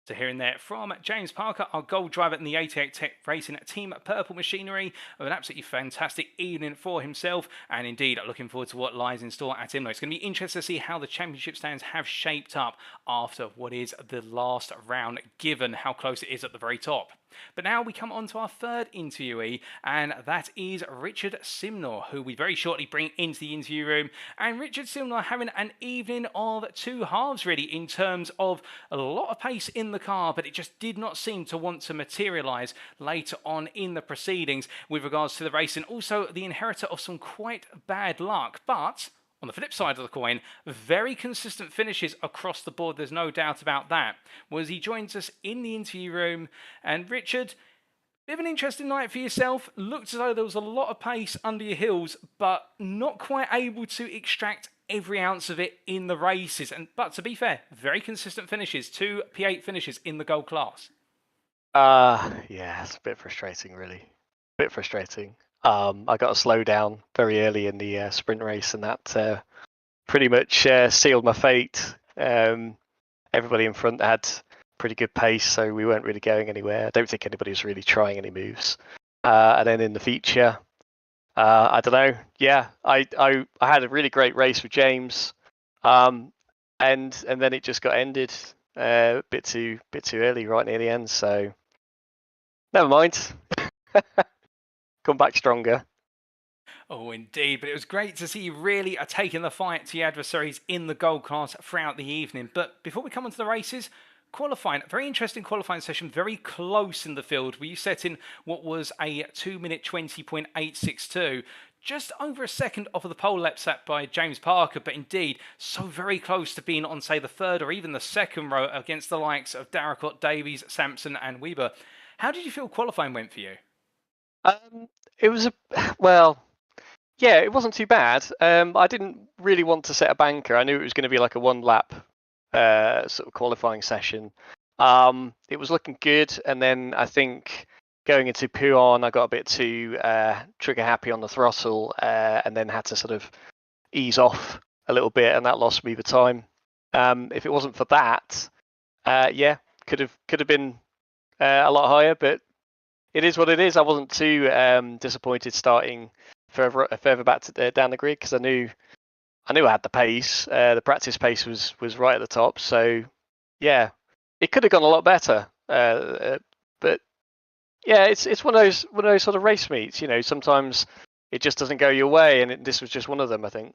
So hearing there from James Parker, our gold driver in the 88 Tech Racing Team Purple Machinery, of an absolutely fantastic evening for himself, and indeed looking forward to what lies in store at Imola. It's going to be interesting to see how the championship stands have shaped up after what is the last round, given how close it is at the very top. But now we come on to our third interviewee, and that is Richard Simnor, who we very shortly bring into the interview room. And Richard Simnor having an evening of 2 halves, really, in terms of a lot of pace in the car, but it just did not seem to want to materialise later on in the proceedings with regards to the race, and also the inheritor of some quite bad luck. But on the flip side of the coin, very consistent finishes across the board, there's no doubt about that. Well, he joins us in the interview room. And Richard, bit of an interesting night for yourself. Looked as though there was a lot of pace under your heels, but not quite able to extract every ounce of it in the races. But to be fair, very consistent finishes, 2 P8 finishes in the gold class. Yeah, it's a bit frustrating, really. A bit frustrating. I got to slow down very early in the sprint race, and that pretty much sealed my fate. Everybody in front had pretty good pace, so we weren't really going anywhere. I don't think anybody was really trying any moves. And then in the feature, I don't know. Yeah, I had a really great race with James, and then it just got ended a bit too early, right near the end. So never mind. Come back stronger. Oh, indeed. But it was great to see you really taking the fight to your adversaries in the gold class throughout the evening. But before we come on to the races, qualifying, very interesting qualifying session, very close in the field, where you set in what was a 2-minute 20.862. Just over a second off of the pole lap set by James Parker, but indeed so very close to being on, say, the 3rd or even the 2nd row against the likes of Darracott, Davies, Sampson and Weber. How did you feel qualifying went for you? It was it wasn't too bad. I didn't really want to set a banker. I knew it was going to be like a 1-lap sort of qualifying session. It was looking good, and then I think going into Puon, I got a bit too trigger happy on the throttle, and then had to sort of ease off a little bit, and that lost me the time. If it wasn't for that, yeah, could have been a lot higher, but it is what it is. I wasn't too disappointed starting further back down the grid, because I knew I had the pace. The practice pace was right at the top, so yeah, it could have gone a lot better. But yeah, it's one of those sort of race meets. Sometimes it just doesn't go your way, and this was just one of them, I think.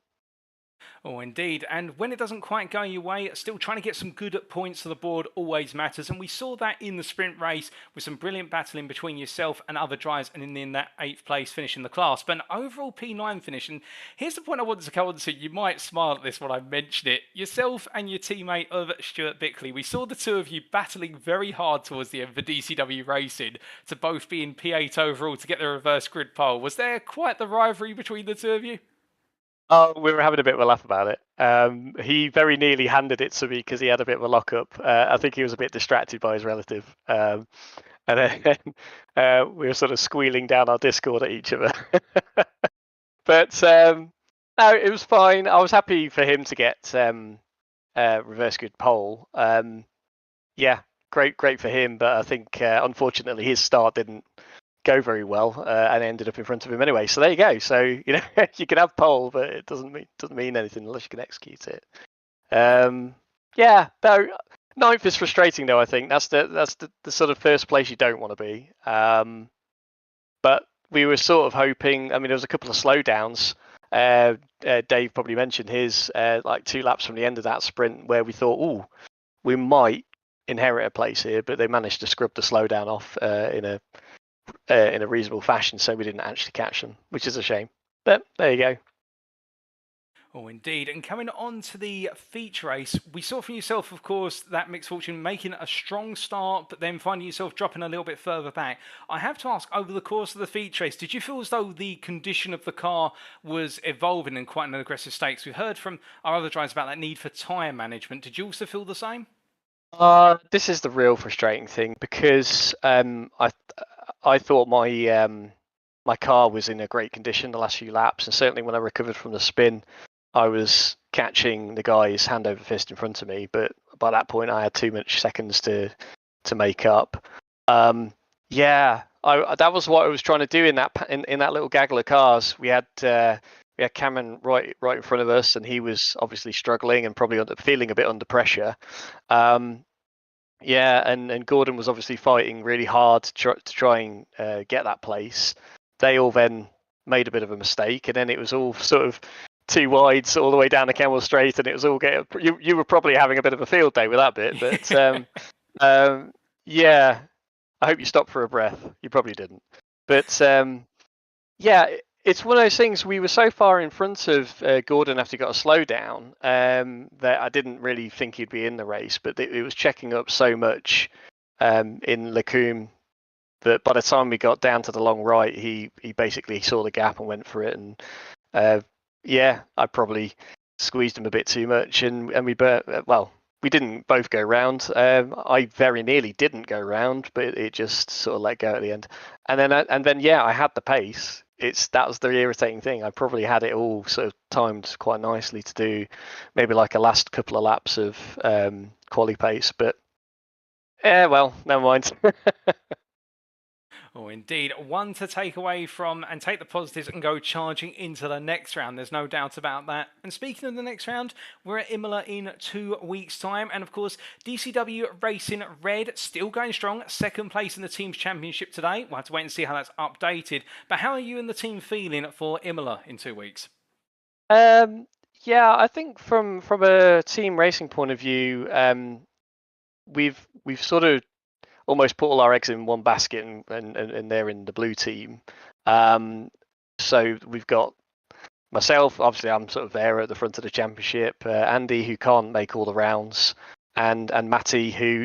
Oh, indeed. And when it doesn't quite go your way, still trying to get some good points to the board always matters. And we saw that in the sprint race with some brilliant battling between yourself and other drivers, and in that 8th place finish in the class. But an overall P9 finish. And here's the point I wanted to come on to. You might smile at this when I mention it. Yourself and your teammate of Stuart Bickley, we saw the two of you battling very hard towards the end for DCW Racing to both be in P8 overall to get the reverse grid pole. Was there quite the rivalry between the two of you? Oh, we were having a bit of a laugh about it. He very nearly handed it to me because he had a bit of a lockup. I think he was a bit distracted by his relative. And then we were sort of squealing down our Discord at each other. But no, it was fine. I was happy for him to get reverse grid pole. Yeah, great for him. But I think unfortunately his start didn't go very well, and ended up in front of him anyway. So there you go. So you can have pole, but it doesn't mean anything unless you can execute it. Yeah, no, 9th is frustrating though. I think that's the sort of first place you don't want to be. But we were sort of hoping. I mean, there was a couple of slowdowns. Dave probably mentioned his like 2 laps from the end of that sprint where we thought, oh, we might inherit a place here, but they managed to scrub the slowdown off in a reasonable fashion, so we didn't actually catch them, which is a shame. But there you go. Oh, indeed. And coming on to the feature race, we saw from yourself, of course, that mixed fortune making a strong start, but then finding yourself dropping a little bit further back. I have to ask, over the course of the feature race, did you feel as though the condition of the car was evolving in quite an aggressive state? We heard from our other drivers about that need for tyre management. Did you also feel the same? This is the real frustrating thing, because I thought my car was in a great condition the last few laps, and certainly when I recovered from the spin, I was catching the guys hand over fist in front of me. But by that point, I had too much seconds to make up. Yeah, that was what I was trying to do in that little gaggle of cars. We had Cameron right in front of us, and he was obviously struggling and probably feeling a bit under pressure. Yeah, and Gordon was obviously fighting really hard to try and get that place. They all then made a bit of a mistake, and then it was all sort of 2 wides all the way down the Kemmel Straight, and it was all you were probably having a bit of a field day with that bit. But yeah, I hope you stopped for a breath. You probably didn't. But yeah, it's one of those things. We were so far in front of Gordon after he got a slowdown that I didn't really think he'd be in the race, but it was checking up so much in Lacombe that by the time we got down to the long right, he basically saw the gap and went for it. And yeah, I probably squeezed him a bit too much, and we didn't both go round. I very nearly didn't go round, but it just sort of let go at the end. And then yeah, I had the pace. That was the irritating thing. I probably had it all sort of timed quite nicely to do maybe like a last couple of laps of quali pace, but well, never mind. Oh, indeed. One to take away from and take the positives and go charging into the next round. There's no doubt about that. And speaking of the next round, we're at Imola in 2 weeks' time. And of course, DCW Racing Red still going strong. 2nd place in the team's championship today. We'll have to wait and see how that's updated. But how are you and the team feeling for Imola in 2 weeks? Yeah, I think from a team racing point of view, we've sort of almost put all our eggs in one basket, and they're in the blue team. So we've got myself, obviously I'm sort of there at the front of the championship, Andy, who can't make all the rounds, and Matty, who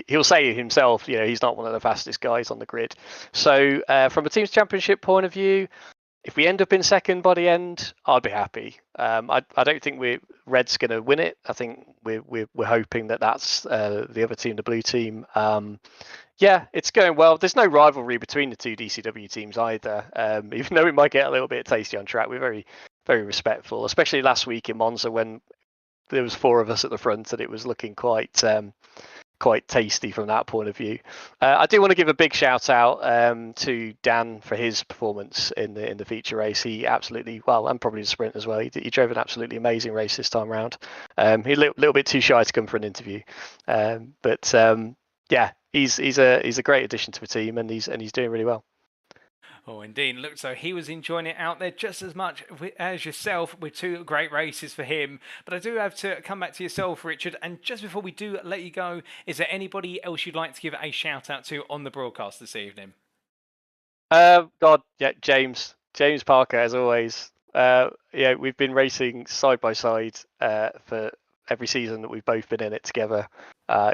he'll say himself, he's not one of the fastest guys on the grid. So from a team's championship point of view, if we end up in 2nd by the end, I'd be happy. I don't think Red's going to win it. I think we're hoping that's the other team, the blue team. Yeah, it's going well. There's no rivalry between the 2 DCW teams either. Even though we might get a little bit tasty on track, we're very, very respectful, especially last week in Monza when there was 4 of us at the front and it was looking quite tasty from that point of view. I do want to give a big shout out to Dan for his performance in the feature race. He absolutely, well, and probably the sprint as well. He drove an absolutely amazing race this time around. He's a little bit too shy to come for an interview, but yeah, he's a great addition to the team, and he's doing really well. Oh, indeed. Looks so he was enjoying it out there just as much as yourself, with 2 great races for him. But I do have to come back to yourself, Richard. And just before we do let you go, is there anybody else you'd like to give a shout out to on the broadcast this evening? James Parker, as always. Yeah, we've been racing side by side for every season that we've both been in it together.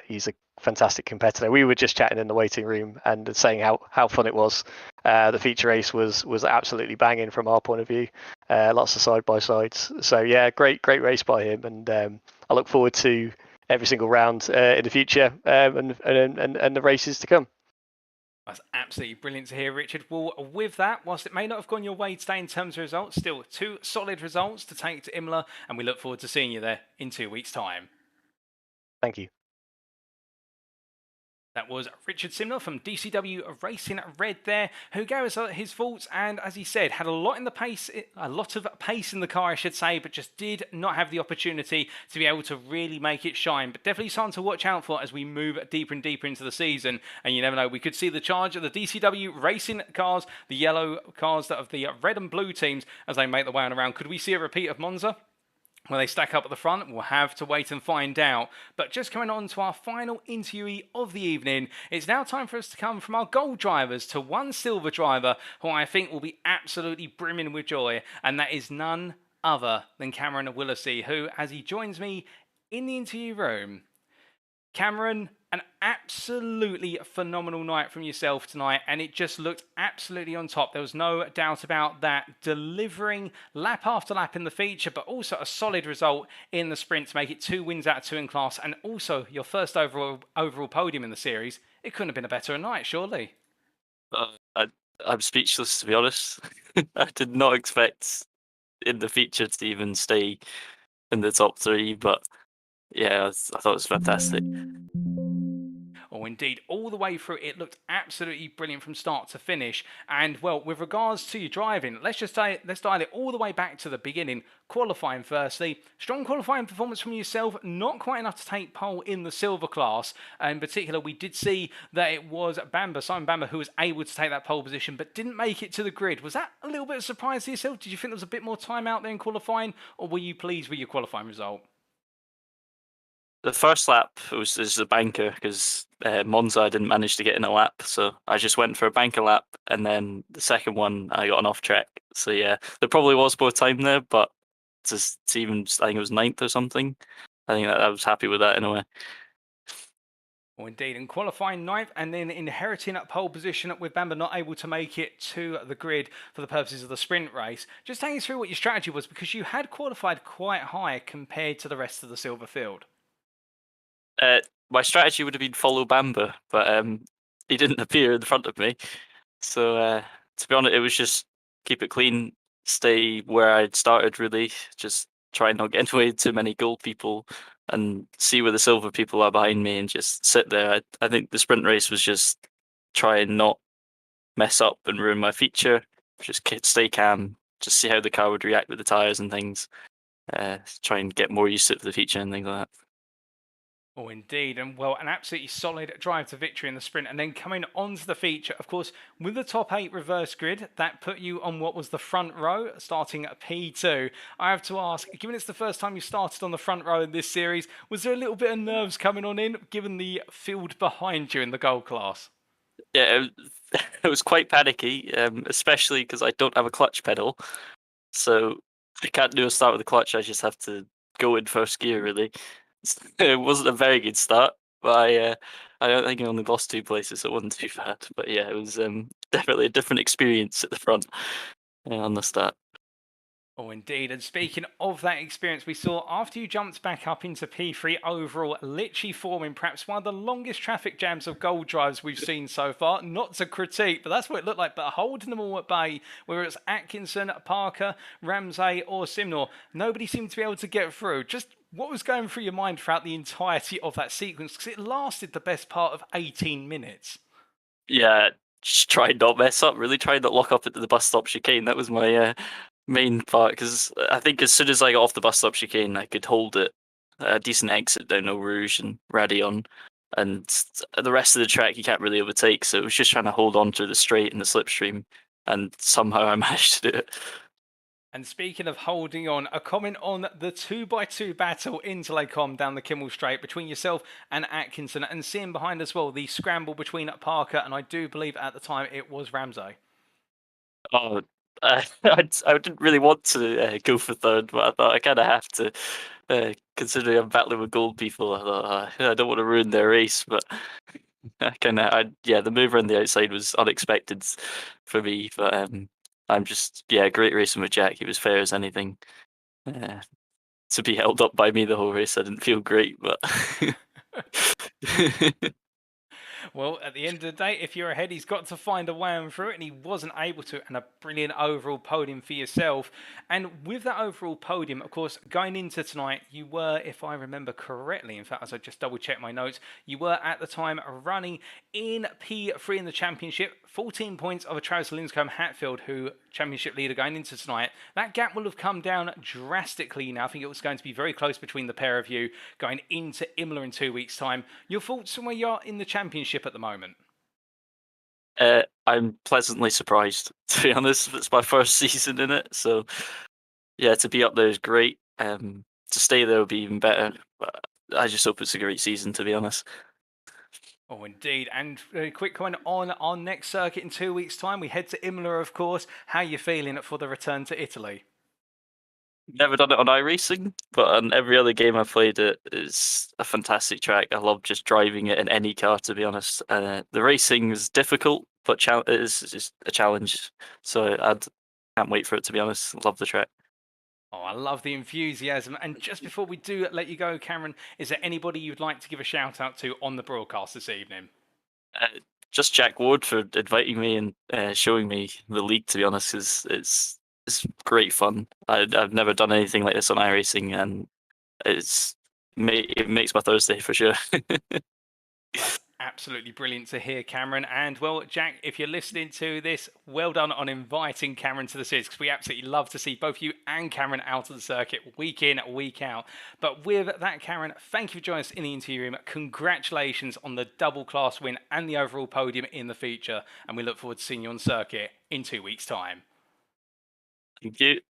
He's a fantastic competitor. We were just chatting in the waiting room and saying how fun it was. The feature race was absolutely banging from our point of view. Lots of side by sides. So yeah, great race by him, and I look forward to every single round in the future and the races to come. That's absolutely brilliant to hear, Richard. Well, with that, whilst it may not have gone your way today in terms of results, still 2 solid results to take to Imola, and we look forward to seeing you there in 2 weeks' time. Thank you. That was Richard Simnor from DCW Racing Red there, who gave us his thoughts, and as he said, had a lot of pace in the car, I should say, but just did not have the opportunity to be able to really make it shine. But definitely something to watch out for as we move deeper and deeper into the season. And you never know, we could see the charge of the DCW Racing cars, the yellow cars of the red and blue teams, as they make their way on around. Could we see a repeat of Monza? Well, they stack up at the front, we'll have to wait and find out. But just coming on to our final interviewee of the evening, it's now time for us to come from our gold drivers to one silver driver who I think will be absolutely brimming with joy, and that is none other than Cameron Willesee, who, as he joins me in the interview room. Cameron, an absolutely phenomenal night from yourself tonight, and it just looked absolutely on top. There was no doubt about that. Delivering lap after lap in the feature, but also a solid result in the sprint to make it 2 wins out of 2 in class, and also your first overall podium in the series. It couldn't have been a better night, surely. I'm speechless, to be honest. I did not expect in the feature to even stay in the top 3, but yeah, I thought it was fantastic. Oh, indeed. All the way through, it looked absolutely brilliant from start to finish. And, well, with regards to your driving, let's dial it all the way back to the beginning. Qualifying firstly. Strong qualifying performance from yourself. Not quite enough to take pole in the silver class. In particular, we did see that it was Simon Bamber, who was able to take that pole position, but didn't make it to the grid. Was that a little bit of a surprise to yourself? Did you think there was a bit more time out there in qualifying, or were you pleased with your qualifying result? The first lap was a banker because Monza I didn't manage to get in a lap, so I just went for a banker lap, and then the second one I got an off track. So yeah, there probably was more time there, but to even, I think it was 9th or something. I think that I was happy with that in a way. Well, indeed, and qualifying 9th, and then inheriting that pole position with Bamber not able to make it to the grid for the purposes of the sprint race. Just take us through what your strategy was, because you had qualified quite high compared to the rest of the silver field. My strategy would have been follow Bamber, but he didn't appear in front of me. So to be honest, it was just keep it clean, stay where I'd started really, just try and not get in the way of too many gold people and see where the silver people are behind me and just sit there. I think the sprint race was just try and not mess up and ruin my feature, just stay calm, just see how the car would react with the tyres and things, try and get more used to the feature and things like that. Oh, indeed. And, well, an absolutely solid drive to victory in the sprint. And then coming onto the feature, of course, with the top 8 reverse grid, that put you on what was the front row, starting at P2. I have to ask, given it's the first time you started on the front row in this series, was there a little bit of nerves coming on in, given the field behind you in the gold class? Yeah, it was quite panicky, especially because I don't have a clutch pedal. So I can't do a start with the clutch, I just have to go in first gear, really. It wasn't a very good start, but I don't think I only lost 2 places, so it wasn't too bad. But yeah, it was definitely a different experience at the front on the start. Oh, indeed. And speaking of that experience, we saw after you jumped back up into P3 overall, literally forming perhaps one of the longest traffic jams of gold drives we've seen so far. Not to critique, but that's what it looked like. But holding them all at bay, whether it's Atkinson, Parker, Ramsay or Simnor, nobody seemed to be able to get through. Just what was going through your mind throughout the entirety of that sequence? Because it lasted the best part of 18 minutes. Yeah, just tried not mess up. Really tried not lock up at the bus stop chicane. That was my main part, because I think as soon as I got off the bus stop chicane, I could hold it a decent exit down Eau Rouge and Radion, and the rest of the track you can't really overtake. So it was just trying to hold on to the straight and the slipstream, and somehow I managed to do it. And speaking of holding on, a comment on the 2x2 battle into Les Combes down the Kimmel Straight between yourself and Atkinson, and seeing behind as well the scramble between Parker and I do believe at the time it was Ramsay. Oh, I didn't really want to go for third, but I thought I kind of have to, considering I'm battling with gold people. I thought I don't want to ruin their race, but the move around the outside was unexpected for me. But I'm just great racing with Jack. He was fair as anything. To be held up by me the whole race, I didn't feel great, but. Well, at the end of the day, if you're ahead, he's got to find a way on through it, and he wasn't able to, and a brilliant overall podium for yourself. And with that overall podium, of course, going into tonight, you were, if I remember correctly, in fact, as I just double-checked my notes, you were at the time running in P3 in the championship, 14 points of a Travis Linscombe Hatfield, who championship leader going into tonight. That gap will have come down drastically now. I think it was going to be very close between the pair of you going into Imola in 2 weeks' time. Your thoughts on where you are in the championship at the moment? I'm pleasantly surprised, to be honest. It's my first season in it, so yeah, to be up there is great. To stay there would be even better. But I just hope it's a great season, to be honest. Oh, indeed. And a quick comment on our next circuit in 2 weeks' time. We head to Imola, of course. How are you feeling for the return to Italy? Never done it on iRacing, but on every other game I've played, it is a fantastic track. I love just driving it in any car, to be honest. The racing is difficult, but it is just a challenge. So I can't wait for it, to be honest. Love the track. Oh, I love the enthusiasm. And just before we do let you go, Cameron, is there anybody you'd like to give a shout out to on the broadcast this evening? Just Jack Ward for inviting me and showing me the league, to be honest, because it's great fun. I've never done anything like this on iRacing, and it makes my Thursday for sure. That's absolutely brilliant to hear, Cameron. And well, Jack, if you're listening to this, well done on inviting Cameron to the series, because we absolutely love to see both you and Cameron out of the circuit week in, week out. But with that, Cameron, thank you for joining us in the interview room. Congratulations on the double class win and the overall podium in the feature. And we look forward to seeing you on circuit in 2 weeks' time. Thank you.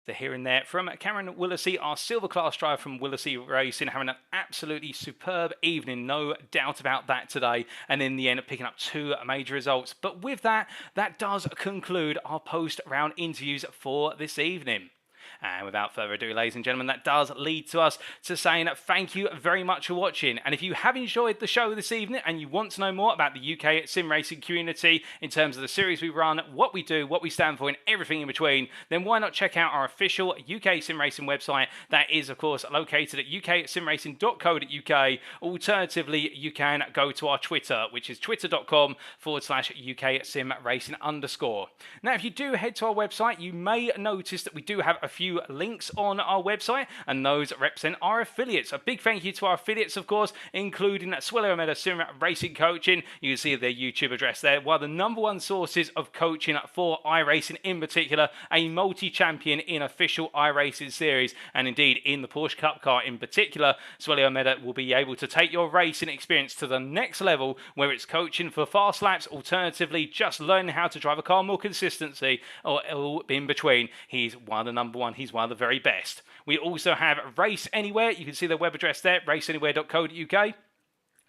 To hearing there from Cameron Willisey, our silver class driver from Willisey Racing, having an absolutely superb evening, no doubt about that today, and in the end picking up 2 major results. But with that, that does conclude our post-round interviews for this evening. And without further ado, ladies and gentlemen, that does lead to us to saying thank you very much for watching. And if you have enjoyed the show this evening and you want to know more about the UK sim racing community in terms of the series we run, what we do, what we stand for, and everything in between, then why not check out our official UK Sim Racing website? That is, of course, located at uksimracing.co.uk. Alternatively, you can go to our Twitter, which is twitter.com/UKSimRacing_. Now, if you do head to our website, you may notice that we do have a few links on our website, and those represent our affiliates. A big thank you to our affiliates, of course, including Swillow Meadow Sim Racing Coaching. You can see their YouTube address there. One of the #1 sources of coaching for iRacing, in particular, a multi-champion in official iRacing series, and indeed in the Porsche Cup car in particular, Swillow Meadow will be able to take your racing experience to the next level, where it's coaching for fast laps, alternatively just learning how to drive a car more consistency, or in between. He's one of the #1. He's one of the very best. We also have Race Anywhere. You can see their web address there, raceanywhere.co.uk.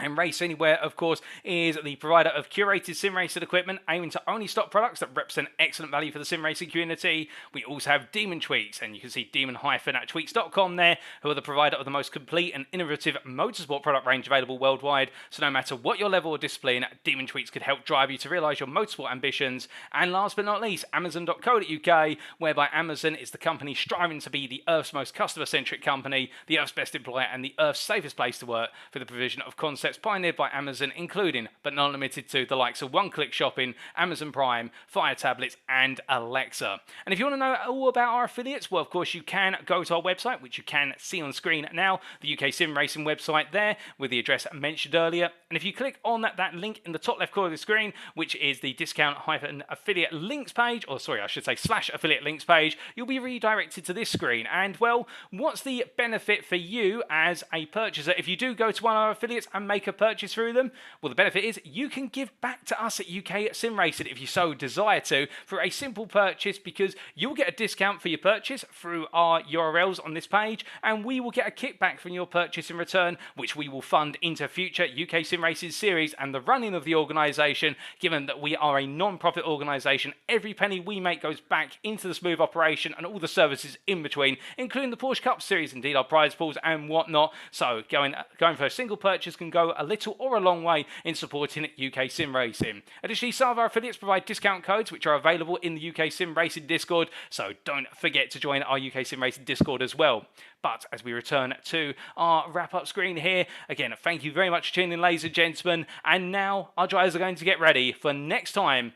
And Race Anywhere, of course, is the provider of curated sim racing equipment, aiming to only stock products that represent excellent value for the sim racing community. We also have Demon Tweaks, and you can see demon-tweaks.com there, who are the provider of the most complete and innovative motorsport product range available worldwide. So no matter what your level or discipline, Demon Tweaks could help drive you to realise your motorsport ambitions. And last but not least, Amazon.co.uk, whereby Amazon is the company striving to be the Earth's most customer-centric company, the Earth's best employer, and the Earth's safest place to work for the provision of concepts pioneered by Amazon, including but not limited to the likes of one-click shopping, Amazon Prime, Fire tablets, and Alexa. And if you want to know all about our affiliates, well, of course, you can go to our website, which you can see on screen now, the UKSimRacing website there, with the address mentioned earlier. And if you click on that link in the top left corner of the screen, which is the discount-affiliate links page, or sorry, I should say /affiliate links page, you'll be redirected to this screen. And, well, what's the benefit for you as a purchaser if you do go to one of our affiliates and make a purchase through them? Well, the benefit is you can give back to us at UKSimRacing if you so desire to for a simple purchase, because you'll get a discount for your purchase through our URLs on this page, and we will get a kickback from your purchase in return, which we will fund into future UKSimRacing series and the running of the organisation. Given that we are a non-profit organisation, every penny we make goes back into the smooth operation and all the services in between, including the Porsche Cup series, indeed our prize pools and whatnot. So going for a single purchase can go a little or a long way in supporting UKSimRacing. Additionally, some of our affiliates provide discount codes which are available in the UKSimRacing Discord, so don't forget to join our UKSimRacing Discord as well. But as we return to our wrap-up screen here, again, thank you very much for tuning in, ladies and gentlemen, and now our drivers are going to get ready for next time.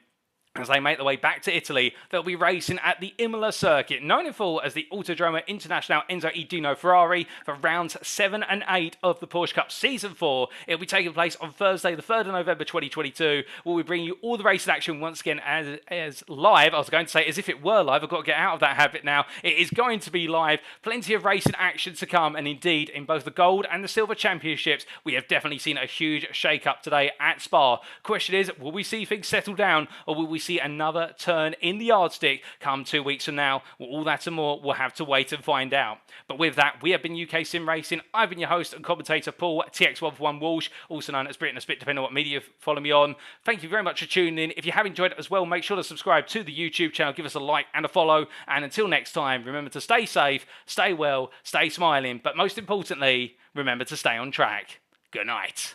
As they make their way back to Italy, they'll be racing at the Imola circuit, known in full as the Autodromo Internazionale Enzo E. Dino Ferrari, for rounds 7 and 8 of the Porsche Cup Season 4. It'll be taking place on Thursday, the 3rd of November 2022. We'll be bringing you all the racing action once again as live. I was going to say as if it were live. I've got to get out of that habit now. It is going to be live. Plenty of racing action to come, and indeed, in both the Gold and the Silver Championships, we have definitely seen a huge shake-up today at Spa. Question is, will we see things settle down, or will we see another turn in the yardstick come 2 weeks from now? Well, all that and more, we'll have to wait and find out. But with that, we have been UKSimRacing. I've been your host and commentator, Paul TX141 Walsh, also known as Britain a Spit, depending on what media you follow me on. Thank you very much for tuning in. If you have enjoyed it as well, make sure to subscribe to the YouTube channel, give us a like and a follow. And until next time, remember to stay safe, stay well, stay smiling, but most importantly, remember to stay on track. Good night.